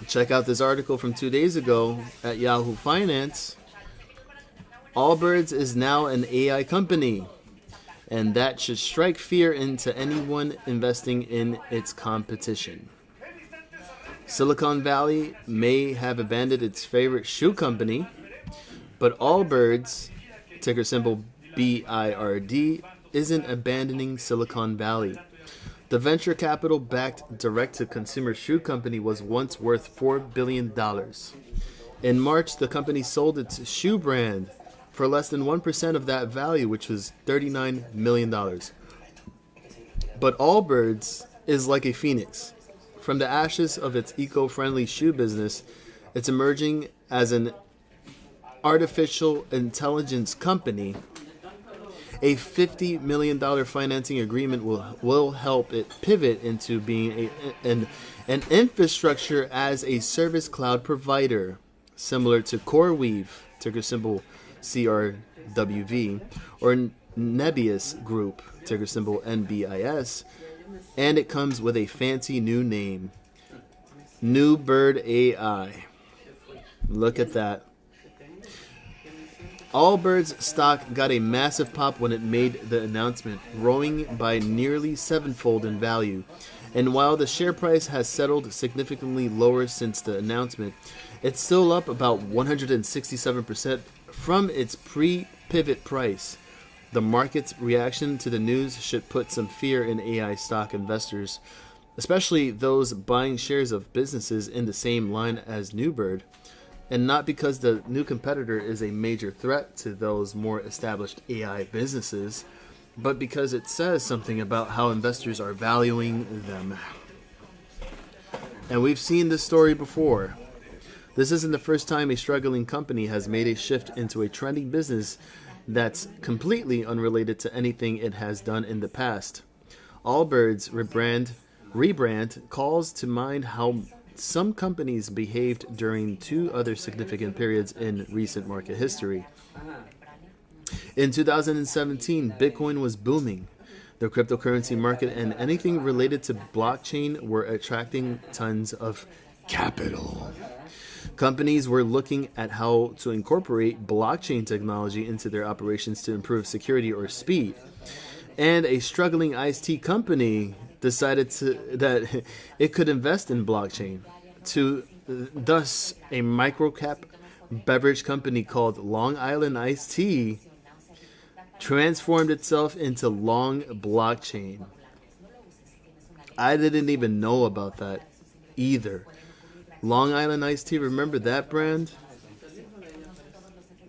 check out this article from 2 days ago at Yahoo Finance. Allbirds is now an AI company, and that should strike fear into anyone investing in its competition. Silicon Valley may have abandoned its favorite shoe company, but Allbirds, ticker symbol BIRD, isn't abandoning Silicon Valley. The venture capital-backed direct-to-consumer shoe company was once worth $4 billion. In March, the company sold its shoe brand for less than 1% of that value, which was $39 million. But Allbirds is like a phoenix. From the ashes of its eco-friendly shoe business, it's emerging as an artificial intelligence company. A $50 million financing agreement will help it pivot into being an infrastructure as a service cloud provider, similar to CoreWeave, ticker symbol CRWV, or Nebius Group, ticker symbol NBIS, and it comes with a fancy new name, New Bird AI. Look at that. Allbirds stock got a massive pop when it made the announcement, growing by nearly sevenfold in value. And while the share price has settled significantly lower since the announcement, it's still up about 167% from its pre-pivot price. The market's reaction to the news should put some fear in AI stock investors, especially those buying shares of businesses in the same line as Newbird, and not because the new competitor is a major threat to those more established AI businesses, but because it says something about how investors are valuing them. And we've seen this story before. This isn't the first time a struggling company has made a shift into a trending business that's completely unrelated to anything it has done in the past. Allbirds rebrand calls to mind how some companies behaved during two other significant periods in recent market history. In 2017, Bitcoin was booming. The cryptocurrency market and anything related to blockchain were attracting tons of capital. Companies were looking at how to incorporate blockchain technology into their operations to improve security or speed. And a struggling iced tea company decided that it could invest in blockchain. Thus, a microcap beverage company called Long Island Iced Tea transformed itself into Long Blockchain. I didn't even know about that either. Long Island Iced Tea, remember that brand?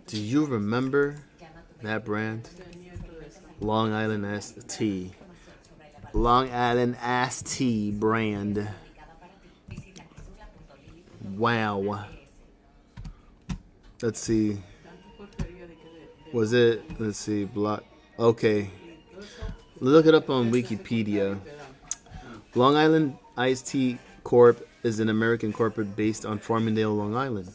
Do you remember that brand? Long Island Iced Tea. Long Island Iced Tea brand. Wow. Let's see. Was it? Let's see. Block. Okay. Look it up on Wikipedia. Long Island Iced Tea Corp is an American corporate based on Farmingdale, Long Island.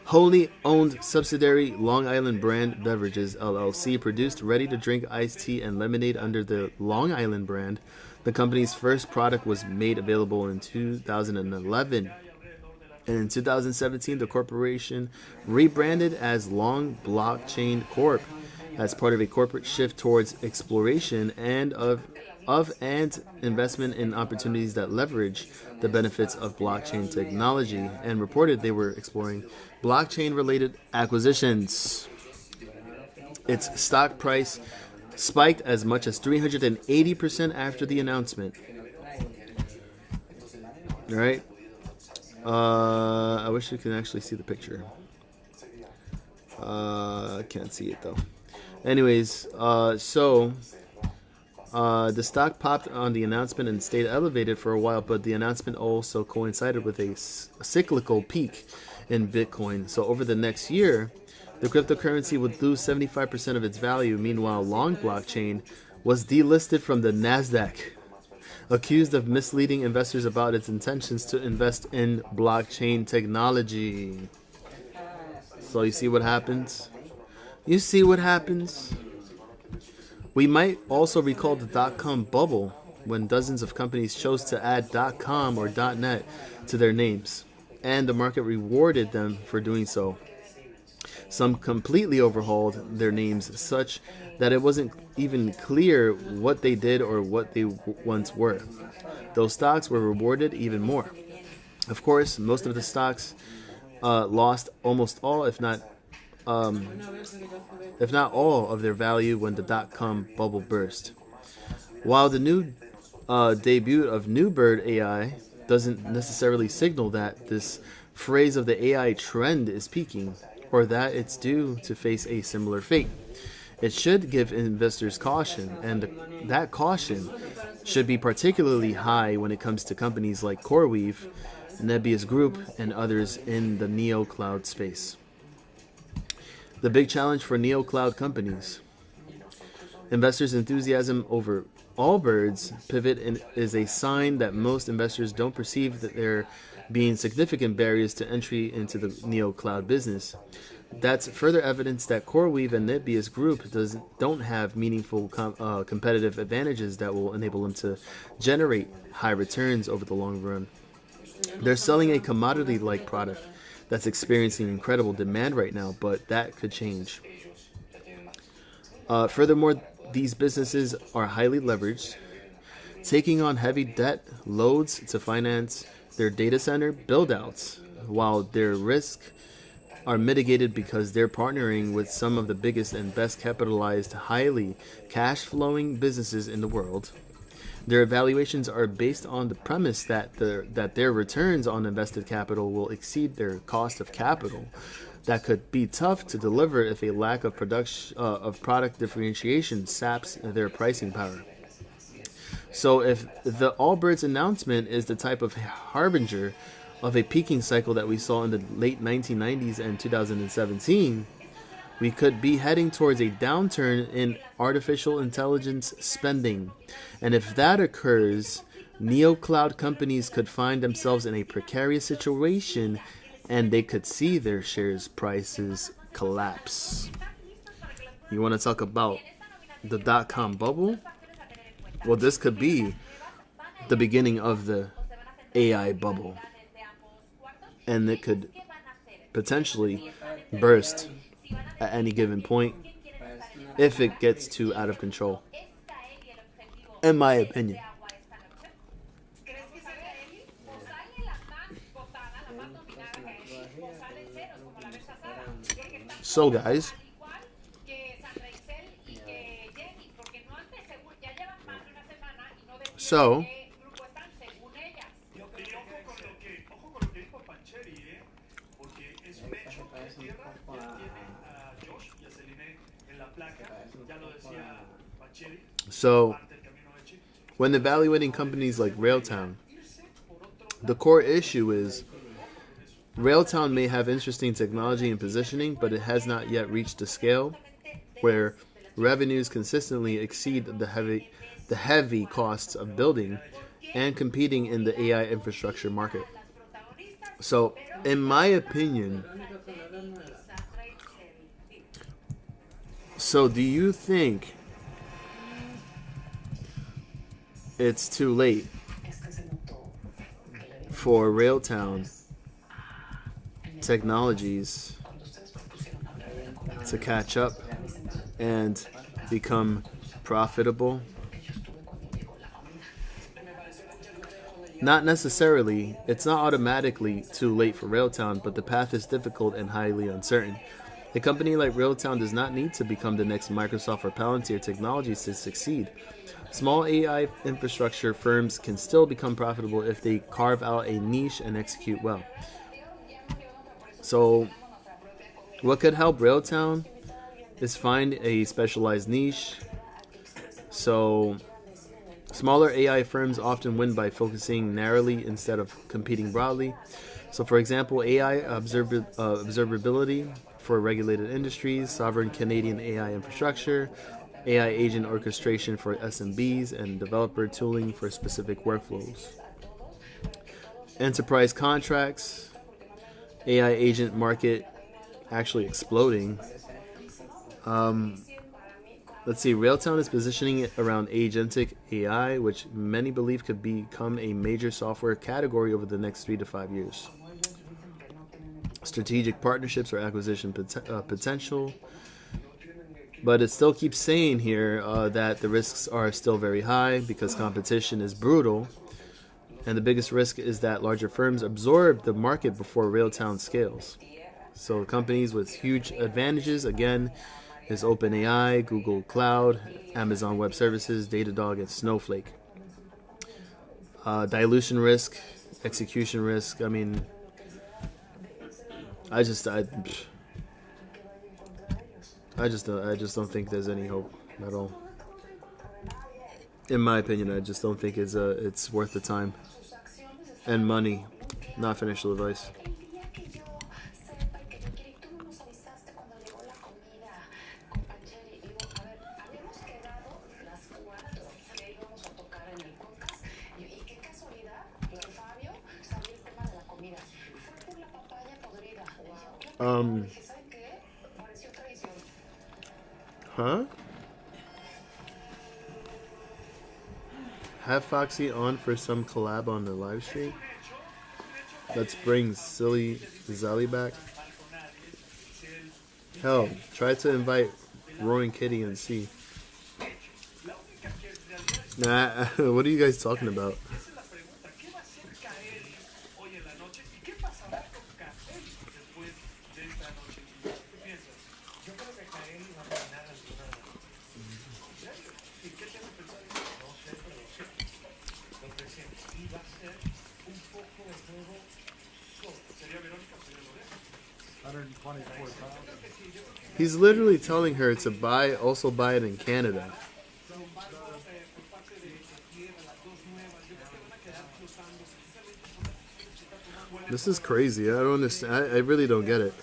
Wholly owned subsidiary Long Island Brand Beverages LLC produced ready-to-drink iced tea and lemonade under the Long Island brand. The company's first product was made available in 2011. And in 2017, the corporation rebranded as Long Blockchain Corp. as part of a corporate shift towards exploration and investment in opportunities that leverage the benefits of blockchain technology, and reported they were exploring blockchain-related acquisitions. Its stock price spiked as much as 380% after the announcement. All right. I wish you could actually see the picture. I can't see it though. Anyways, the stock popped on the announcement and stayed elevated for a while, but the announcement also coincided with a cyclical peak in Bitcoin. So over the next year, the cryptocurrency would lose 75% of its value. Meanwhile, Long Blockchain was delisted from the NASDAQ, accused of misleading investors about its intentions to invest in blockchain technology. So you see what happens? You see what happens? We might also recall the dot-com bubble, when dozens of companies chose to add .com or .net to their names, and the market rewarded them for doing so. Some completely overhauled their names such that it wasn't even clear what they did or what they once were. Those stocks were rewarded even more. Of course, most of the stocks lost almost all, if not all, of their value when the dot-com bubble burst. While the new debut of Newbird AI doesn't necessarily signal that this phase of the AI trend is peaking, or that it's due to face a similar fate, it should give investors caution, and that caution should be particularly high when it comes to companies like CoreWeave, Nebius Group, and others in the neo-cloud space. The big challenge for neo-cloud companies. Investors' enthusiasm over Allbirds' pivot is a sign that most investors don't perceive that there being significant barriers to entry into the neo-cloud business. That's further evidence that CoreWeave and Nebius Group don't have meaningful competitive advantages that will enable them to generate high returns over the long run. They're selling a commodity-like product that's experiencing incredible demand right now, but that could change. Furthermore, these businesses are highly leveraged, taking on heavy debt loads to finance their data center build-outs, while their risk are mitigated because they're partnering with some of the biggest and best capitalized, highly cash-flowing businesses in the world. Their evaluations are based on the premise that their returns on invested capital will exceed their cost of capital. That could be tough to deliver if a lack of product differentiation saps their pricing power. So if the Allbirds announcement is the type of harbinger of a peaking cycle that we saw in the late 1990s and 2017, we could be heading towards a downturn in artificial intelligence spending. And if that occurs, neo-cloud companies could find themselves in a precarious situation, and they could see their shares prices collapse. You want to talk about the dot-com bubble? Well, this could be the beginning of the AI bubble. And it could potentially burst at any given point if it gets too out of control, in my opinion. So guys, So when evaluating companies like Railtown, the core issue is Railtown may have interesting technology and positioning, but it has not yet reached a scale where revenues consistently exceed the heavy costs of building and competing in the AI infrastructure market. So, in my opinion, do you think it's too late for Railtown Technologies to catch up and become profitable? Not necessarily. It's not automatically too late for Railtown, but the path is difficult and highly uncertain. A company like Railtown does not need to become the next Microsoft or Palantir Technologies to succeed. Small AI infrastructure firms can still become profitable if they carve out a niche and execute well. So, what could help Railtown is find a specialized niche. So, smaller AI firms often win by focusing narrowly instead of competing broadly. So, for example, AI observability for regulated industries, sovereign Canadian AI infrastructure, AI agent orchestration for SMBs, and developer tooling for specific workflows. Enterprise contracts, AI agent market actually exploding. Let's see, Railtown is positioning it around agentic AI, which many believe could become a major software category over the next 3 to 5 years. Strategic partnerships or acquisition potential. But it still keeps saying here that the risks are still very high because competition is brutal. And the biggest risk is that larger firms absorb the market before Railtown scales. So companies with huge advantages, again, is OpenAI, Google Cloud, Amazon Web Services, Datadog, and Snowflake. Dilution risk, execution risk. I mean, I just don't think there's any hope at all. In my opinion, I just don't think it's worth the time and money. Not financial advice. Have Foxy on for some collab on the live stream. Let's bring Silly Zally back. Hell, try to invite Roaring Kitty and see. Nah, what are you guys talking about? 124,000. He's literally telling her to buy, also buy it in Canada. This is crazy. I don't understand. I really don't get it.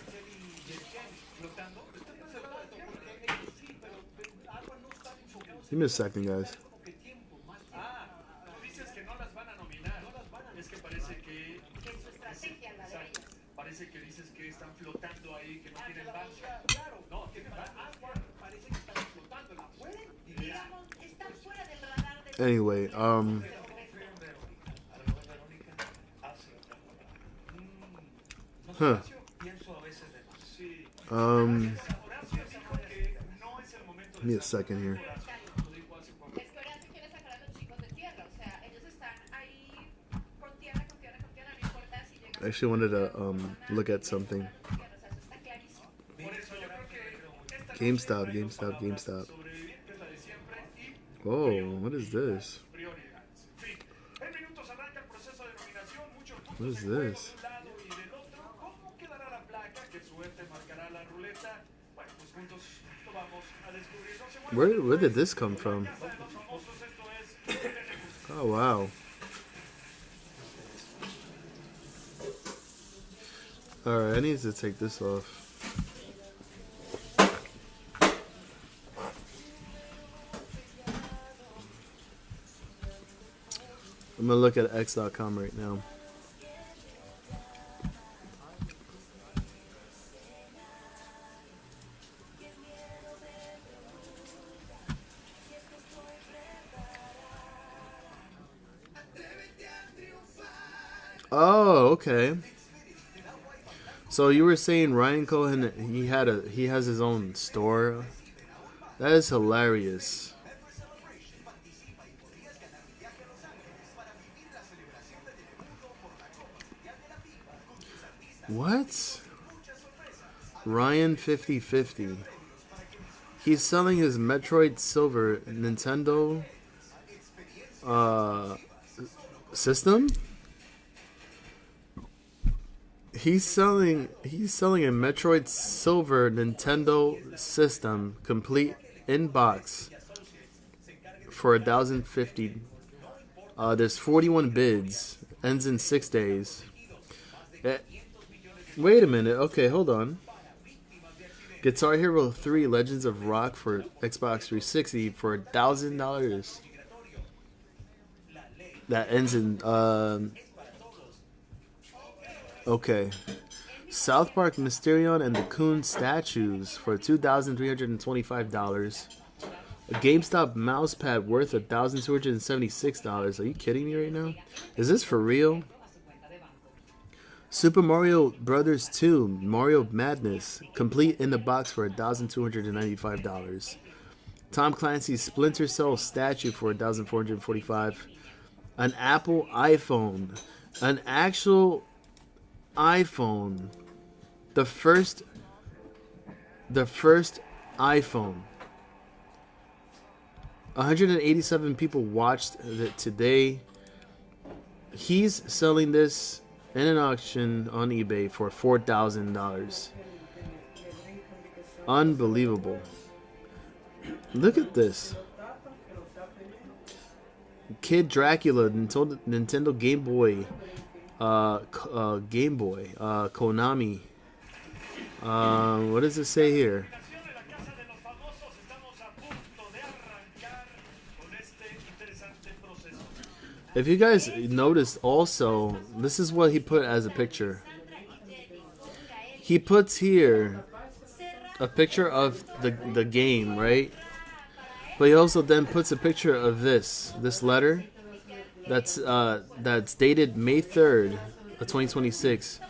Give me a second, guys. Anyway, huh. Give me a second here. I actually wanted to look at something. GameStop. Oh, what is this? What is this? Where did this come from? Oh, wow. Alright, I need to take this off. I'm gonna look at X.com right now. Oh, okay. So you were saying Ryan Cohen, he has his own store. That is hilarious. What? Ryan 5050. He's selling his Metroid Silver Nintendo system. He's selling a Metroid Silver Nintendo system, complete in box, for $1,050. There's 41 bids. Ends in 6 days. Wait a minute. Okay, hold on. Guitar Hero 3 Legends of Rock for Xbox 360 for $1,000. That ends in okay. South Park Mysterion and the Coon statues for $2,325. A GameStop mousepad worth $1,276. Are you kidding me right now? Is this for real? Super Mario Brothers 2 Mario Madness, complete in the box for $1,295. Tom Clancy's Splinter Cell statue for $1,445. An Apple iPhone, an actual iPhone, the first iPhone. 187 people watched it today. He's selling this in an auction on eBay for $4,000. Unbelievable. Look at this. Kid Dracula, Nintendo Game Boy, Konami. What does it say here? If you guys notice also, this is what he put as a picture. He puts here a picture of the game, right? But he also then puts a picture of this letter that's dated May 3rd of 2026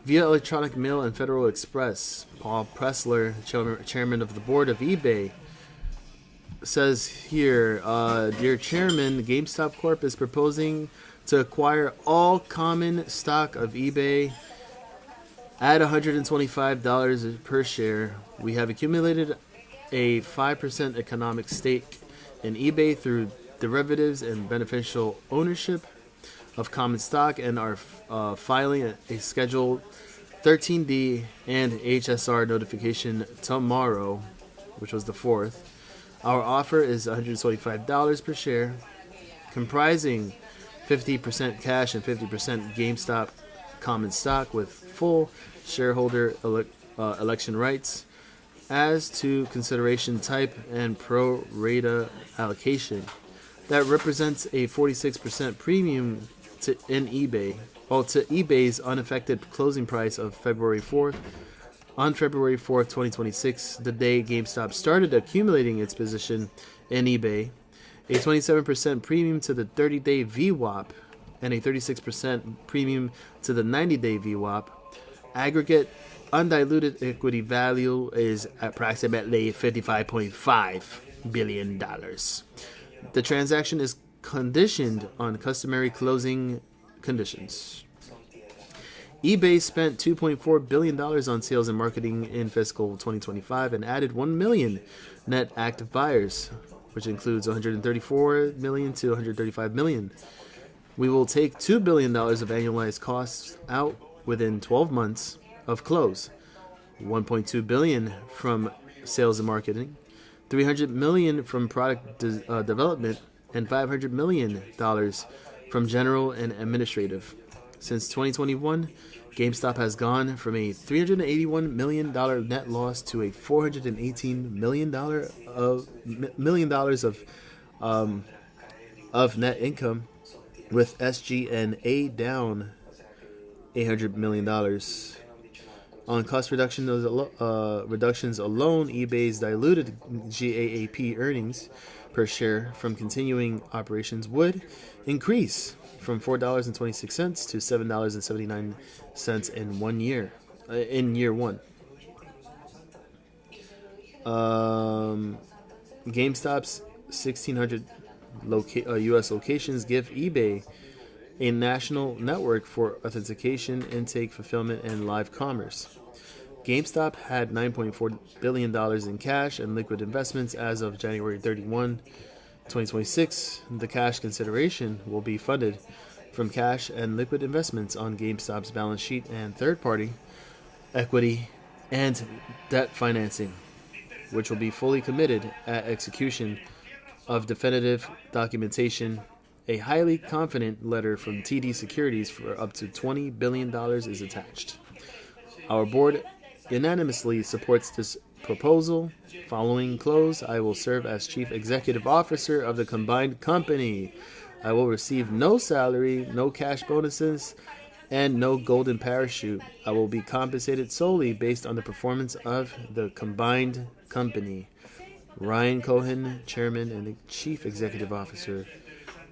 via electronic mail and Federal Express. Paul Pressler, chairman of the board of eBay, says here, dear chairman, GameStop Corp is proposing to acquire all common stock of eBay at $125 per share. We have accumulated a 5% economic stake in eBay through derivatives and beneficial ownership of common stock and are filing a schedule 13D and HSR notification tomorrow, which was the 4th. Our offer is $125 per share, comprising 50% cash and 50% GameStop common stock with full shareholder election rights. As to consideration type and pro rata allocation, that represents a 46% premium to eBay's unaffected closing price of February 4th. On February 4th, 2026, the day GameStop started accumulating its position in eBay, a 27% premium to the 30-day VWAP and a 36% premium to the 90-day VWAP. Aggregate undiluted equity value is approximately $55.5 billion. The transaction is conditioned on customary closing conditions. eBay spent $2.4 billion on sales and marketing in fiscal 2025 and added 1 million net active buyers, which includes 134 million to 135 million. We will take $2 billion of annualized costs out within 12 months of close, 1.2 billion from sales and marketing, 300 million from product development, and $500 million from general and administrative. Since 2021, GameStop has gone from a $381 million net loss to a $418 million of net income, with SG&A down $800 million. On cost reductions alone, eBay's diluted GAAP earnings per share from continuing operations would increase from $4.26 to $7.79 in 1 year. In year one, GameStop's 1,600 U.S. locations give eBay a national network for authentication, intake, fulfillment, and live commerce. GameStop had $9.4 billion in cash and liquid investments as of January 31, 2026. The cash consideration will be funded from cash and liquid investments on GameStop's balance sheet and third-party equity and debt financing, which will be fully committed at execution of definitive documentation. A highly confident letter from TD Securities for up to $20 billion is attached. Our board unanimously supports this proposal. Following close, I will serve as Chief Executive Officer of the combined company. I will receive no salary, no cash bonuses, and no golden parachute. I will be compensated solely based on the performance of the combined company. Ryan Cohen, Chairman and Chief Executive Officer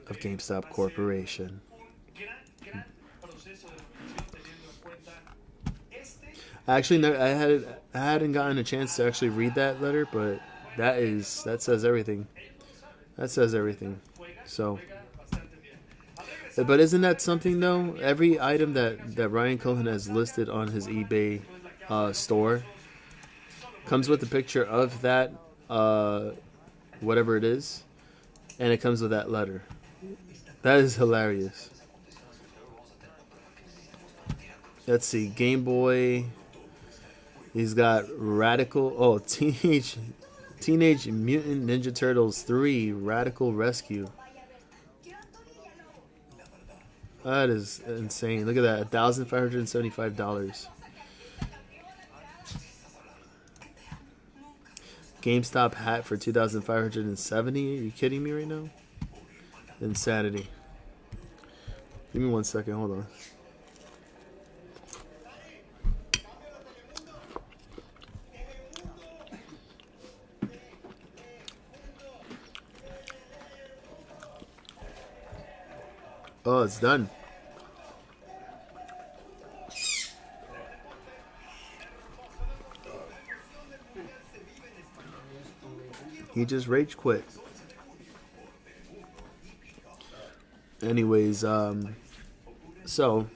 of GameStop Corporation. Actually, no, I hadn't gotten a chance to actually read that letter, but that says everything. That says everything. So, but isn't that something though? Every item that Ryan Cohen has listed on his eBay store comes with a picture of that whatever it is, and it comes with that letter. That is hilarious. Let's see, Game Boy. He's got Teenage Mutant Ninja Turtles 3 Radical Rescue. That is insane. Look at that, $1,575. GameStop hat for $2,570. Are you kidding me right now? Insanity. Give me 1 second. Hold on. Oh, it's done. He just rage quit. Anyways, so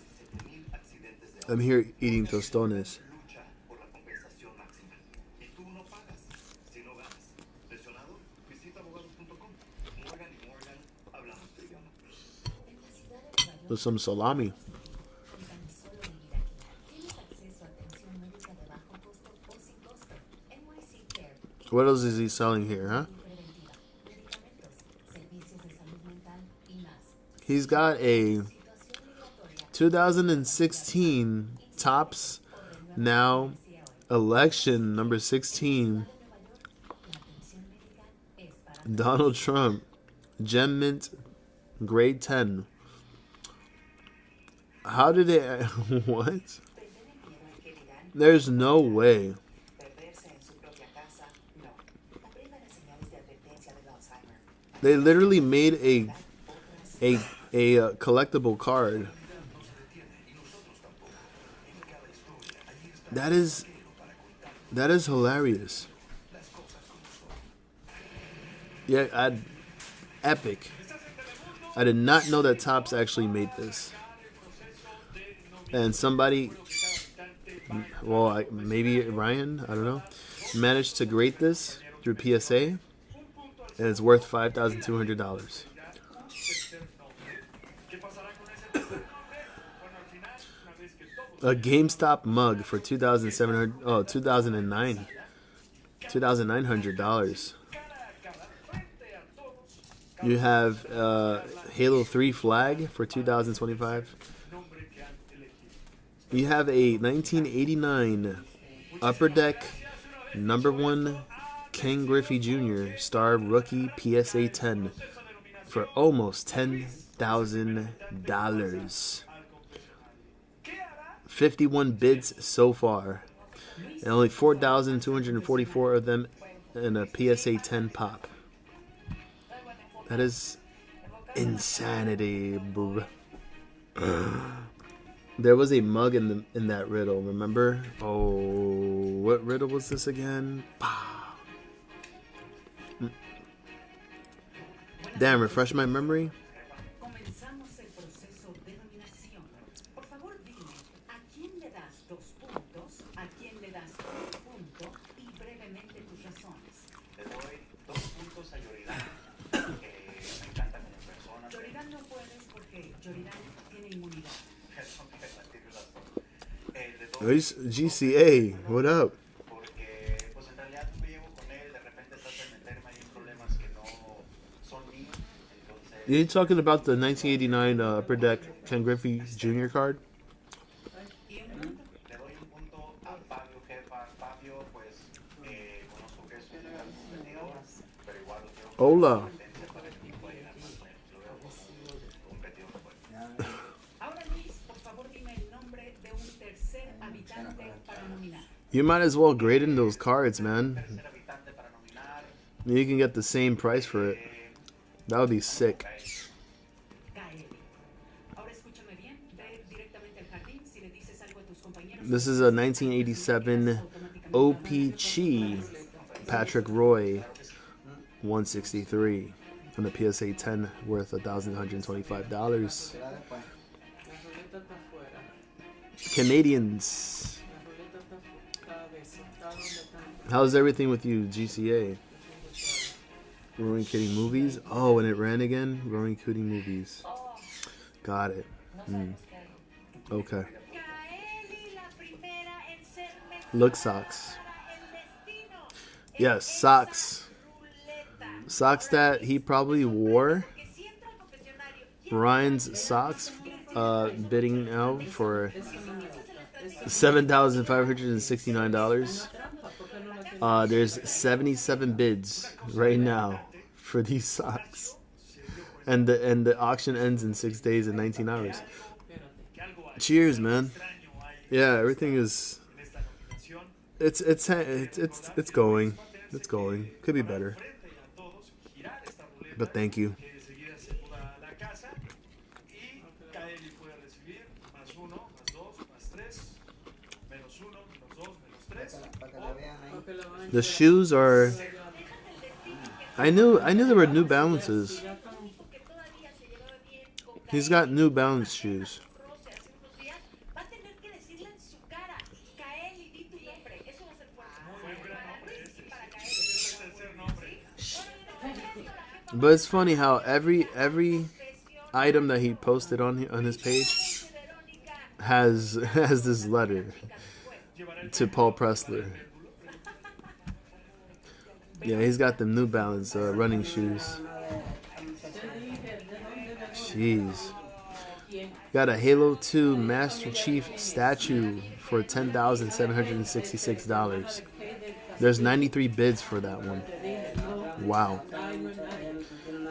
I'm here eating tostones. With some salami. What else is he selling here, huh? He's got a 2016 Topps Now election number 16 Donald Trump Gem Mint grade 10. How did they what? There's no way. They literally made a collectible card. That is hilarious. Yeah, epic. I did not know that Topps actually made this. And somebody, well, maybe Ryan, I don't know, managed to grade this through PSA, and it's worth $5,200. A GameStop mug for $2,900. You have Halo 3 flag for $2,025. You have a 1989 Upper Deck #1 Ken Griffey Jr. Star Rookie PSA 10 for almost $10,000. 51 bids so far, and only 4,244 of them in a PSA 10 pop. That is insanity, bro. There was a mug in that riddle, remember? Oh, what riddle was this again? Damn, refresh my memory. GCA, what up? You talking about the 1989 Upper Deck Ken Griffey Jr. card? Hola. You might as well grade in those cards, man. You can get the same price for it. That would be sick. This is a 1987 OP Chi Patrick Roy 163 on the PSA 10 worth $1,125. Canadians. How's everything with you, GCA? Roaring Kitty Movies? Oh, and it ran again? Roaring Kitty Movies. Got it. Okay. Look, socks. Yes, socks. Socks that he probably wore. Ryan's socks bidding out for $7,569. There's 77 bids right now for these socks, and the auction ends in 6 days and 19 hours. Cheers, man. Yeah, everything is. It's going. It's going. Could be better, but thank you. The shoes are. I knew there were New Balances. He's got New Balance shoes. But it's funny how every item that he posted on his page has this letter to Paul Pressler. Yeah, he's got them New Balance running shoes. Jeez. Got a Halo 2 Master Chief statue for $10,766. There's 93 bids for that one. Wow.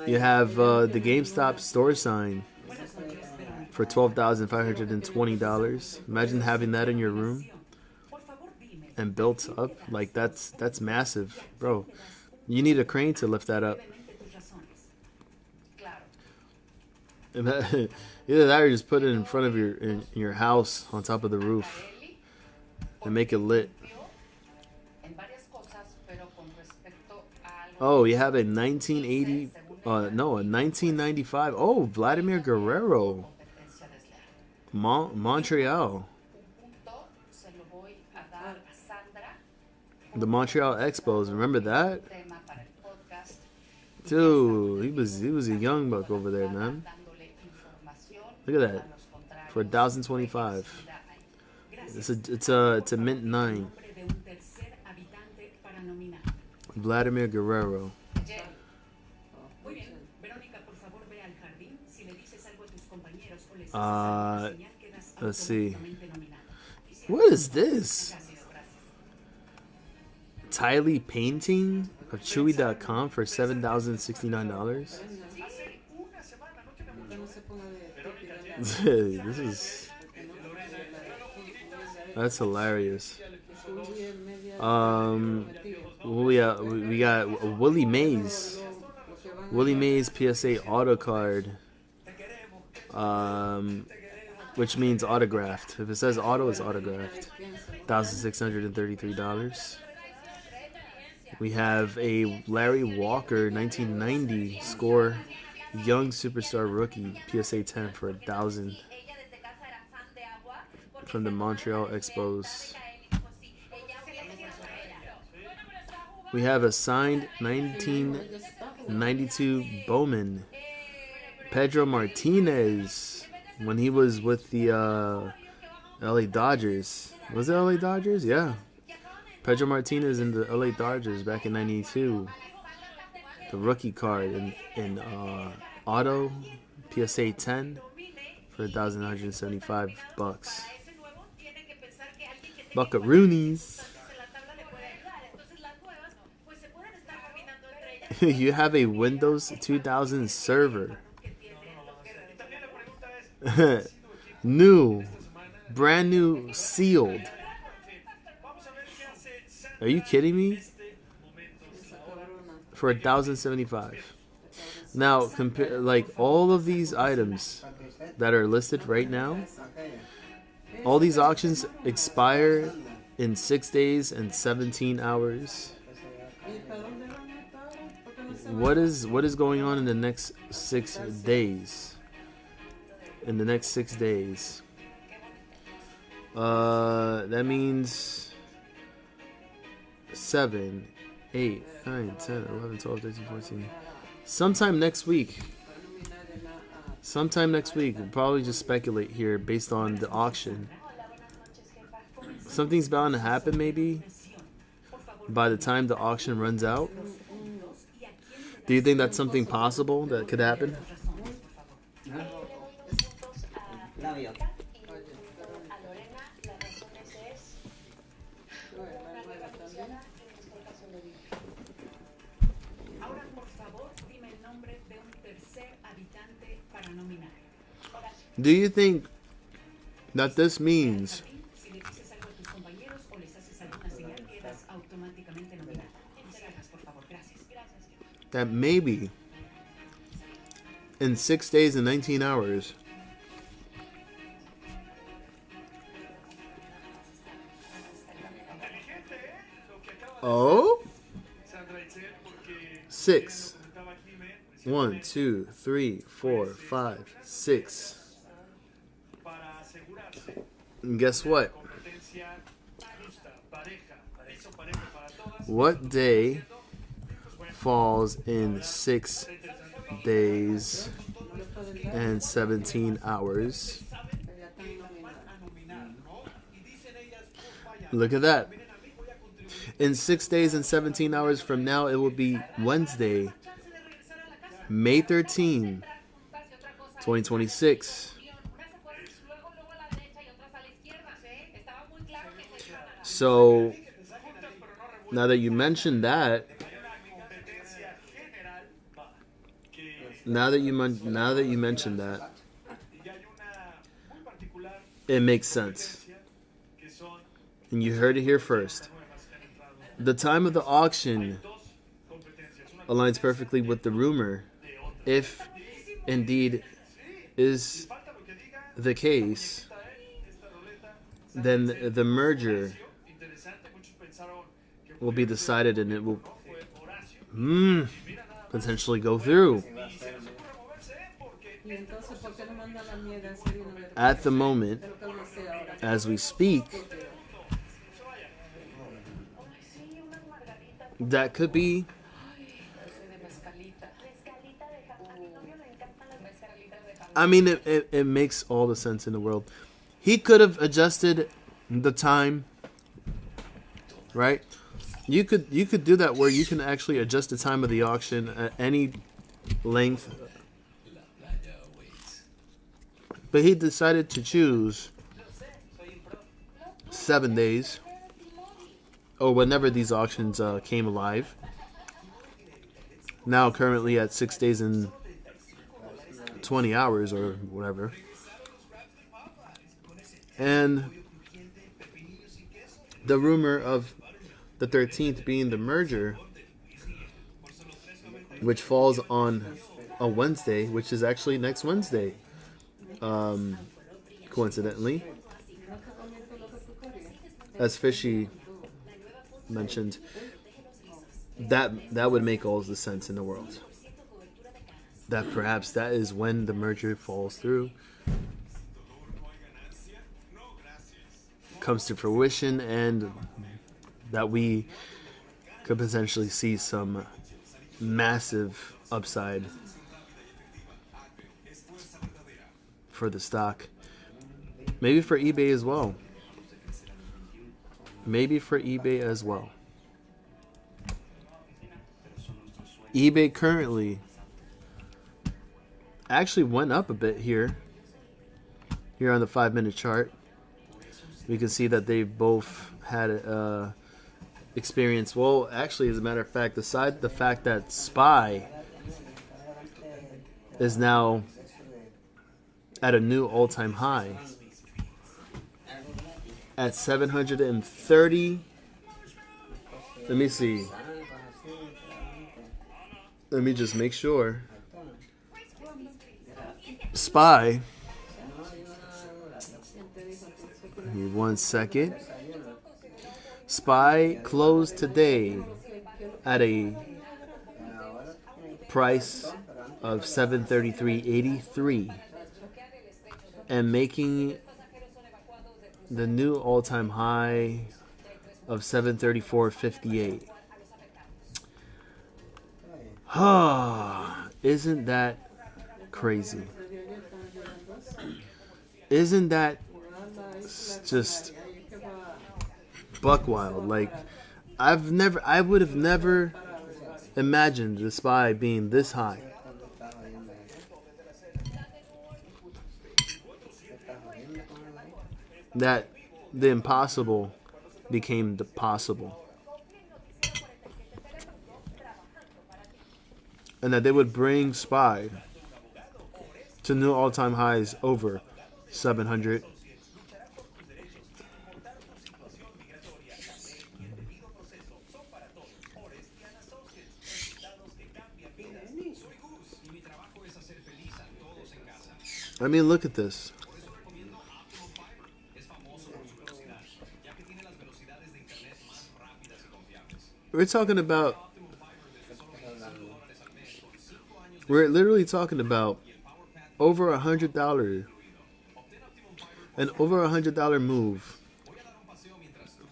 You have the GameStop store sign for $12,520. Imagine having that in your room and built up. Like, that's massive, bro. You need a crane to lift that up. Either that or just put it in front of your house on top of the roof and make it lit. Oh, you have a 1995. Oh, Vladimir Guerrero. Montreal. The Montreal Expos. Remember that? Dude, he was a young buck over there, man. Look at that. For $1,025. It's a mint 9. Vladimir Guerrero. Let's see. What is this? Tiley painting of Chewy.com for $7,069. That's hilarious. We got Willie Mays. Willie Mays PSA auto card. Which means autographed. If it says auto, it's autographed. $1,633. We have a Larry Walker 1990 score young superstar rookie PSA 10 for $1,000 from the Montreal Expos. We have a signed 1992 Bowman Pedro Martinez when he was with the LA Dodgers. Was it LA Dodgers? Yeah. Pedro Martinez in the LA Dodgers back in '92. The rookie card in auto PSA 10 for $1,175. Buckaroonies. You have a Windows 2000 server. Brand new, sealed. Are you kidding me? For $1,075. Now, compare like all of these items that are listed right now. All these auctions expire in 6 days and 17 hours. What is going on in the next 6 days? In the next 6 days, that means 7, 8, 9, 10, 11, 12, 13, 14. Sometime next week. We'll probably just speculate here based on the auction. Something's bound to happen maybe by the time the auction runs out. Do you think that's something possible that could happen? Do you think that this means that maybe in 6 days and 19 hours oh 6 1 2 3 4 5 6 and guess what? What day falls in 6 days and 17 hours? Look at that. In 6 days and 17 hours from now, it will be Wednesday, May 13, 2026. So now that you mentioned that, it makes sense. And you heard it here first. The time of the auction aligns perfectly with the rumor, if indeed is the case. Then the merger will be decided and it will potentially go through. At the moment, as we speak, that could be it makes all the sense in the world. He could have adjusted the time, right? You could do that where you can actually adjust the time of the auction at any length. But he decided to choose 7 days, or whenever these auctions came alive. Now currently at 6 days and 20 hours or whatever. And the rumor of the 13th being the merger, which falls on a Wednesday, which is actually next Wednesday, coincidentally, as Fishy mentioned, that would make all the sense in the world. That perhaps that is when the merger falls through, comes to fruition, and that we could potentially see some massive upside for the stock. Maybe for eBay as well. eBay currently actually went up a bit here on the 5-minute chart. We can see that they both had experience. Well, actually, as a matter of fact, aside the fact that SPY is now at a new all-time high at 730. Let me see. Let me just make sure. SPY. Give me 1 second. SPY closed today at a price of 733.83 and making the new all-time high of 734.58. Isn't that crazy? Isn't that just buck wild? Like, I would have never imagined the SPY being this high. That the impossible became the possible. And that they would bring SPY to new all-time highs over 700. I mean, look at this. We're literally talking about over $100, an over $100 move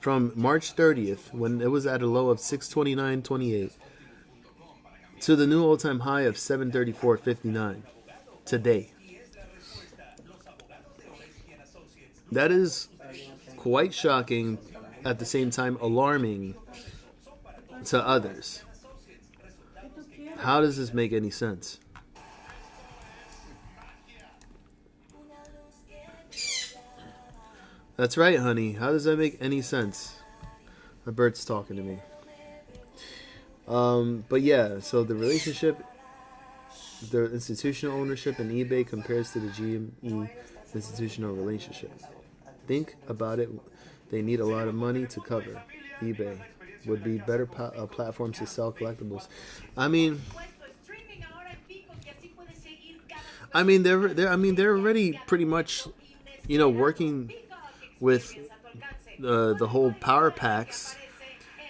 from March 30th, when it was at a low of 629.28, to the new all-time high of 734.59 today. That is quite shocking, at the same time alarming, to others. How does this make any sense? That's right, honey. How does that make any sense? My bird's talking to me. But yeah, so the relationship, the institutional ownership in eBay compares to the GME institutional relationship. Think about it. They need a lot of money to cover. eBay would be better platforms to sell collectibles. I mean, they're already pretty much, working with the whole power packs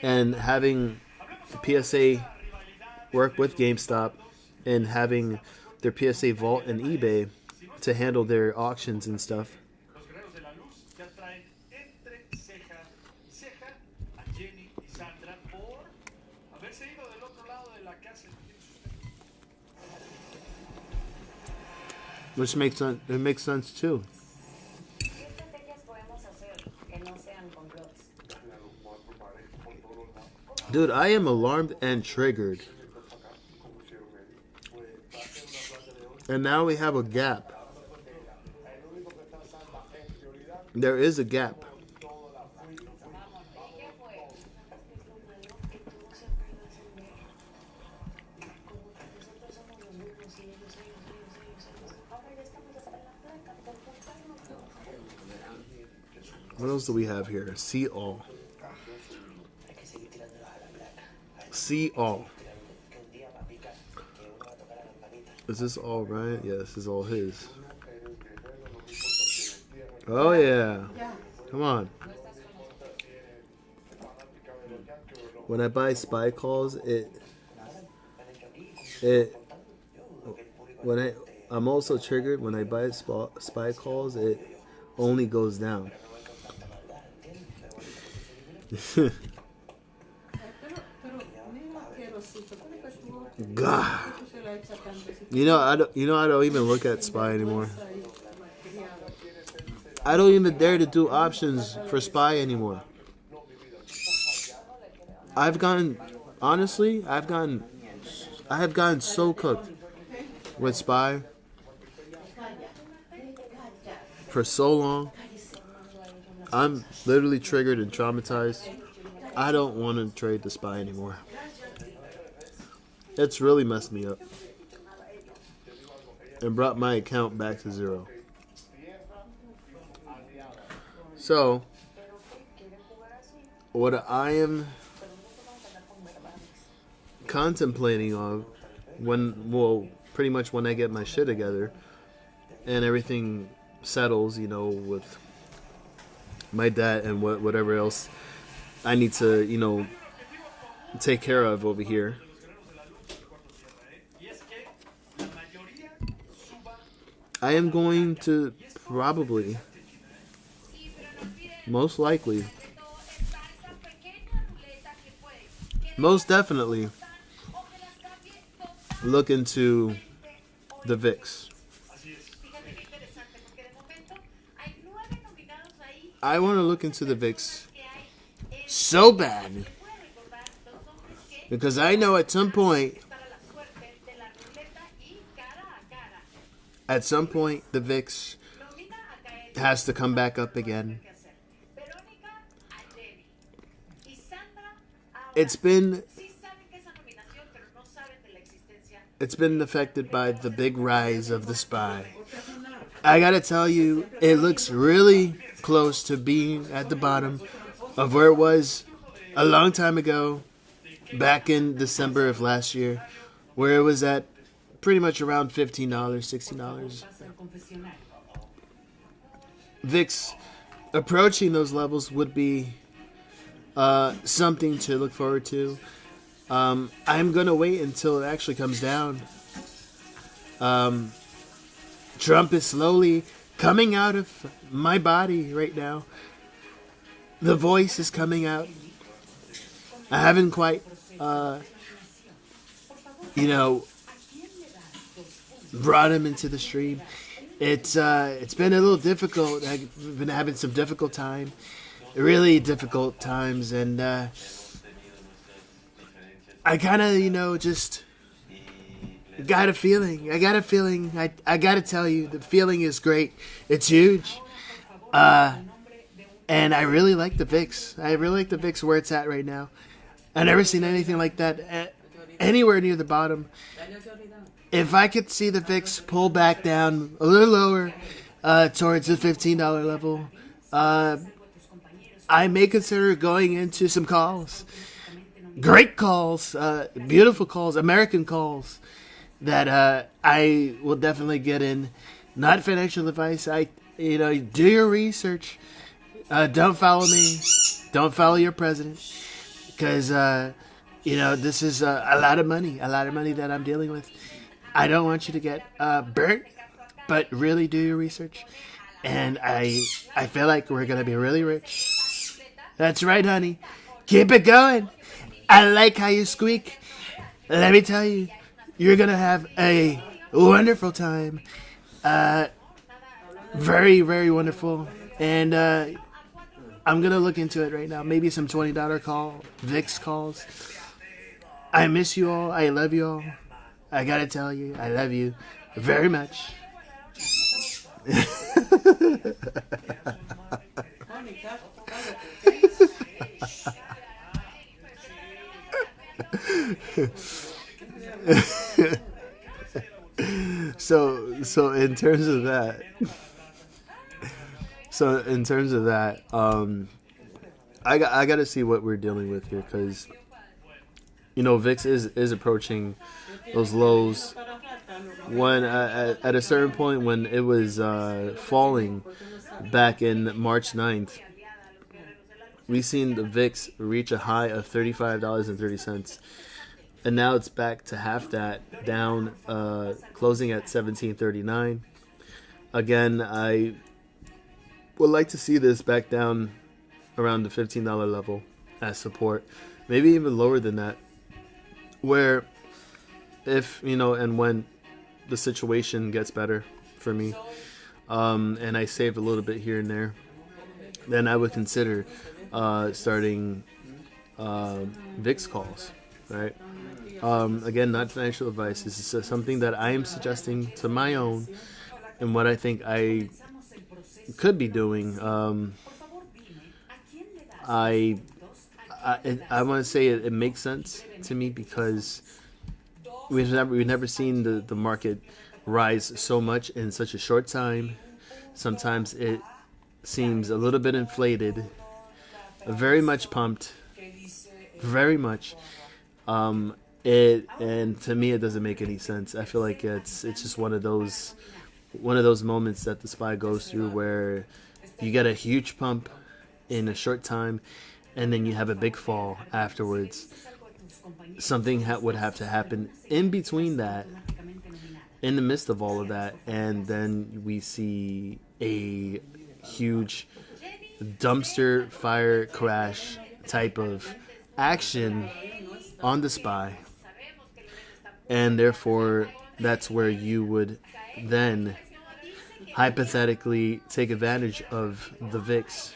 and having PSA work with GameStop and having their PSA vault and eBay to handle their auctions and stuff. Which makes sense. It makes sense too. Dude, I am alarmed and triggered. And now we have a gap. There is a gap. What else do we have here? See all. See all. Is this all right? Yeah, this is all his. Oh yeah. Come on. When I buy spy calls, I'm also triggered when I buy spy calls, it only goes down. God. I don't even look at SPY anymore. I don't even dare to do options for SPY anymore. I have gotten so cooked with SPY for so long. I'm literally triggered and traumatized. I don't want to trade the SPY anymore. It's really messed me up and brought my account back to zero. So, what I am contemplating on pretty much when I get my shit together and everything settles, with my debt and whatever else I need to, take care of over here. I am going to probably, most likely, most definitely look into the VIX. I want to look into the VIX so bad because I know at some point the VIX has to come back up again. It's been affected by the big rise of the SPY. I gotta tell you, it looks really close to being at the bottom of where it was a long time ago, back in December of last year, where it was at pretty much around $15, $16. VIX approaching those levels would be something to look forward to. I'm gonna wait until it actually comes down. Trump is slowly coming out of my body right now. The voice is coming out. I haven't quite, brought him into the stream. It's been a little difficult. I've been having some difficult time, really difficult times, and I kind of, just got a feeling. I got a feeling. I got to tell you, the feeling is great. It's huge. And I really like the VIX. I really like the VIX where it's at right now. I've never seen anything like that anywhere near the bottom. If I could see the VIX pull back down a little lower towards the $15 level, I may consider going into some calls. Great calls, beautiful calls, American calls that I will definitely get in. Not financial advice. Do your research. Don't follow me. Don't follow your president. Because, this is a lot of money that I'm dealing with. I don't want you to get burnt, but really do your research. And I feel like we're going to be really rich. That's right, honey. Keep it going. I like how you squeak. Let me tell you, you're going to have a wonderful time. Very, very wonderful. And I'm going to look into it right now. Maybe some $20 VIX calls. I miss you all. I love you all. I got to tell you, I love you very much. So in terms of that, I got to see what we're dealing with here, because VIX is approaching those lows. When at a certain point when it was falling back in March 9th, we seen the VIX reach a high of $35.30, and now it's back to half that, down, closing at $17.39. Again, I would like to see this back down around the $15 level as support, maybe even lower than that, where if and when the situation gets better for me, and I saved a little bit here and there, then I would consider starting VIX calls, right? Again, not financial advice. This is something that I am suggesting to my own, and what I think I could be doing. I want to say it makes sense to me, because we've never seen the market rise so much in such a short time. Sometimes it seems a little bit inflated, very much pumped, very much. And to me, it doesn't make any sense. I feel like it's just one of those moments that the SPY goes through, where you get a huge pump in a short time, and then you have a big fall afterwards. Something would have to happen in between that, in the midst of all of that, and then we see a huge dumpster fire crash type of action on the SPY, and therefore that's where you would then hypothetically take advantage of the VIX,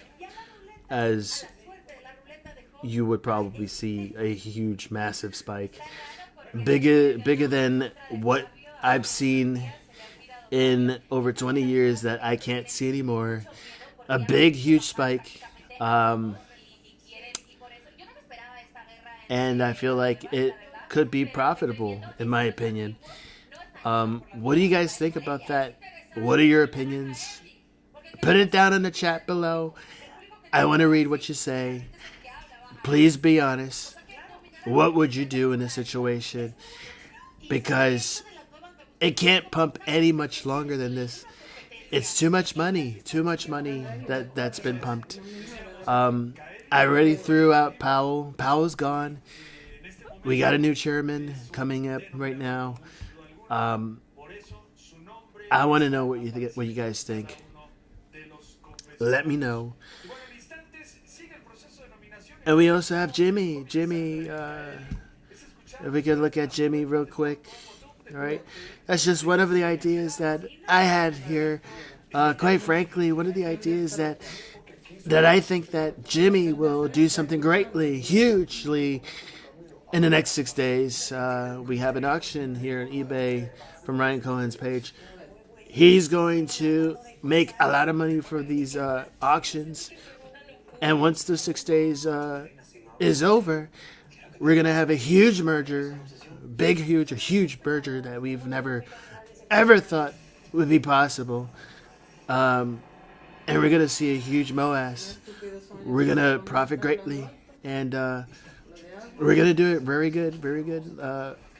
as you would probably see a huge, massive spike, bigger than what I've seen in over 20 years that I can't see anymore. A big, huge spike. And I feel like it could be profitable, in my opinion. What do you guys think about that? What are your opinions? Put it down in the chat below. I want to read what you say. Please be honest. What would you do in this situation? Because it can't pump any much longer than this. It's too much money that's been pumped. I already threw out Powell. Powell's gone. We got a new chairman coming up right now. I want to know what you guys think. Let me know. And we also have Jimmy. Jimmy, if we could look at Jimmy real quick. All right. That's just one of the ideas that I had here. Quite frankly, one of the ideas that I think that Jimmy will do something greatly, hugely in the next 6 days, we have an auction here on eBay from Ryan Cohen's page. He's going to make a lot of money for these auctions. And once the 6 days is over, we're going to have a huge merger, a huge merger that we've never, ever thought would be possible. And we're going to see a huge MOAS. We're going to profit greatly. And we're going to do it very good,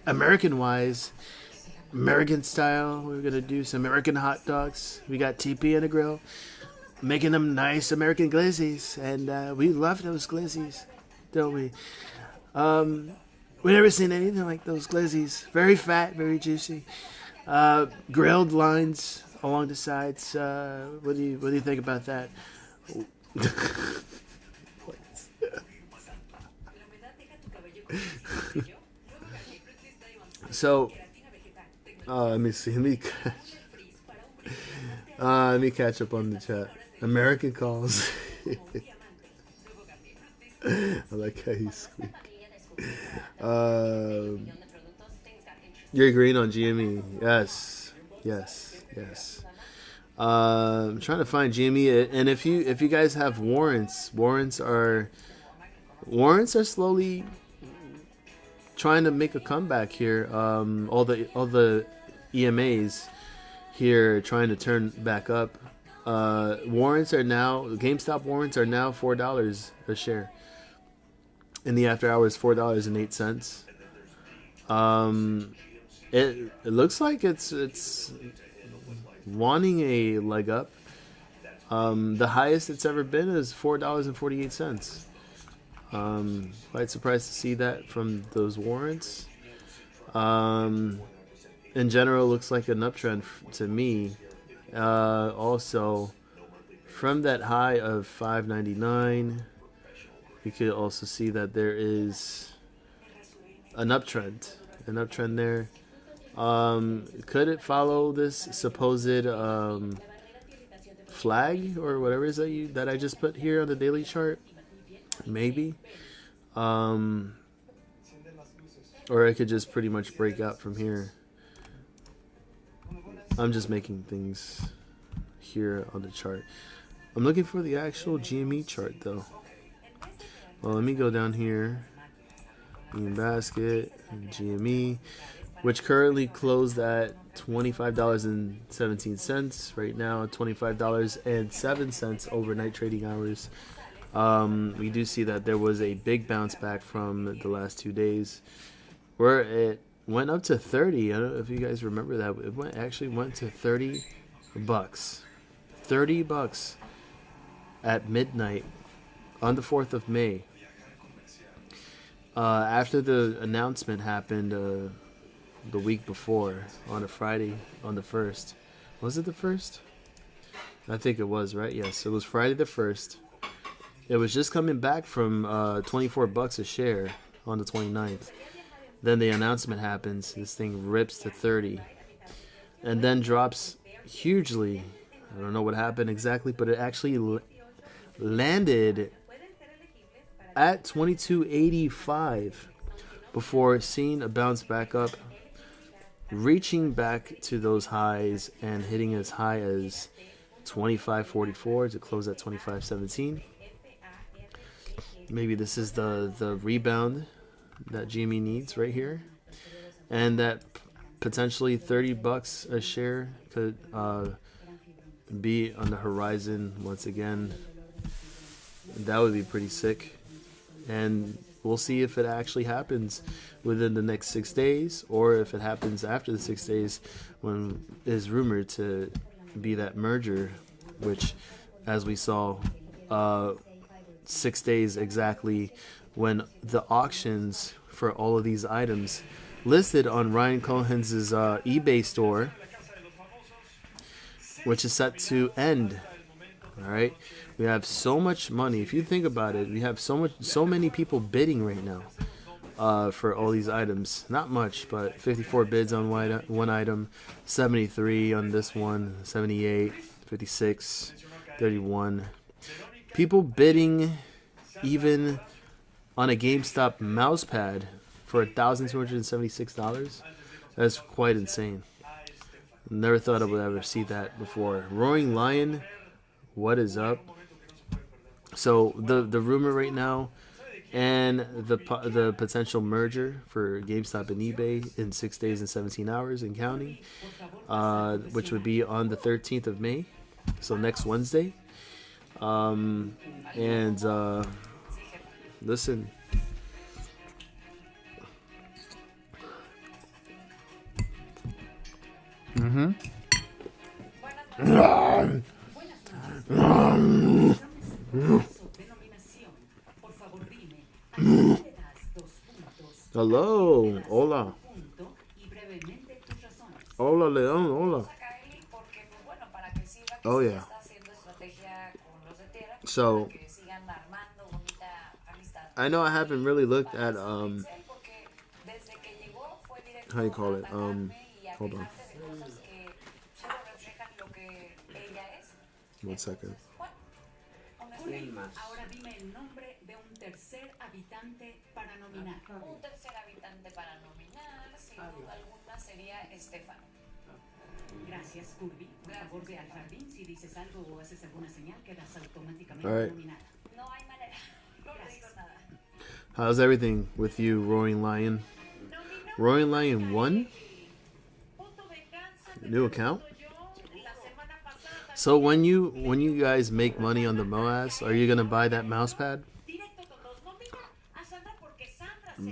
American-wise, American style. We're going to do some American hot dogs. We got TP in the grill, making them nice American glizzies. And we love those glizzies, don't we? We never seen anything like those glizzies. Very fat, very juicy. Grilled lines along the sides. What do you think about that? So, let me see. Let me catch up on the chat. American calls. I like how you squeak. You're agreeing on GME. Yes. I'm trying to find GME, and if you guys have warrants are slowly trying to make a comeback here. All the EMAs here trying to turn back up. GameStop warrants are now $4 a share. In the after hours, $4.08. It looks like it's wanting a leg up. The highest it's ever been is $4.48. Quite surprised to see that from those warrants. In general, looks like an uptrend to me. Also, from that high of $5.99, you could also see that there is an uptrend there. Could it follow this supposed flag or whatever is that I just put here on the daily chart? Maybe. Or it could just pretty much break out from here. I'm just making things here on the chart. I'm looking for the actual GME chart though. Well, let me go down here. In basket, GME, which currently closed at $25.17 right now, $25.07 overnight trading hours. We do see that there was a big bounce back from the last 2 days, where it went up to 30. I don't know if you guys remember that. It actually went to $30, $30 at midnight on the 4th of May. After the announcement happened the week before, on a Friday, on the 1st. Was it the 1st? I think it was, right? Yes, it was Friday the 1st. It was just coming back from $24 a share on the 29th. Then the announcement happens. This thing rips to 30. And then drops hugely. I don't know what happened exactly, but it actually landed at 22.85 before seeing a bounce back up, reaching back to those highs and hitting as high as 25.44 to close at 25.17. Maybe this is the rebound that GME needs right here, and that potentially $30 a share could be on the horizon once again. That would be pretty sick. And we'll see if it actually happens within the next 6 days, or if it happens after the 6 days, when is rumored to be that merger, which, as we saw, 6 days exactly when the auctions for all of these items listed on Ryan Cohen's eBay store, which is set to end. All right. We have so much money. If you think about it, we have so many people bidding right now for all these items. Not much, but 54 bids on one item, 73 on this one, 78, 56, 31. People bidding even on a GameStop mouse pad for $1,276. That's quite insane. Never thought I would ever see that before. Roaring Lion, what is up? So the rumor right now, and the potential merger for GameStop and eBay in 6 days and 17 hours and counting, which would be on the 13th of May, so next Wednesday. Listen. Hello, hola. Hola, León, hola. Oh yeah. So I know I haven't really looked at how you call it. Hold on. 1 second. Ahora dime el nombre de un tercer habitante para nominar. Un tercer habitante para nominar, sin duda alguna, sería Estefan. Gracias, Kirby. Por favor, ve al jardín. Si dices algo o haces alguna señal, quedas automáticamente nominada. No hay manera. No digo nada. How's everything with you, Roaring Lion? Roaring Lion 1? New account? So when you guys make money on the MOAS, are you gonna buy that mouse pad?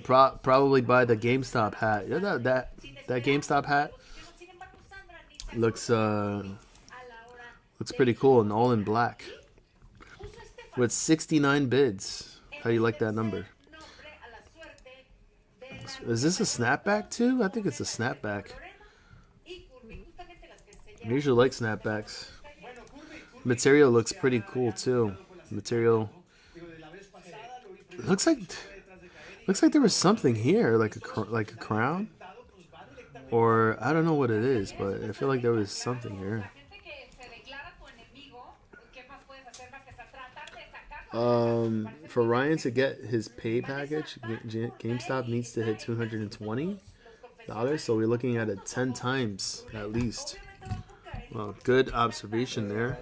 Probably buy the GameStop hat. Yeah, that GameStop hat looks pretty cool and all in black with 69 bids. How do you like that number? Is this a snapback too? I think it's a snapback. I usually like snapbacks. Material looks pretty cool too. Material looks like there was something here, like a crown, or I don't know what it is, but I feel like there was something here. For Ryan to get his pay package, GameStop needs to hit $220, so we're looking at it 10 times at least. Well, good observation there.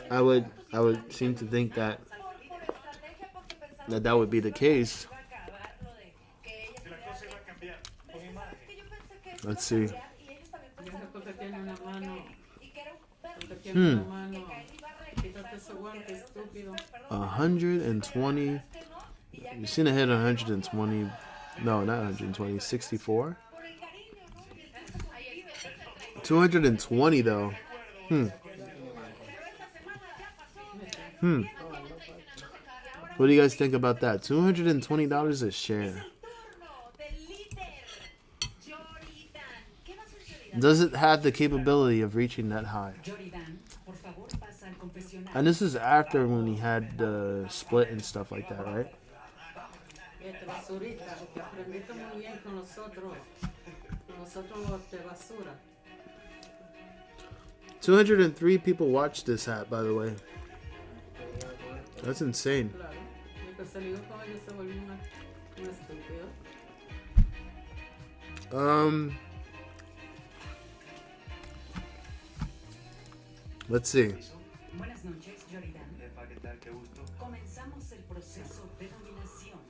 I would seem to think that would be the case. Let's see. 120. You seen it hit 120. No, not 120. 64. 220 though. What do you guys think about that? $220 a share. Does it have the capability of reaching that high? And this is after when he had the split and stuff like that, right? 203 people watched this hat, by the way. That's insane. Let's see. Comenzamos el proceso de nominación.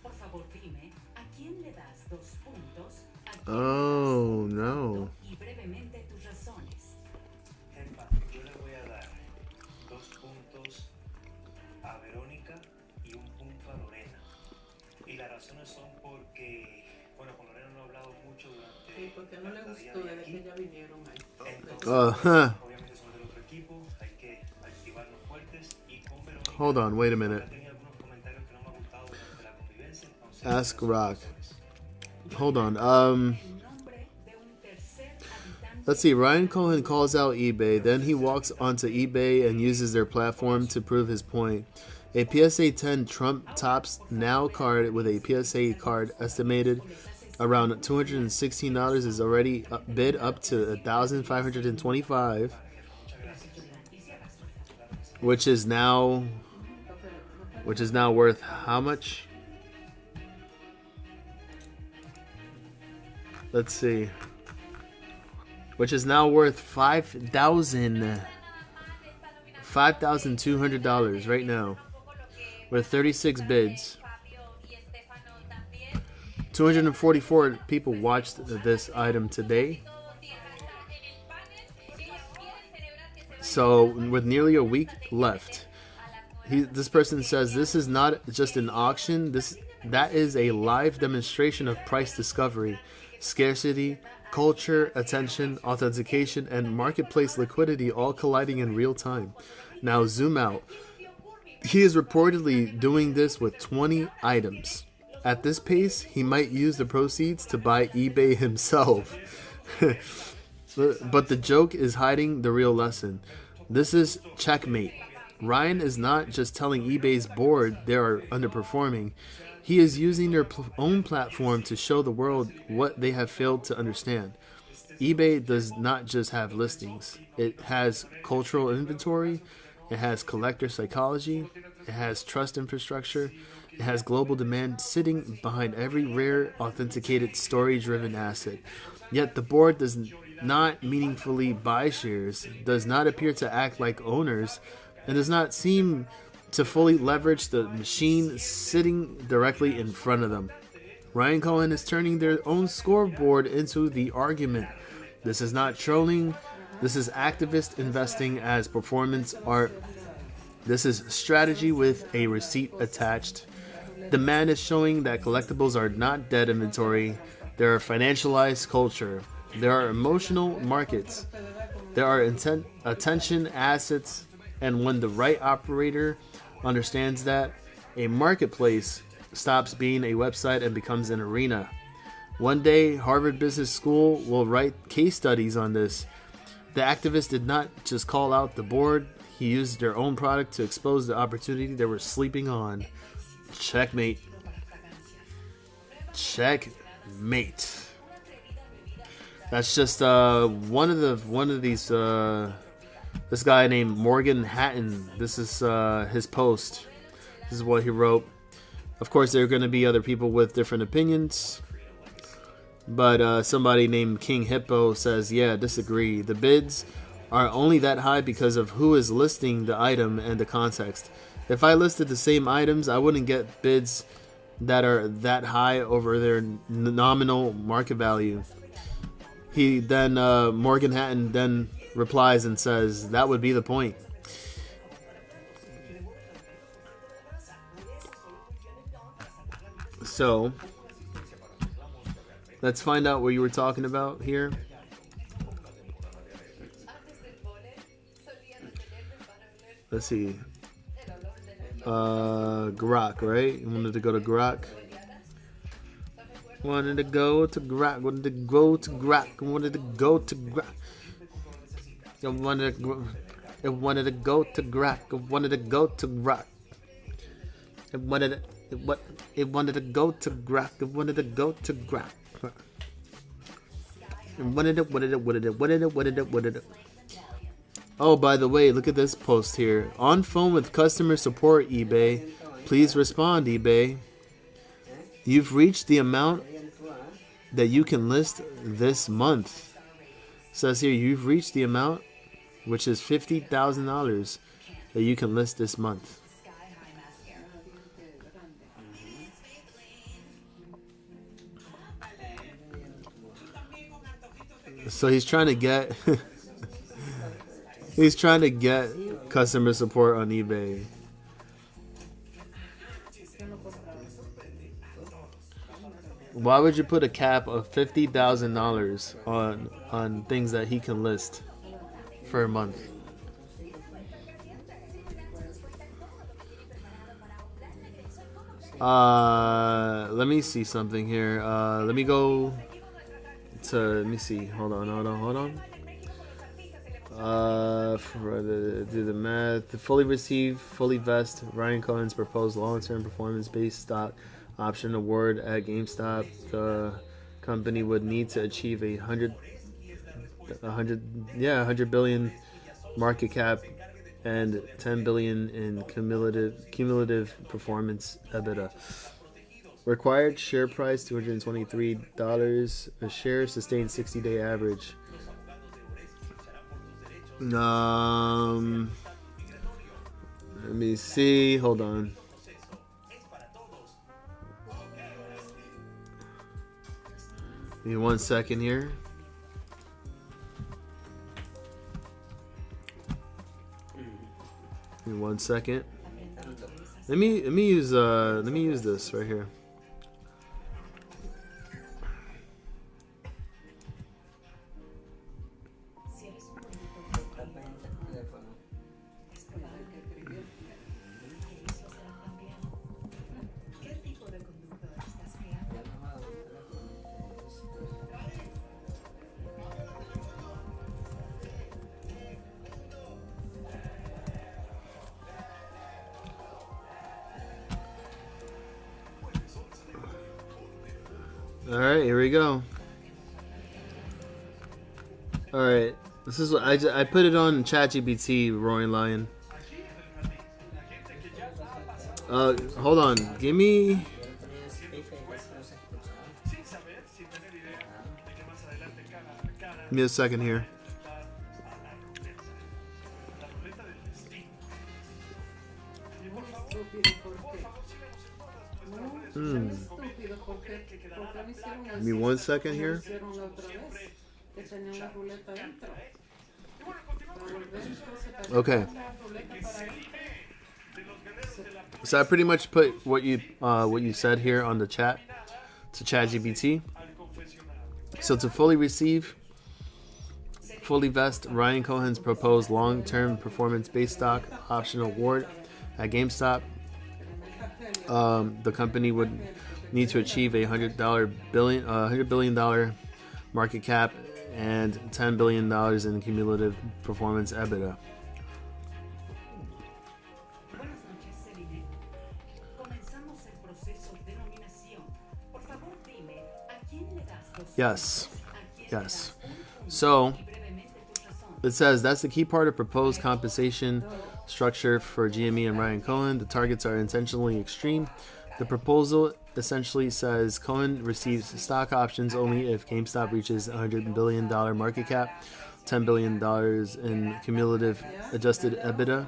Por favor, dime a quién le das 2 puntos. Oh, no. Y brevemente tus razones. Jefa, yo le voy a dar 2 puntos a Verónica y 1 punto a Lorena. Y las razones son porque, bueno, con Lorena no he hablado mucho durante. Sí, porque no le gustó desde que ya vinieron ahí. Entonces, obviamente somos del otro equipo, hay que activarnos fuertes y con Verónica. Hold on, wait a minute. Ask Rock. Hold on. Let's see. Ryan Cohen calls out eBay. Then he walks onto eBay and uses their platform to prove his point. A PSA 10 Trump Tops Now card with a PSA card estimated around $216 is already bid up to $1,525, which is now which is now worth how much? Let's see. Which is now worth $5,200 right now. With 36 bids. 244 people watched this item today. So with nearly a week left, this person says this is not just an auction. That is a live demonstration of price discovery, scarcity, culture, attention, authentication, and marketplace liquidity all colliding in real time. Now zoom out. He is reportedly doing this with 20 items. At this pace, he might use the proceeds to buy eBay himself. But the joke is hiding the real lesson. This is checkmate. Ryan is not just telling eBay's board they are underperforming. He is using their own platform to show the world what they have failed to understand. eBay does not just have listings. It has cultural inventory. It has collector psychology. It has trust infrastructure. It has global demand sitting behind every rare, authenticated, story-driven asset. Yet the board does not meaningfully buy shares, does not appear to act like owners, and does not seem to fully leverage the machine sitting directly in front of them. Ryan Cohen is turning their own scoreboard into the argument. This is not trolling. This is activist investing as performance art. This is strategy with a receipt attached. The man is showing that collectibles are not dead inventory. They are financialized culture. There are emotional markets. There are attention assets. And when the right operator understands that, a marketplace stops being a website and becomes an arena. One day, Harvard Business School will write case studies on this. The activist did not just call out the board. He used their own product to expose the opportunity they were sleeping on. Checkmate. Checkmate. That's just one of these. This guy named Morgan Hatton. This is his post. This is what he wrote. Of course, there are going to be other people with different opinions. But somebody named King Hippo says, yeah, disagree. The bids are only that high because of who is listing the item and the context. If I listed the same items, I wouldn't get bids that are that high over their nominal market value. He then, Morgan Hatton then replies and says, that would be the point. So, let's find out what you were talking about here. Let's see. Grok, right? You wanted to go to Grok. Wanted to go to Grok. Wanted to go to Grok. Wanted to go to Grok. I wanted to go to Grok. I wanted to go to Grok. It wanted to go to Grok. It wanted to go to Grok. Oh, by the way, look at this post here. On phone with customer support, eBay. Please respond, eBay. You've reached the amount that you can list this month. It says here, you've reached the amount, which is $50,000 that you can list this month. So he's trying to get he's trying to get customer support on eBay. Why would you put a cap of $50,000 on things that he can list for a month? Let me see something here. Let me go to, let me see. Hold on. Do the math. To fully receive, fully vest Ryan Cohen's proposed long-term performance-based stock option award at GameStop, the company would need to achieve a 100 billion market cap and 10 billion in cumulative performance EBITDA. Required share price $223 a share. Sustained 60-day average. Let me see. Hold on. Give me 1 second here. Give me 1 second. Let me use this right here. All right, here we go. All right, this is what I put it on ChatGPT, Roaring Lion. Hold on, give me a second here. Give me 1 second here. Okay. So I pretty much put what you said here on the chat to ChatGPT. So to fully vest Ryan Cohen's proposed long-term performance-based stock option award at GameStop, the company would need to achieve a $100 billion market cap and $10 billion in cumulative performance EBITDA. Yes. So it says that's the key part of proposed compensation structure for GME and Ryan Cohen. The targets are intentionally extreme. The proposal essentially says Cohen receives stock options only if GameStop reaches $100 billion market cap, $10 billion in cumulative adjusted EBITDA.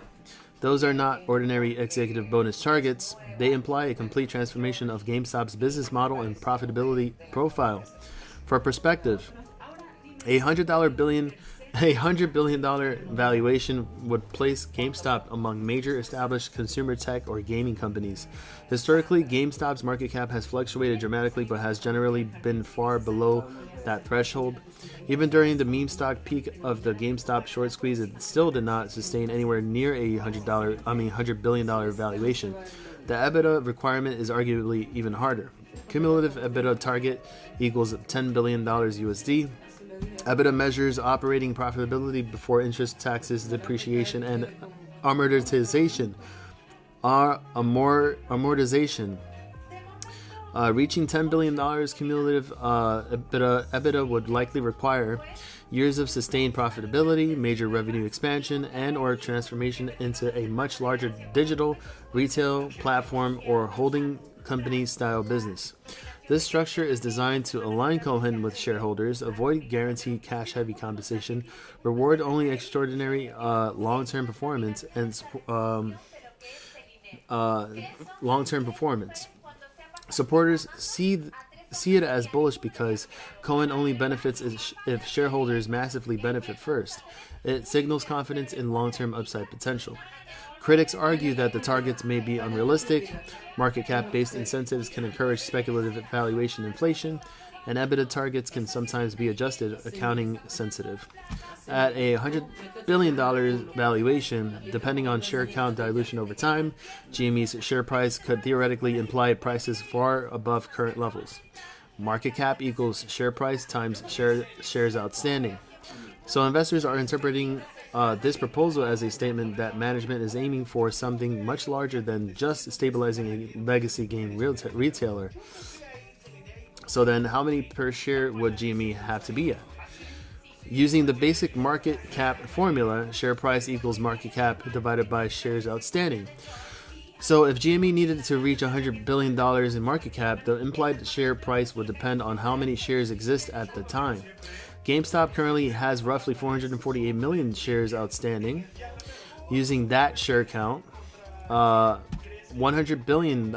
Those are not ordinary executive bonus targets. They imply a complete transformation of GameStop's business model and profitability profile. For perspective, a $100 billion valuation would place GameStop among major established consumer tech or gaming companies. Historically, GameStop's market cap has fluctuated dramatically but has generally been far below that threshold. Even during the meme stock peak of the GameStop short squeeze, it still did not sustain anywhere near a $100 billion valuation. The EBITDA requirement is arguably even harder. Cumulative EBITDA target equals $10 billion USD. EBITDA measures operating profitability before interest, taxes, depreciation, and amortization. Reaching $10 billion cumulative EBITDA would likely require years of sustained profitability, major revenue expansion, and or transformation into a much larger digital retail platform or holding company style business. This structure is designed to align Cohen with shareholders, avoid guaranteed cash-heavy compensation, reward only extraordinary long-term performance, and Supporters see it as bullish because Cohen only benefits if shareholders massively benefit first. It signals confidence in long-term upside potential. Critics argue that the targets may be unrealistic. Market cap-based incentives can encourage speculative valuation inflation, and EBITDA targets can sometimes be adjusted accounting sensitive. At a $100 billion valuation, depending on share count dilution over time, GME's share price could theoretically imply prices far above current levels. Market cap equals share price times shares outstanding. So investors are interpreting this proposal as a statement that management is aiming for something much larger than just stabilizing a legacy game retailer. So then how many per share would GME have to be at? Using the basic market cap formula, share price equals market cap divided by shares outstanding. So if GME needed to reach $100 billion in market cap, the implied share price would depend on how many shares exist at the time. GameStop currently has roughly 448 million shares outstanding. Using that share count, $100 billion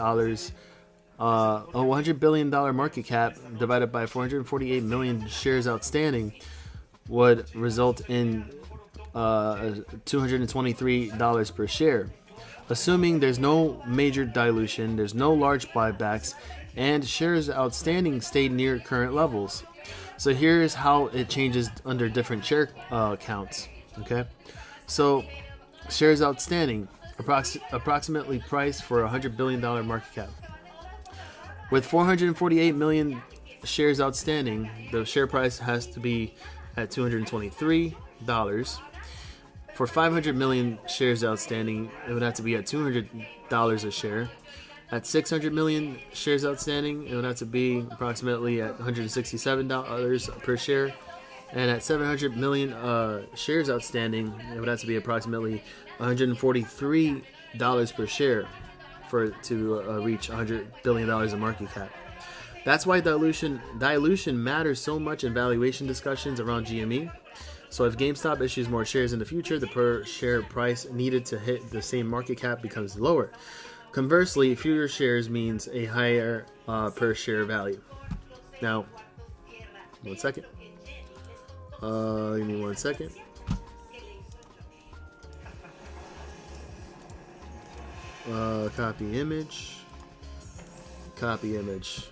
market cap divided by 448 million shares outstanding would result in $223 per share. Assuming there's no major dilution, there's no large buybacks, and shares outstanding stayed near current levels. So here's how it changes under different share counts. Okay, so shares outstanding, approximately priced for $100 billion market cap. With 448 million shares outstanding, the share price has to be at $223. For 500 million shares outstanding, it would have to be at $200 a share. At 600 million shares outstanding, it would have to be approximately at $167 per share. And at 700 million shares outstanding, it would have to be approximately $143 per share to reach $100 billion in market cap. That's why dilution matters so much in valuation discussions around GME. So if GameStop issues more shares in the future, the per share price needed to hit the same market cap becomes lower. Conversely, fewer shares means a higher per share value. Now, 1 second. Give me 1 second. Copy image. Copy image.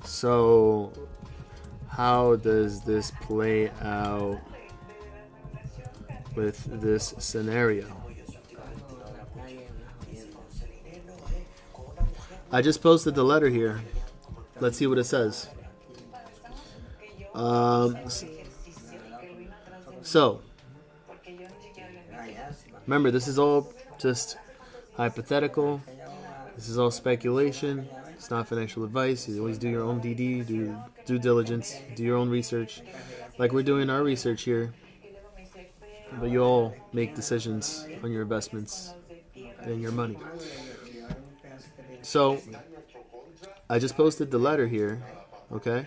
So, how does this play out with this scenario? I just posted the letter here. Let's see what it says. So, remember, this is all just hypothetical. This is all speculation. It's not financial advice. You always do your own DD, do due diligence, do your own research. Like we're doing our research here. But you all make decisions on your investments and your money. So, I just posted the letter here, okay,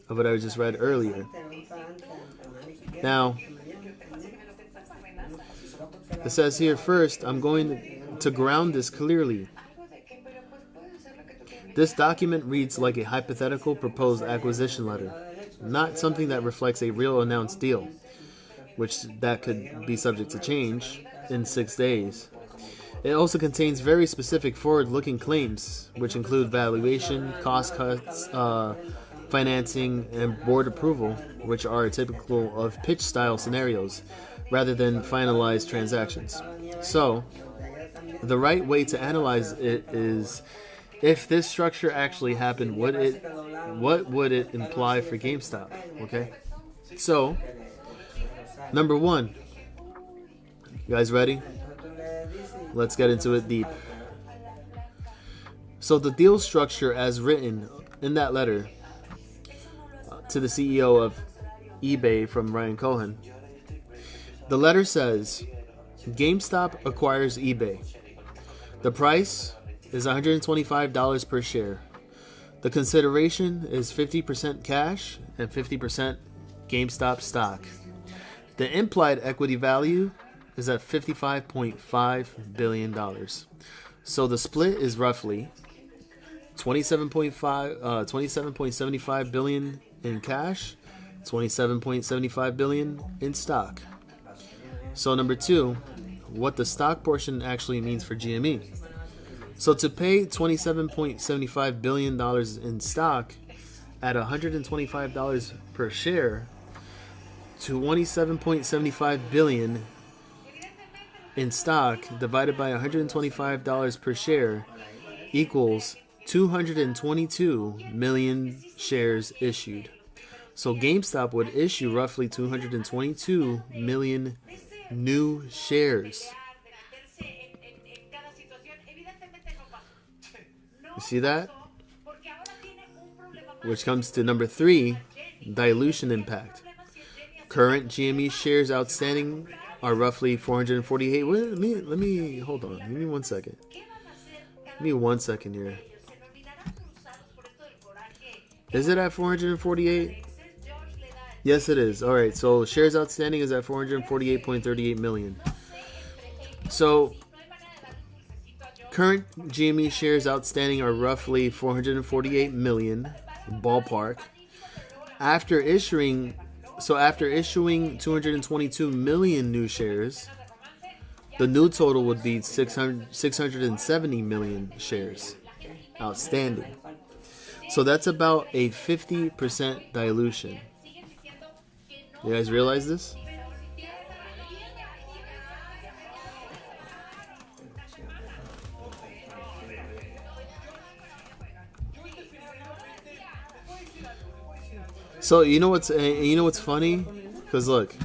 of what I just read earlier. Now, it says here, first, I'm going to ground this clearly. This document reads like a hypothetical proposed acquisition letter, not something that reflects a real announced deal, which that could be subject to change in 6 days. It also contains very specific forward-looking claims, which include valuation, cost cuts, financing, and board approval, which are typical of pitch-style scenarios, rather than finalized transactions. So, the right way to analyze it is, if this structure actually happened, what would it imply for GameStop? Okay, so number one, you guys ready? Let's get into it deep. So the deal structure as written in that letter to the CEO of eBay from Ryan Cohen, the letter says, GameStop acquires eBay. The price is $125 per share. The consideration is 50% cash and 50% GameStop stock. The implied equity value is at $55.5 billion. So the split is roughly $27.75 billion in cash, $27.75 billion in stock. So number two, what the stock portion actually means for GME. So to pay $27.75 billion in stock at $125 per share, $27.75 billion in stock divided by $125 per share equals 222 million shares issued. So GameStop would issue roughly 222 million new shares. You see that? which comes to number 3, dilution impact. Current GME shares outstanding are roughly 448. Let me hold on. Give me 1 second. Give me 1 second here. Is it at 448? Yes, it is. All right. So shares outstanding is at 448.38 million. So current GME shares outstanding are roughly 448 million, ballpark. After issuing 222 million new shares, the new total would be 670 million shares outstanding. So that's about a 50% dilution. You guys realize this? So you know what's funny? Because look,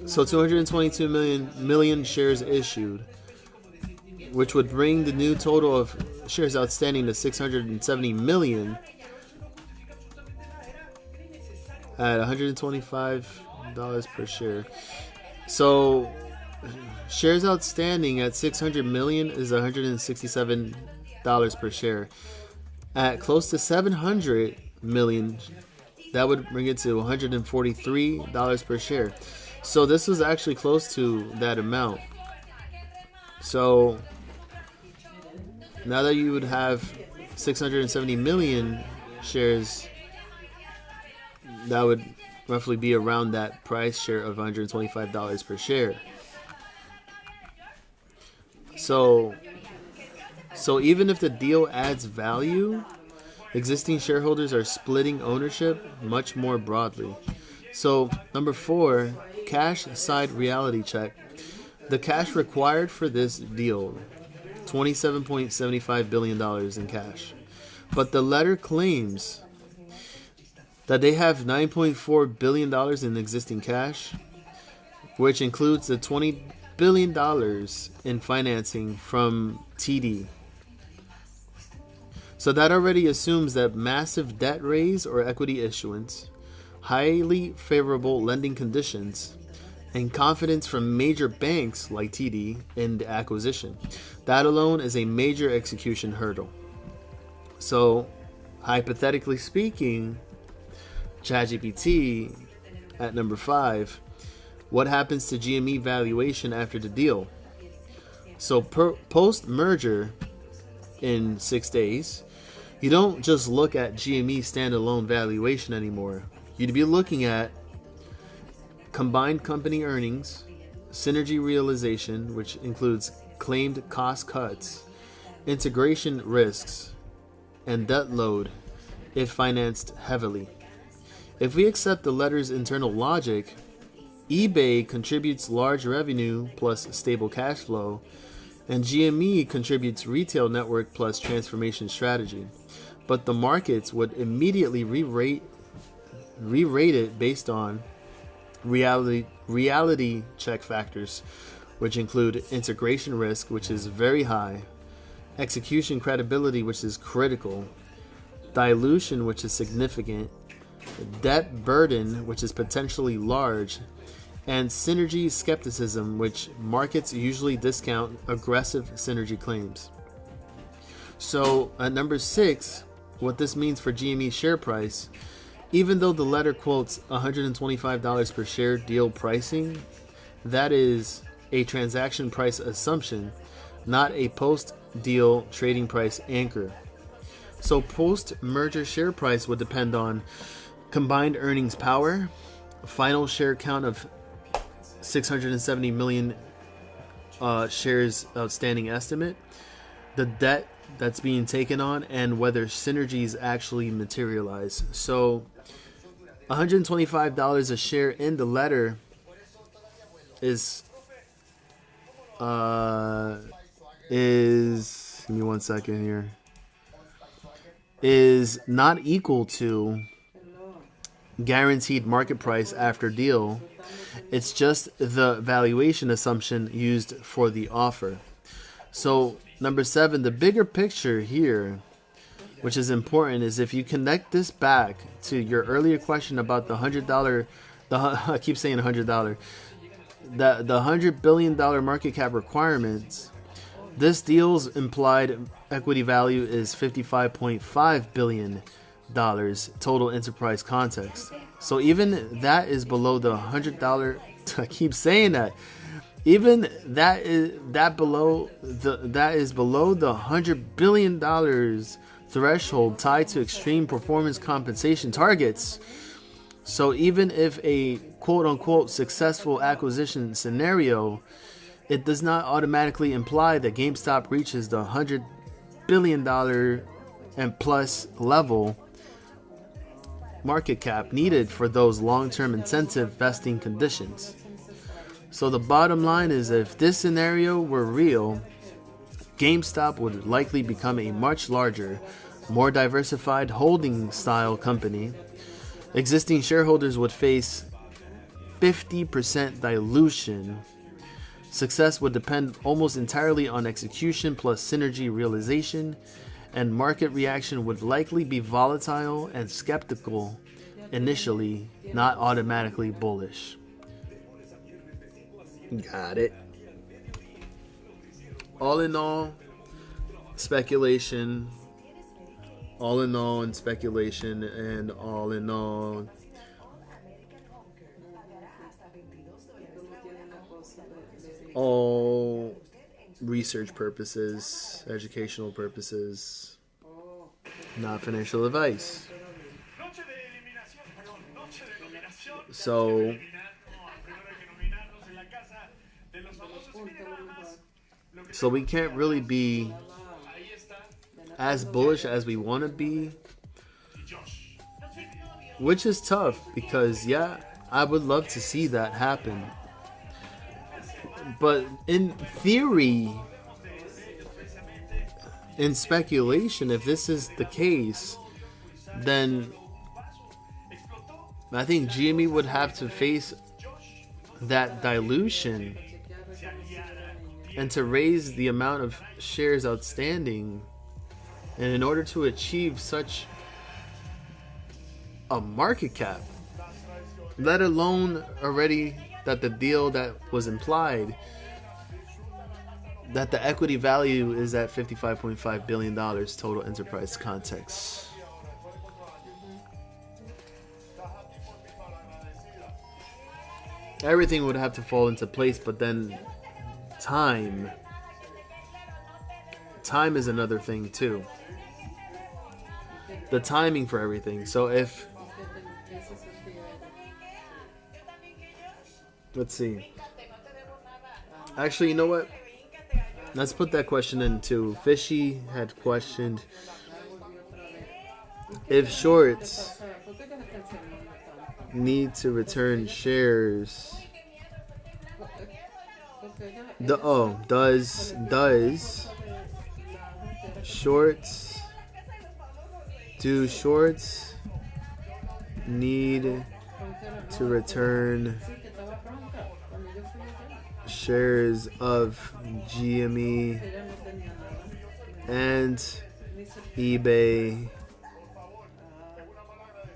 so 222 million shares issued, which would bring the new total of shares outstanding to 670 million at $125 per share. So shares outstanding at 600 million is $167 per share. At close to 700 million, that would bring it to $143 per share. So this was actually close to that amount. So now that you would have 670 million shares, that would roughly be around that price share of $125 per share. So even if the deal adds value, existing shareholders are splitting ownership much more broadly. So number 4, cash side reality check. The cash required for this deal, $27.75 billion in cash. But the letter claims that they have $9.4 billion in existing cash, which includes the $20 billion in financing from TD. So that already assumes that massive debt raise or equity issuance, highly favorable lending conditions, and confidence from major banks like TD in the acquisition. That alone is a major execution hurdle. So, hypothetically speaking, ChatGPT at number 5, what happens to GME valuation after the deal? So, post-merger in 6 days, you don't just look at GME standalone valuation anymore. You'd be looking at combined company earnings, synergy realization, which includes claimed cost cuts, integration risks, and debt load if financed heavily. If we accept the letter's internal logic, eBay contributes large revenue plus stable cash flow, and GME contributes retail network plus transformation strategy. But the markets would immediately re-rate it based on reality check factors, which include integration risk, which is very high, execution credibility, which is critical, dilution, which is significant, debt burden, which is potentially large, and synergy skepticism, which markets usually discount aggressive synergy claims. So at number 6, what this means for GME share price, even though the letter quotes $125 per share deal pricing, that is a transaction price assumption, not a post-deal trading price anchor. So post-merger share price would depend on combined earnings power, final share count of 670 million shares outstanding estimate, the debt that's being taken on, and whether synergies actually materialize. So $125 a share in the letter is give me 1 second here, is not equal to guaranteed market price after deal. It's just the valuation assumption used for the offer. So number 7, the bigger picture here which is important, is if you connect this back to your earlier question about the $100, I keep saying $100, the $100 billion market cap requirements. This deal's implied equity value is $55.5 billion total enterprise context. So even that is below the $100. I keep saying that. Even that is below the $100 billion threshold tied to extreme performance compensation targets. So even if a quote unquote successful acquisition scenario, it does not automatically imply that GameStop reaches the $100 billion and plus level market cap needed for those long-term incentive vesting conditions. So the bottom line is, if this scenario were real, GameStop would likely become a much larger, more diversified holding style company. Existing shareholders would face 50% dilution. Success would depend almost entirely on execution plus synergy realization, and market reaction would likely be volatile and skeptical initially, not automatically bullish. Got it. All in all, speculation. All in all, and speculation, and all in all. All research purposes, educational purposes, not financial advice. So we can't really be as bullish as we want to be, which is tough because, yeah, I would love to see that happen. But in theory, in speculation, if this is the case, then I think GME would have to face that dilution, and to raise the amount of shares outstanding. And in order to achieve such a market cap, let alone already that the deal that was implied, that the equity value is at $55.5 billion total enterprise context. Everything would have to fall into place, but then time is another thing too. The timing for everything. So if, let's see. Actually, you know what? Let's put that question in too. Fishy had questioned if shorts need to return shares. Does shorts, do shorts need to return shares of GME and eBay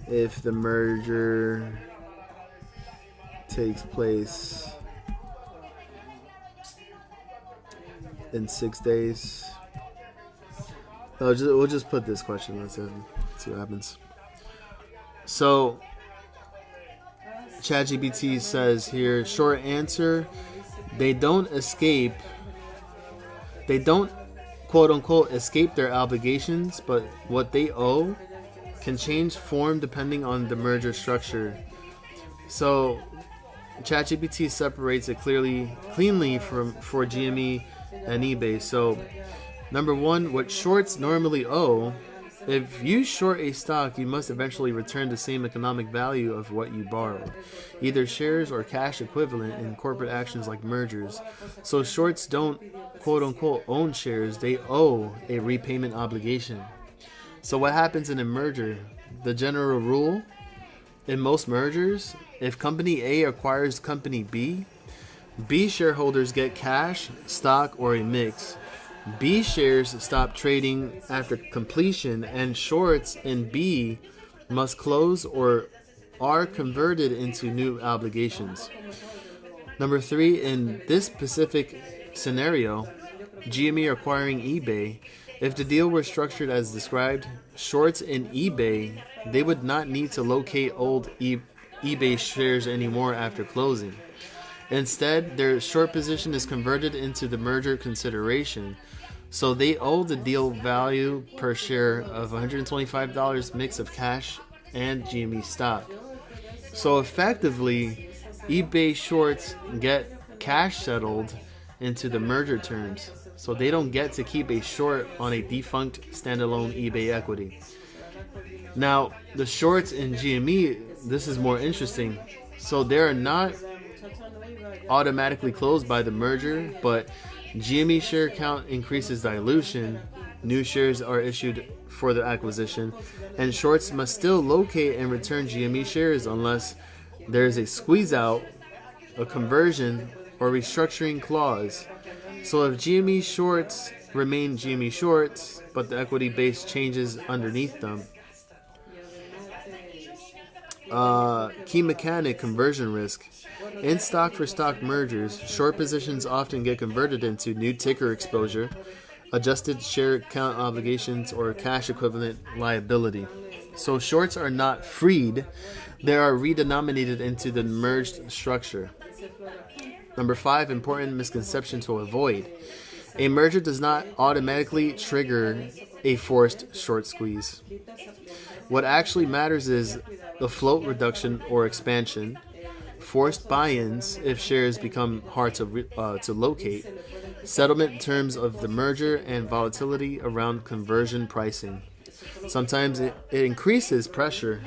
if the merger takes place in 6 days? We'll just put this question. Let's see what happens. So ChatGPT says here, short answer, they don't quote unquote escape their obligations, but what they owe can change form depending on the merger structure. So ChatGPT separates it cleanly for GME and eBay. So number one, what shorts normally owe, if you short a stock, you must eventually return the same economic value of what you borrowed, either shares or cash equivalent in corporate actions like mergers. So shorts don't quote unquote own shares, they owe a repayment obligation. So what happens in a merger? The general rule in most mergers, if company A acquires company B, B shareholders get cash, stock, or a mix. B shares stop trading after completion, and shorts in B must close or are converted into new obligations. Number 3, in this specific scenario, GME acquiring eBay, if the deal were structured as described, shorts in eBay, they would not need to locate old eBay shares anymore after closing. Instead, their short position is converted into the merger consideration, so they owe the deal value per share of $125 mix of cash and GME stock. So effectively, eBay shorts get cash settled into the merger terms, so they don't get to keep a short on a defunct standalone eBay equity. Now, the shorts in GME, this is more interesting. So they are not automatically closed by the merger, but GME share count increases dilution, new shares are issued for the acquisition, and shorts must still locate and return GME shares unless there is a squeeze out, a conversion, or restructuring clause. So if GME shorts remain GME shorts, but the equity base changes underneath them. Key mechanic: conversion risk. In stock for stock mergers, short positions often get converted into new ticker exposure, adjusted share count obligations, or cash equivalent liability. So shorts are not freed, they are redenominated into the merged structure. Number 5, important misconception to avoid. A merger does not automatically trigger a forced short squeeze. What actually matters is the float reduction or expansion, forced buy-ins if shares become hard to locate, settlement terms of the merger, and volatility around conversion pricing. Sometimes it increases pressure,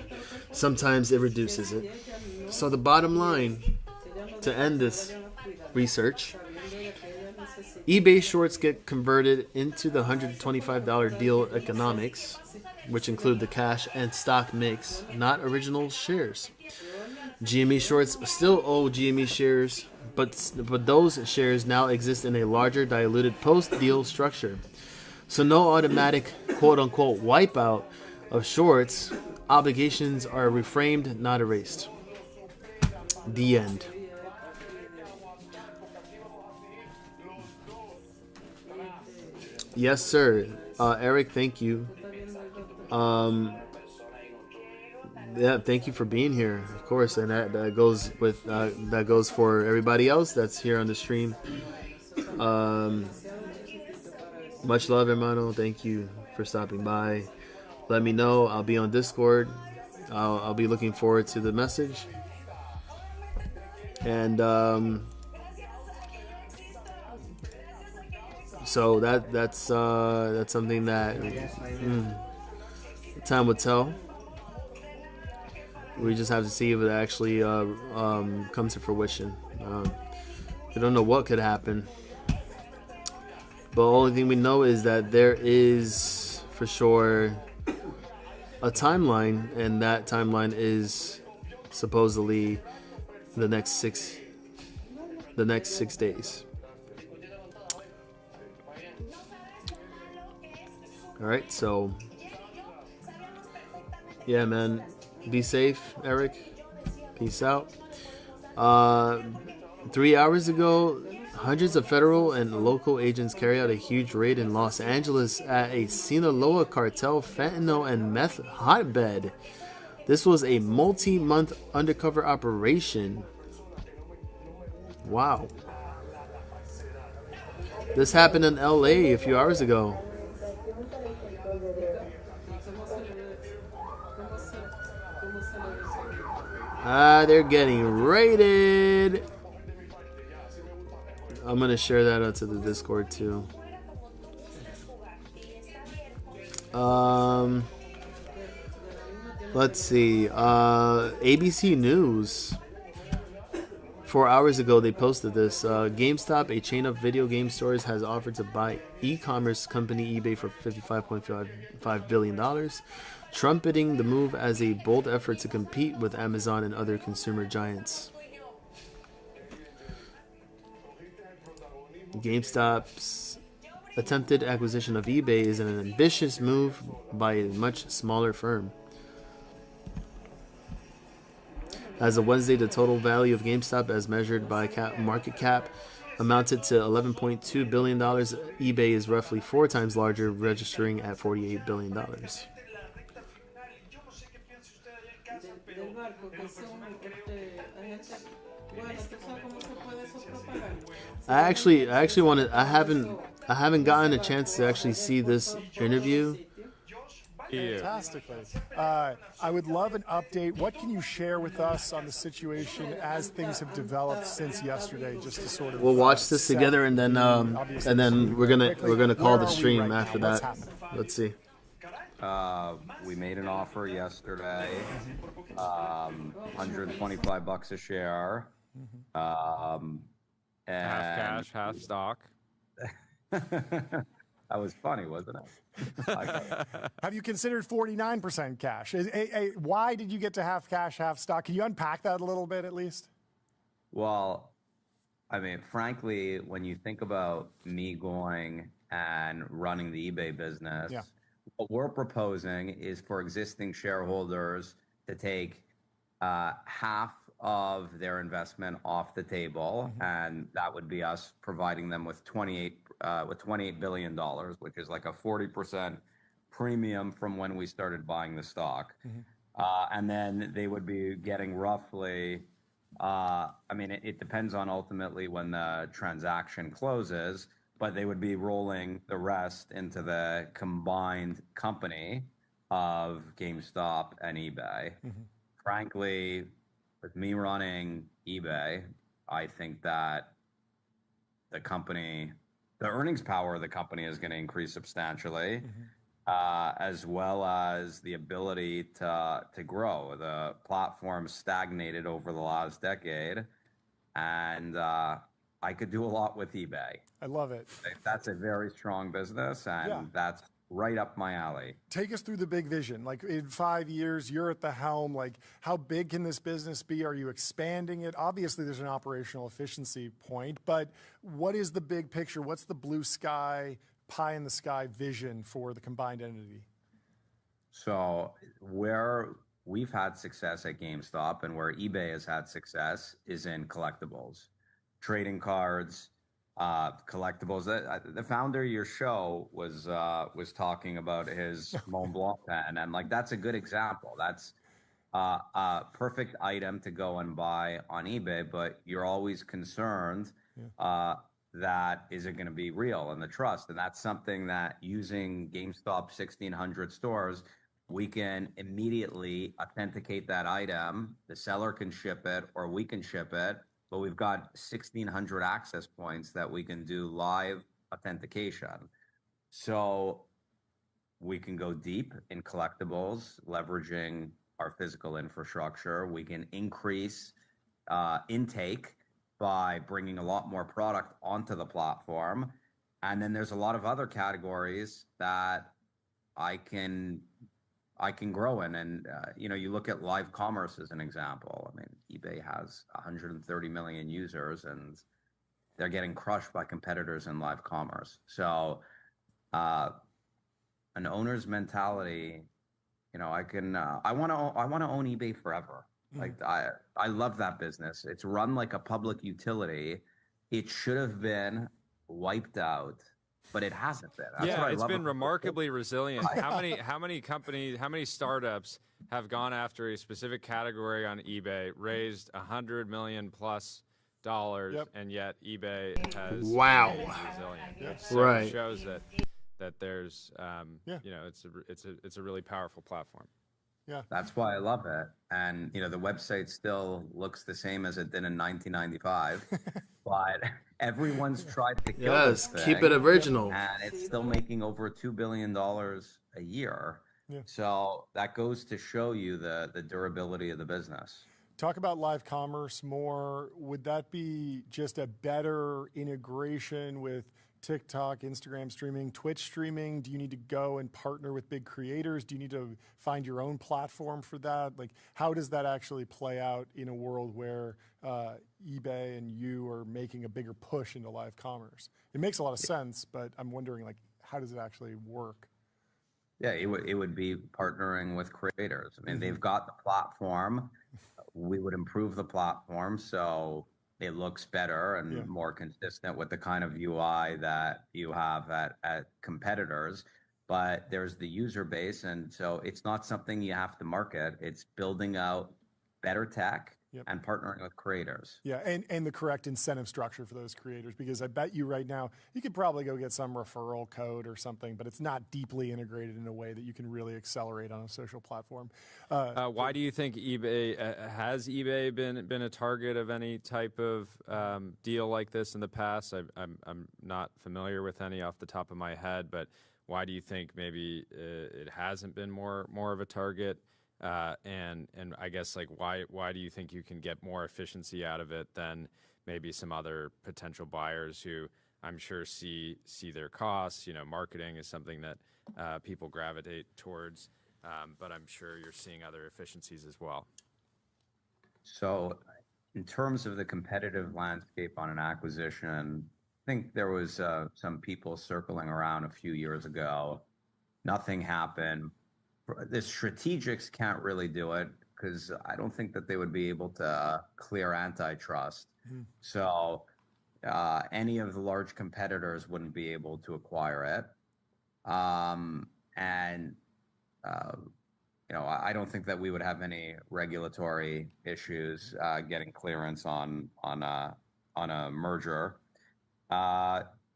sometimes it reduces it. So the bottom line, to end this research, eBay shorts get converted into the $125 deal economics, which include the cash and stock mix, not original shares. GME shorts still owe GME shares, but those shares now exist in a larger diluted post-deal structure. So no automatic quote-unquote wipeout of shorts. Obligations are reframed, not erased. The end. Yes, sir. Eric, thank you. Yeah, thank you for being here, of course, and that goes with that goes for everybody else that's here on the stream. Much love, hermano. Thank you for stopping by. Let me know. I'll be on Discord. I'll be looking forward to the message. And so that's something that time will tell. We just have to see if it actually comes to fruition. We don't know what could happen, but the only thing we know is that there is for sure a timeline, and that timeline is supposedly the next six days. All right, so yeah, man. Be safe, Eric. Peace out. 3 hours ago, hundreds of federal and local agents carried out a huge raid in Los Angeles at a Sinaloa cartel fentanyl and meth hotbed. This was a multi-month undercover operation. Wow. This happened in LA a few hours ago. They're getting raided. I'm gonna share that out to the Discord too. Let's see. ABC News. 4 hours ago, they posted this. GameStop, a chain of video game stores, has offered to buy e-commerce company eBay for $55.5 billion, trumpeting the move as a bold effort to compete with Amazon and other consumer giants. GameStop's attempted acquisition of eBay is an ambitious move by a much smaller firm. As of Wednesday, the total value of GameStop, as measured by market cap, amounted to $11.2 billion. eBay is roughly 4 times larger, registering at $48 billion. Del barco, que son, agente. Bueno, ¿tú sabes cómo se puede eso propagar? I actually wanted. I haven't gotten a chance to actually see this interview. Fantastically. I would love an update. What can you share with us on the situation as things have developed since yesterday? Just to sort of We'll watch this together, and then we're gonna call the stream after that. Let's see. We made an offer yesterday, $125 a share. And half cash, half stock. That was funny, wasn't it? Have you considered 49% cash? Why did you get to half cash, half stock? Can you unpack that a little bit at least? Well, I mean, frankly, when you think about me going and running the eBay business, what we're proposing is for existing shareholders to take half of their investment off the table, and that would be us providing them with $28 billion, which is like a 40% premium from when we started buying the stock. And then they would be getting roughly, I mean, it depends on ultimately when the transaction closes, but they would be rolling the rest into the combined company of GameStop and eBay. Frankly, with me running eBay, I think that the earnings power of the company is going to increase substantially, as well as the ability to grow. The platform stagnated over the last decade, and I could do a lot with eBay. I love it. That's a very strong business, and that's right up my alley. Take us through the big vision. Like in 5 years, you're at the helm. Like, how big can this business be? Are you expanding it? Obviously, there's an operational efficiency point, but what is the big picture? What's the blue sky, pie in the sky vision for the combined entity? So where we've had success at GameStop and where eBay has had success is in collectibles, trading cards, collectibles. The founder of your show was talking about his Mont Blanc pen, and like that's a good example. That's a perfect item to go and buy on eBay, but you're always concerned that is it going to be real and the trust, and that's something that using GameStop 1,600 stores, we can immediately authenticate that item. The seller can ship it, or we can ship it. But we've got 1,600 access points that we can do live authentication. So we can go deep in collectibles, leveraging our physical infrastructure. We can increase intake by bringing a lot more product onto the platform. And then there's a lot of other categories that I can grow in. And, you look at live commerce as an example. I mean, eBay has 130 million users and they're getting crushed by competitors in live commerce. So an owner's mentality, I want to own eBay forever. Like I love that business. It's run like a public utility. It should have been wiped out, but it hasn't been. That's it's been remarkably resilient. How many companies, how many startups have gone after a specific category on eBay, raised $100 million plus, and yet eBay has been resilient. So it shows that there's it's a really powerful platform. Yeah, that's why I love it. And the website still looks the same as it did in 1995, but everyone's tried to kill this thing, keep it original, and it's still making over $2 billion a year. So that goes to show you the durability of the business. Talk about live commerce more. Would that be just a better integration with TikTok, Instagram streaming, Twitch streaming? Do you need to go and partner with big creators? Do you need to find your own platform for that? Like, how does that actually play out in a world where eBay and you are making a bigger push into live commerce? It makes a lot of sense, but I'm wondering, like, how does it actually work? Yeah, it would be partnering with creators. I mean, they've got the platform. We would improve the platform so it looks better and more consistent with the kind of UI that you have at competitors. But there's the user base, and so it's not something you have to market. It's building out better tech and partnering with creators. Yeah, and the correct incentive structure for those creators, because I bet you right now, you could probably go get some referral code or something, but it's not deeply integrated in a way that you can really accelerate on a social platform. Why do you think eBay, has eBay been a target of any type of deal like this in the past? I'm not familiar with any off the top of my head, but why do you think maybe it hasn't been more of a target? And I guess, like, why do you think you can get more efficiency out of it than maybe some other potential buyers who I'm sure see their costs? You know, marketing is something that people gravitate towards, but I'm sure you're seeing other efficiencies as well. So in terms of the competitive landscape on an acquisition, I think there was some people circling around a few years ago. Nothing happened. The strategics can't really do it because I don't think that they would be able to clear antitrust. So any of the large competitors wouldn't be able to acquire it. I don't think that we would have any regulatory issues getting clearance on a merger.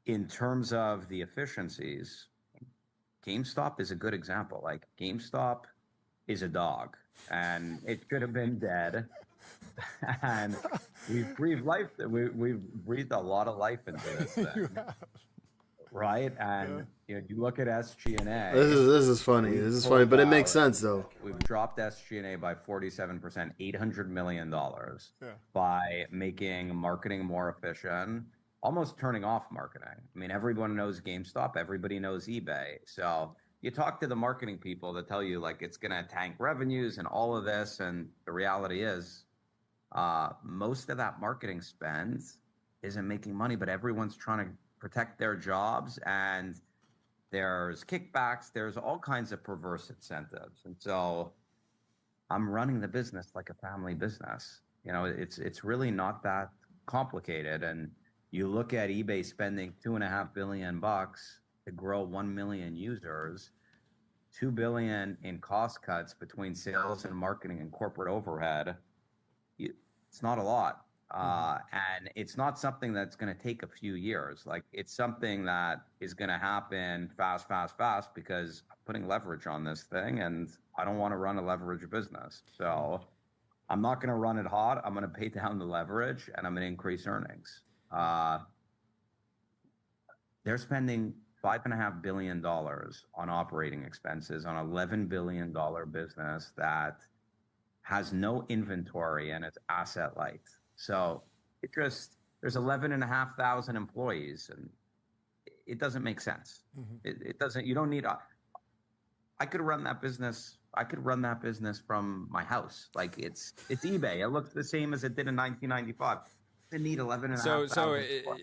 In terms of the efficiencies, GameStop is a good example. Like, GameStop is a dog, and it should have been dead. And we've breathed a lot of life into this thing, right? And you look at SG&A. This is funny. This is funny, but it makes sense though. We've dropped SG&A by 47%, $800 million by making marketing more efficient. Almost turning off marketing. I mean, everyone knows GameStop. Everybody knows eBay. So you talk to the marketing people that tell you, like, it's going to tank revenues and all of this. And the reality is most of that marketing spend isn't making money, but everyone's trying to protect their jobs. And there's kickbacks. There's all kinds of perverse incentives. And so I'm running the business like a family business. You know, it's really not that complicated. And you look at eBay spending $2.5 billion to grow 1 million users, $2 billion in cost cuts between sales and marketing and corporate overhead. It's not a lot. And it's not something that's going to take a few years. Like, it's something that is going to happen fast, because I'm putting leverage on this thing, and I don't want to run a leverage business. So I'm not going to run it hot. I'm going to pay down the leverage, and I'm going to increase earnings. They're spending $5.5 billion on operating expenses on an $11 billion business that has no inventory and it's asset light. So there's 11,500 employees, and it doesn't make sense. It doesn't. You don't need. I could run that business. I could run that business from my house. Like, it's eBay. It looks the same as it did in 1995. They need 11,500. So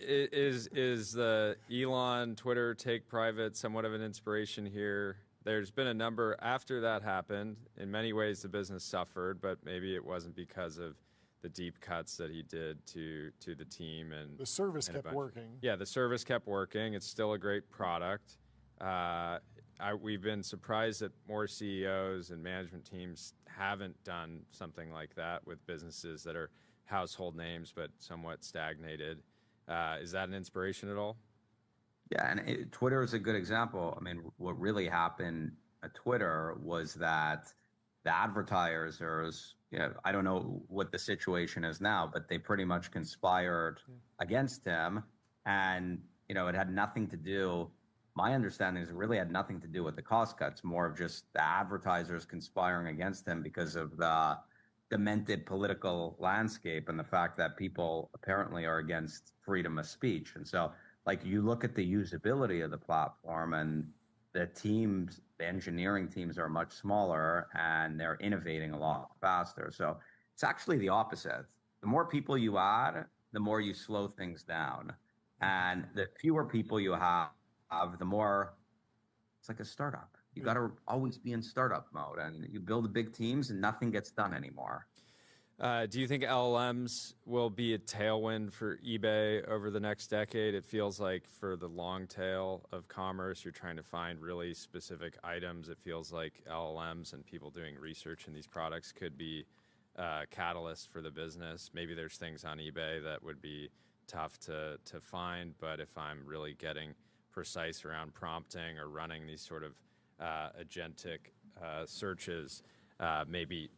is the Elon Twitter take private somewhat of an inspiration here? There's been a number after that happened. In many ways, the business suffered, but maybe it wasn't because of the deep cuts that he did to the team, and the service kept working. Yeah, the service kept working. It's still a great product. We've been surprised that more CEOs and management teams haven't done something like that with businesses that are household names but somewhat stagnated. Is that an inspiration at all? Yeah, and Twitter is a good example. I mean, what really happened at Twitter was that the advertisers, I don't know what the situation is now, but they pretty much conspired against him. And, it had nothing to do, my understanding is it really had nothing to do with the cost cuts, more of just the advertisers conspiring against him because of the demented political landscape and the fact that people apparently are against freedom of speech. And so like you look at the usability of the platform, and the teams, the engineering teams are much smaller and they're innovating a lot faster. So it's actually the opposite. The more people you add, the more you slow things down. And the fewer people you have, the more it's like a startup. You got to always be in startup mode, and you build big teams and nothing gets done anymore. Do you think LLMs will be a tailwind for eBay over the next decade? It feels like for the long tail of commerce, you're trying to find really specific items. It feels like LLMs and people doing research in these products could be catalysts for the business. Maybe there's things on eBay that would be tough to find, but if I'm really getting precise around prompting or running these sort of agentic searches, maybe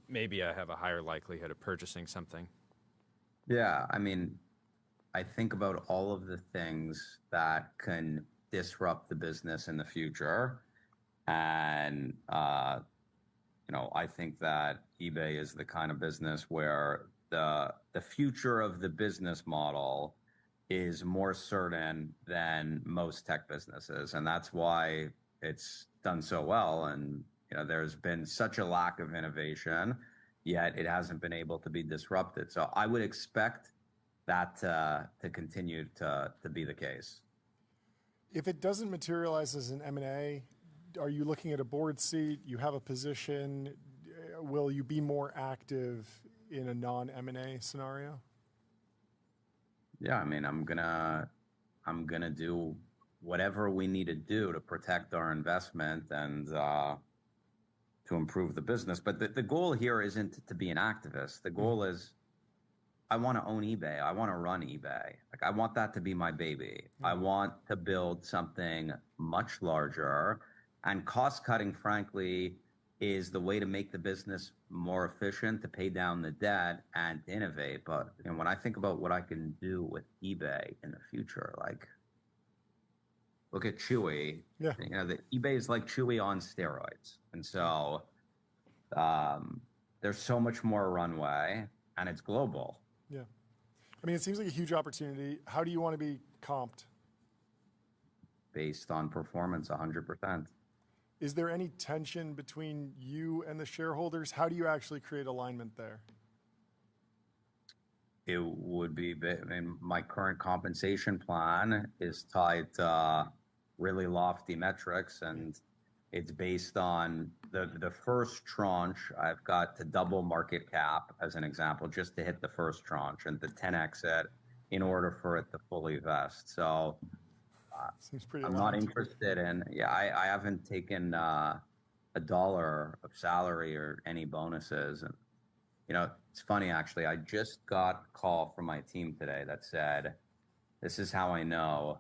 I have a higher likelihood of purchasing something. Yeah, I mean, I think about all of the things that can disrupt the business in the future, and I think that eBay is the kind of business where the future of the business model is more certain than most tech businesses, and that's why it's done so well. And there's been such a lack of innovation, yet it hasn't been able to be disrupted. So I would expect that to continue to be the case. If it doesn't materialize as an M&A, are you looking at a board seat? You have a position. Will you be more active in a non-M&A scenario? Yeah, I mean, I'm gonna do whatever we need to do to protect our investment and to improve the business. But the goal here isn't to be an activist. The goal is, I want to own eBay. I want to run eBay. Like, I want that to be my baby. I want to build something much larger, and cost cutting, frankly, is the way to make the business more efficient, to pay down the debt and to innovate. But when I think about what I can do with eBay in the future, like, look at Chewy. Yeah. The eBay is like Chewy on steroids. And so there's so much more runway, and it's global. Yeah. I mean, it seems like a huge opportunity. How do you want to be comped? Based on performance, 100%. Is there any tension between you and the shareholders? How do you actually create alignment there? It would be, I mean, my current compensation plan is tied to really lofty metrics, and it's based on the first tranche. I've got to double market cap, as an example, just to hit the first tranche, and the 10x it in order for it to fully vest. So seems pretty I'm not interested in, I haven't taken a dollar of salary or any bonuses. And it's funny, actually, I just got a call from my team today that said, this is how I know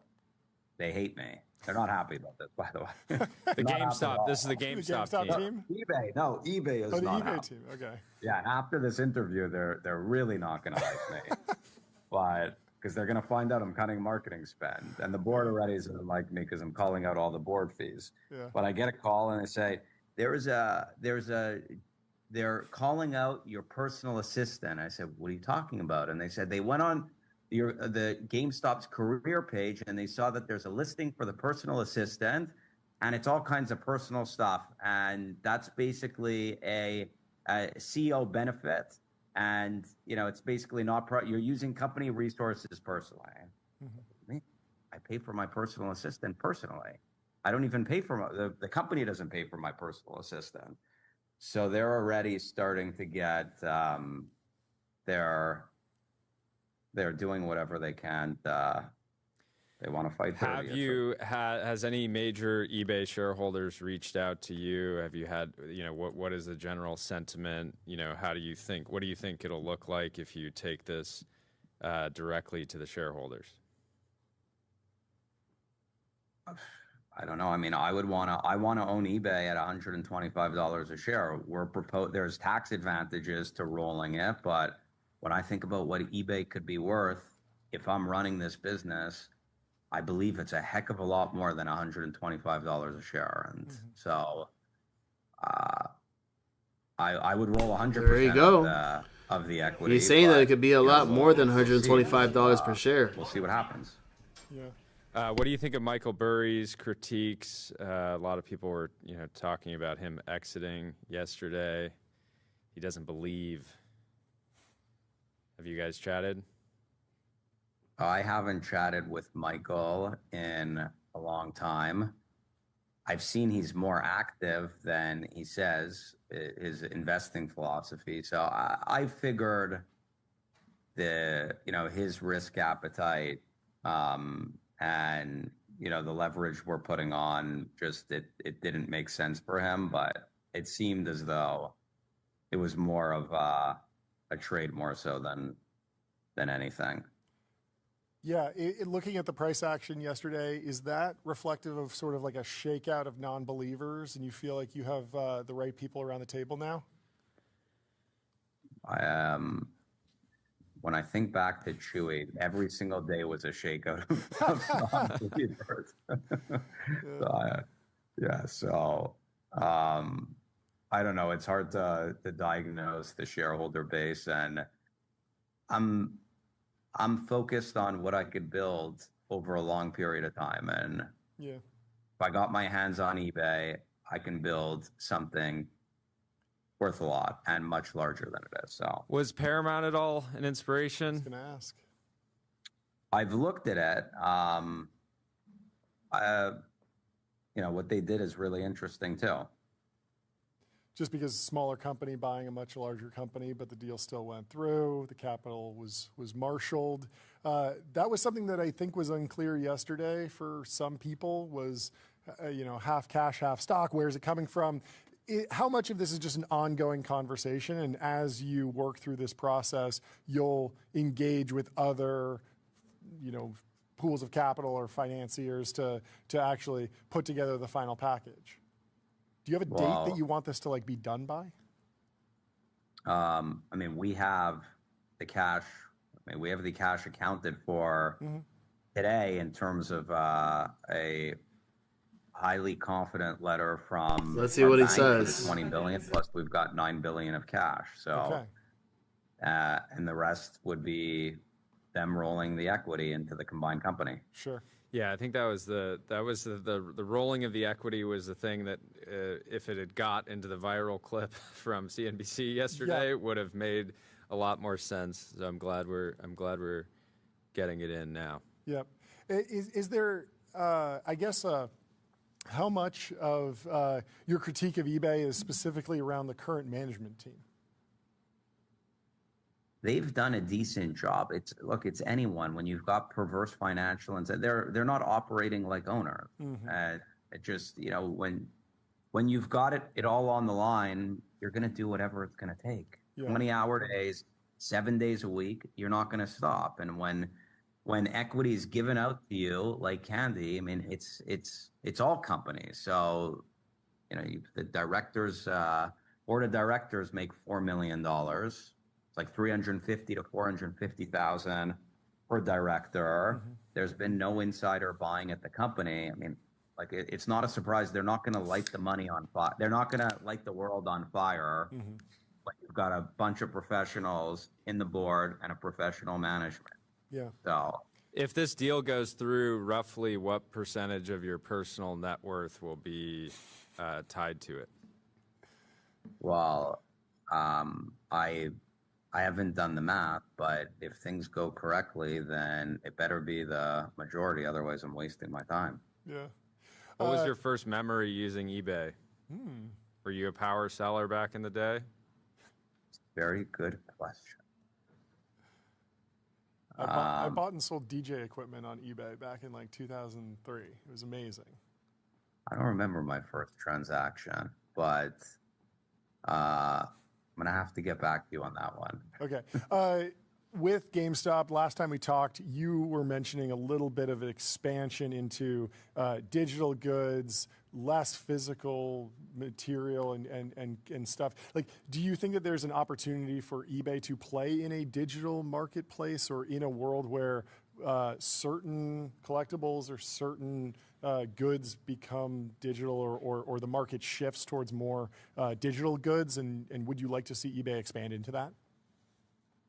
they hate me. They're not happy about this, by the way. The GameStop. This is the GameStop team. eBay. No, eBay is the not eBay happy. team. Okay. Yeah, after this interview, they're really not going to like me, but because they're going to find out I'm cutting marketing spend, and the board already doesn't like me because I'm calling out all the board fees. Yeah. But I get a call and they say they're calling out your personal assistant. I said, what are you talking about? And they said they went on the GameStop's career page, and they saw that there's a listing for the personal assistant, and it's all kinds of personal stuff, and that's basically a CEO benefit, and it's basically not you're using company resources personally. Mm-hmm. I pay for my personal assistant personally. I don't even pay for the company doesn't pay for my personal assistant. So they're already starting to get they're doing whatever they can. They want to fight. Has any major eBay shareholders reached out to you? Have you had, what is the general sentiment? What do you think it'll look like if you take this directly to the shareholders? I don't know. I mean, I want to own eBay at $125 a share. There's tax advantages to rolling it, but when I think about what eBay could be worth, if I'm running this business, I believe it's a heck of a lot more than $125 a share. And so I would roll 100% of the equity. He's saying that it could be a lot more than $125 per share. We'll see what happens. Yeah. What do you think of Michael Burry's critiques? A lot of people were, talking about him exiting yesterday. He doesn't believe. Have you guys chatted? I haven't chatted with Michael in a long time. I've seen he's more active than he says, his investing philosophy. So I figured his risk appetite and the leverage we're putting on, just it didn't make sense for him. But it seemed as though it was more of a trade more so than anything. Yeah, looking at the price action yesterday, is that reflective of sort of like a shakeout of non-believers, and you feel like you have the right people around the table now? When I think back to Chewy, every single day was a shakeout of non-believers. So I don't know. It's hard to diagnose the shareholder base, and I'm focused on what I could build over a long period of time. And if I got my hands on eBay, I can build something worth a lot and much larger than it is. So, was Paramount at all an inspiration? I was going to ask. I've looked at it. What they did is really interesting too. Just because a smaller company buying a much larger company, but the deal still went through, the capital was marshaled. That was something that I think was unclear yesterday for some people was, half cash, half stock. Where's it coming from? How much of this is just an ongoing conversation? And as you work through this process, you'll engage with other, pools of capital or financiers to actually put together the final package. Do you have a date that you want this to be done by? We have the cash. We have the cash accounted for today in terms of a highly confident letter from. Let's see what he says. 20 billion plus we've got 9 billion of cash. So, and the rest would be them rolling the equity into the combined company. Sure. Yeah, I think that was the rolling of the equity was the thing that if it had got into the viral clip from CNBC yesterday, it would have made a lot more sense. So I'm glad we're getting it in now. Yep. Is there how much of your critique of eBay is specifically around the current management team? They've done a decent job. It's anyone when you've got perverse financial and they're not operating like owners. It just when you've got it all on the line, you're going to do whatever it's going to take. 20-hour days, 7 days a week, you're not going to stop. And when equity is given out to you like candy, it's all companies. So the directors, board of directors make $4 million. Like 350 to 450,000 per director. There's been no insider buying at the company. It's not a surprise. They're not going to light the money on fire. They're not going to light the world on fire. But you've got a bunch of professionals in the board and a professional management. Yeah. So, if this deal goes through, roughly what percentage of your personal net worth will be tied to it? Well, I haven't done the math, but if things go correctly, then it better be the majority. Otherwise, I'm wasting my time. Yeah. What was your first memory using eBay? Were you a power seller back in the day? Very good question. I bought and sold DJ equipment on eBay back in 2003. It was amazing. I don't remember my first transaction, but I'm going to have to get back to you on that one. Okay. With GameStop, last time we talked, you were mentioning a little bit of expansion into digital goods, less physical material and stuff. Do you think that there's an opportunity for eBay to play in a digital marketplace or in a world where certain collectibles or certain goods become digital or the market shifts towards more digital goods? And would you like to see eBay expand into that?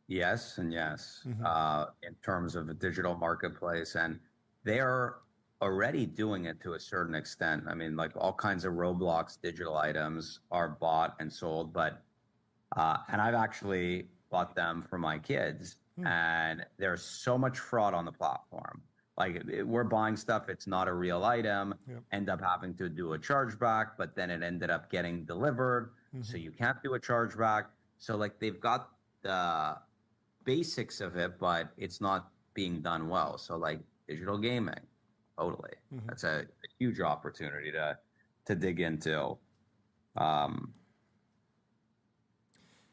Yes and yes, in terms of a digital marketplace. And they're already doing it to a certain extent. I mean, like all kinds of Roblox digital items are bought and sold, but and I've actually bought them for my kids, and there's so much fraud on the platform. Like we're buying stuff, it's not a real item, end up having to do a chargeback, but then it ended up getting delivered, so you can't do a chargeback. So like they've got the basics of it, but it's not being done well. So like digital gaming, totally. That's a huge opportunity to dig into.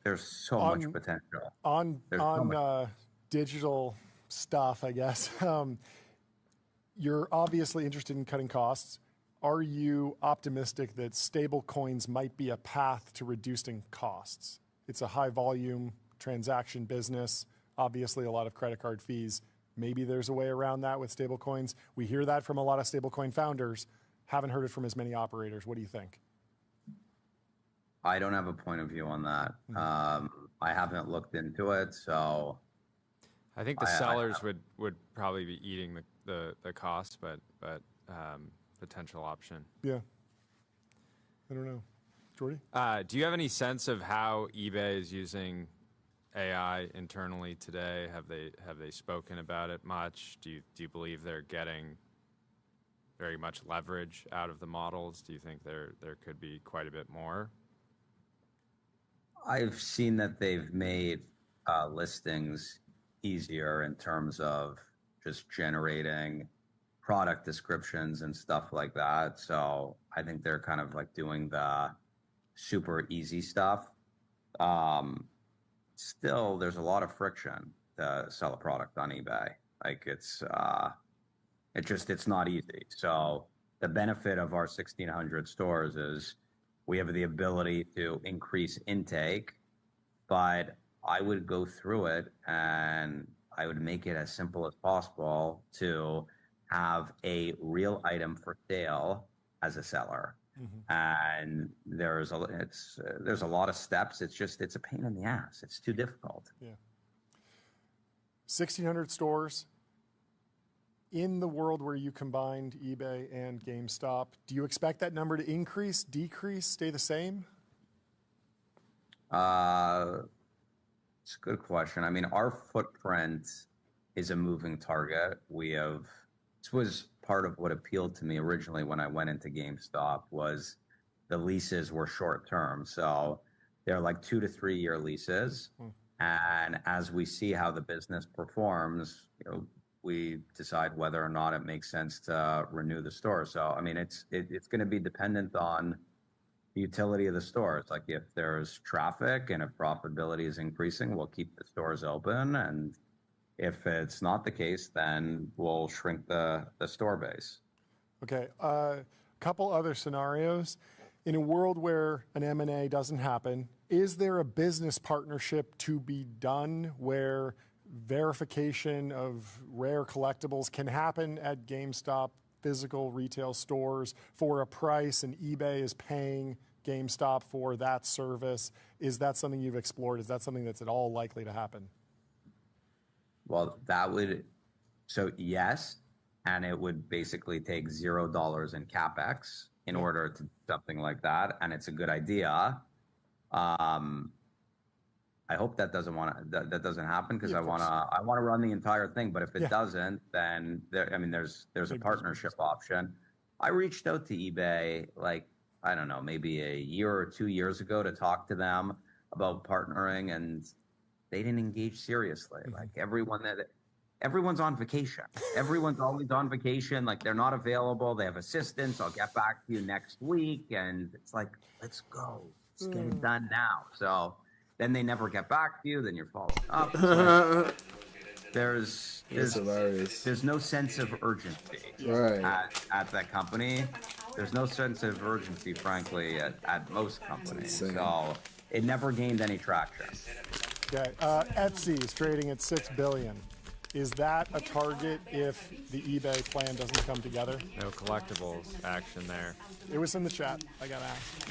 There's so much potential. On digital stuff, I guess. You're obviously interested in cutting costs. Are you optimistic that stable coins might be a path to reducing costs? It's a high volume transaction business, obviously a lot of credit card fees. Maybe there's a way around that with stable coins. We hear that from a lot of stablecoin founders. Haven't heard it from as many operators. What do you think? I don't have a point of view on that. I haven't looked into it, so I think the sellers would probably be eating the cost, but potential option. Yeah. I don't know. Jordy? Do you have any sense of how eBay is using AI internally today? Have they spoken about it much? Do you believe they're getting very much leverage out of the models? Do you think there could be quite a bit more? I've seen that they've made listings easier in terms of just generating product descriptions and stuff like that. So I think they're kind of like doing the super easy stuff. Still, there's a lot of friction to sell a product on eBay. Like it's not easy. So the benefit of our 1,600 stores is we have the ability to increase intake, but I would go through it and I would make it as simple as possible to have a real item for sale as a seller. And there's a lot of steps. It's a pain in the ass. It's too difficult. Yeah. 1,600 stores. In the world where you combined eBay and GameStop, do you expect that number to increase, decrease, stay the same? It's a good question. I mean, our footprint is a moving target. This was part of what appealed to me originally when I went into GameStop was the leases were short term. So they're like 2 to 3 year leases. And as we see how the business performs, we decide whether or not it makes sense to renew the store. So, I mean, it's going to be dependent on the utility of the store. It's like if there's traffic and if profitability is increasing, we'll keep the stores open. And if it's not the case, then we'll shrink the store base. Okay. A couple other scenarios. In a world where an M&A doesn't happen, is there a business partnership to be done where verification of rare collectibles can happen at GameStop physical retail stores for a price and eBay is paying GameStop for that service? Is that something you've explored? Is that something that's at all likely to happen? Well, yes, and it would basically take $0 in CapEx in order to do something like that, and it's a good idea. I hope that doesn't happen because I want to run the entire thing. But if it doesn't, then there's a partnership option. I reached out to eBay I don't know, maybe a year or 2 years ago to talk to them about partnering, and they didn't engage seriously. Like everyone's on vacation. Everyone's always on vacation. Like they're not available. They have assistants. I'll get back to you next week. And it's like, let's go. Let's get it done now. So then they never get back to you. Then you're following up. So there's no sense of urgency at that company. There's no sense of urgency, frankly, at most companies. So it never gained any traction. Okay. Etsy is trading at $6 billion. Is that a target if the eBay plan doesn't come together? No collectibles action there. It was in the chat. I got asked.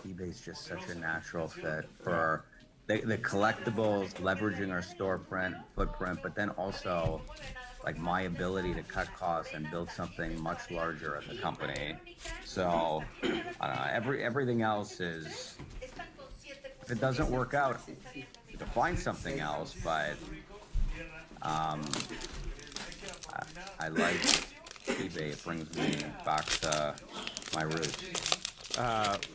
eBay's just such a natural fit for the collectibles, leveraging our store footprint, but then also like my ability to cut costs and build something much larger at the company. So I don't know, everything else is, if it doesn't work out, you can find something else, but I like eBay. It brings me back to my roots.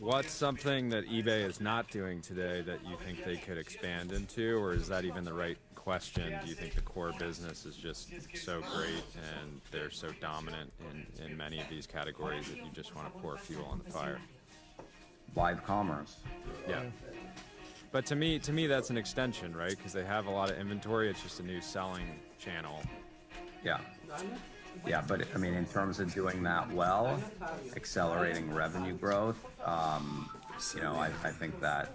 What's something that eBay is not doing today that you think they could expand into, or is that even the right question? Do you think the core business is just so great and they're so dominant in many of these categories that you just want to pour fuel on the fire? Live commerce. Yeah. But to me, that's an extension, right? Because they have a lot of inventory. It's just a new selling channel. Yeah. Yeah, but I mean, in terms of doing that well, accelerating revenue growth, you know, I think that's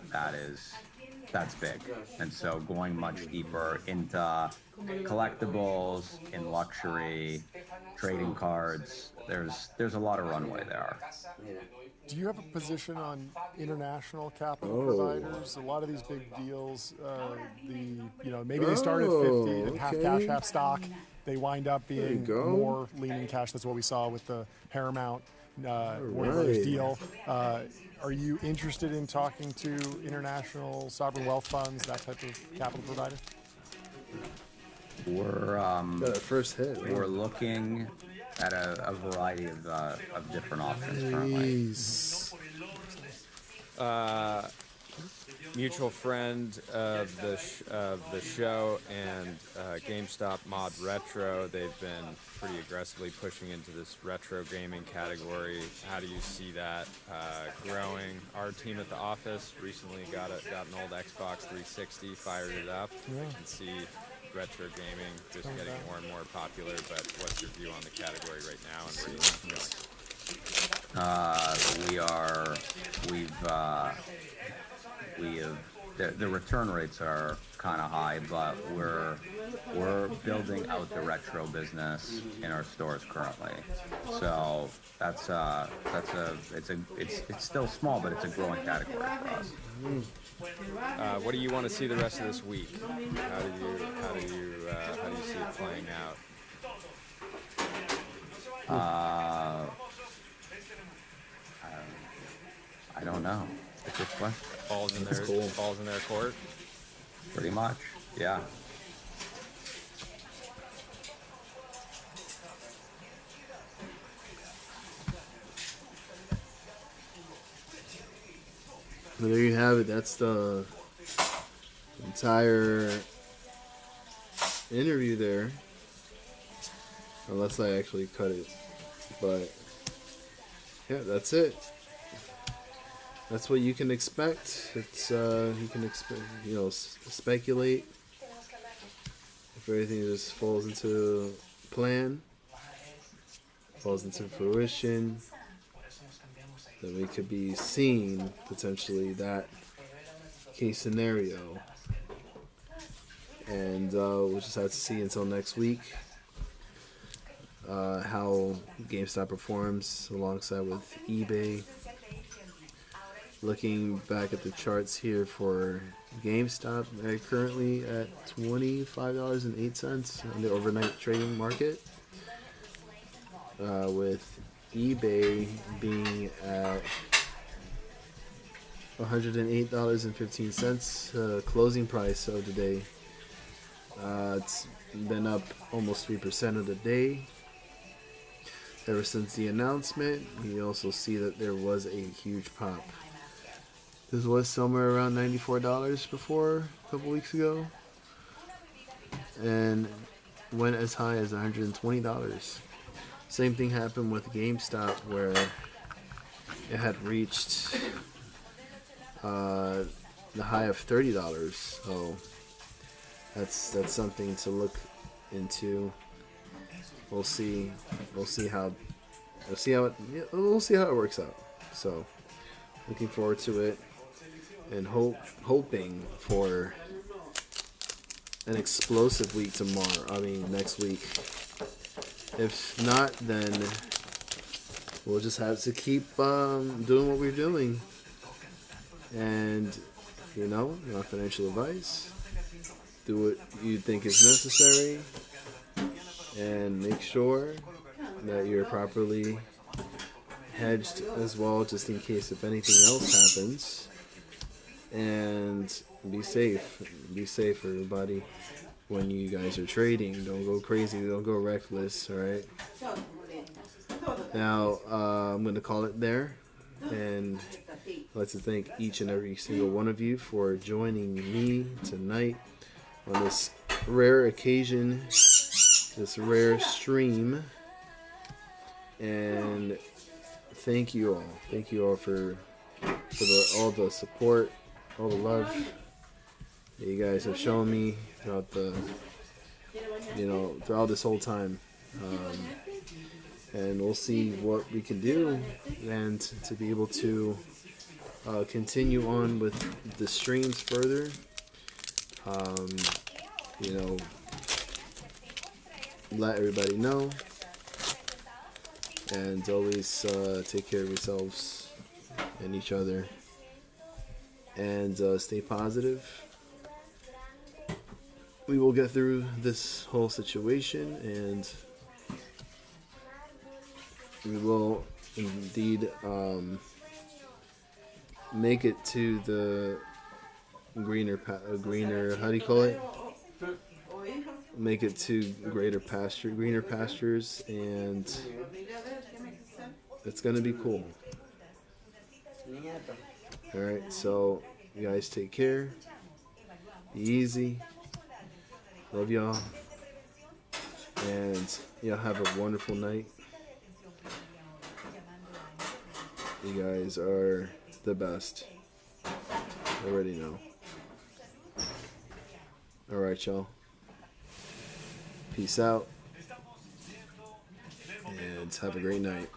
big. And so going much deeper into collectibles, in luxury, trading cards, there's a lot of runway there. Do you have a position on international capital providers? A lot of these big deals, maybe they start at 50 and half cash, half stock. They wind up being more leaning cash. That's what we saw with the Paramount Warner Brothers deal. Are you interested in talking to international sovereign wealth funds, that type of capital provider? We're first hit. We're looking at a variety of different options currently. Mutual friend of the show and GameStop Mod Retro. They've been pretty aggressively pushing into this retro gaming category. How do you see that growing? Our team at the office recently got an old Xbox 360, fired it up, and see retro gaming just getting more and more popular. But what's your view on the category right now, and where do you think it's going? The return rates are kind of high, but we're building out the retro business in our stores currently. So it's still small, but it's a growing category for us. What do you want to see the rest of this week? How do you see it playing out? I don't know. It's a good question. Balls in their court. Pretty much, yeah. Well, there you have it. That's the entire interview there. Unless I actually cut it. But yeah, that's it. That's what you can expect. It's you can expect, speculate. If everything just falls into plan, falls into fruition, then we could be seeing potentially that case scenario. And we'll just have to see until next week how GameStop performs alongside with eBay. Looking back at the charts here for GameStop, they're currently at $25.08 on the overnight trading market, with eBay being at $108.15 closing price of the day. It's been up almost 3% of the day ever since the announcement. You also see that there was a huge pop. This was somewhere around $94 before, a couple weeks ago, and went as high as $120. Same thing happened with GameStop, where it had reached the high of $30. So that's something to look into. We'll see how it works out. So looking forward to it. And hoping for an explosive week next week. If not, then we'll just have to keep doing what we're doing. And, not financial advice. Do what you think is necessary. and make sure that you're properly hedged as well, just in case if anything else happens. And be safe. Be safe, everybody. When you guys are trading, don't go crazy. Don't go reckless. All right. Now I'm going to call it there, and I'd like to thank each and every single one of you for joining me tonight on this rare occasion, this rare stream. And thank you all. Thank you all for all the support, all the love that you guys have shown me throughout throughout this whole time. And we'll see what we can do, and to be able to continue on with the streams further. Let everybody know, and always take care of yourselves and each other, and stay positive. We will get through this whole situation, and we will indeed make it to the greener, how do you call it? Make it to greener pastures, and it's gonna be cool. All right, so you guys take care. Be easy. Love y'all, and y'all have a wonderful night. You guys are the best. I already know. All right, y'all. Peace out, and have a great night.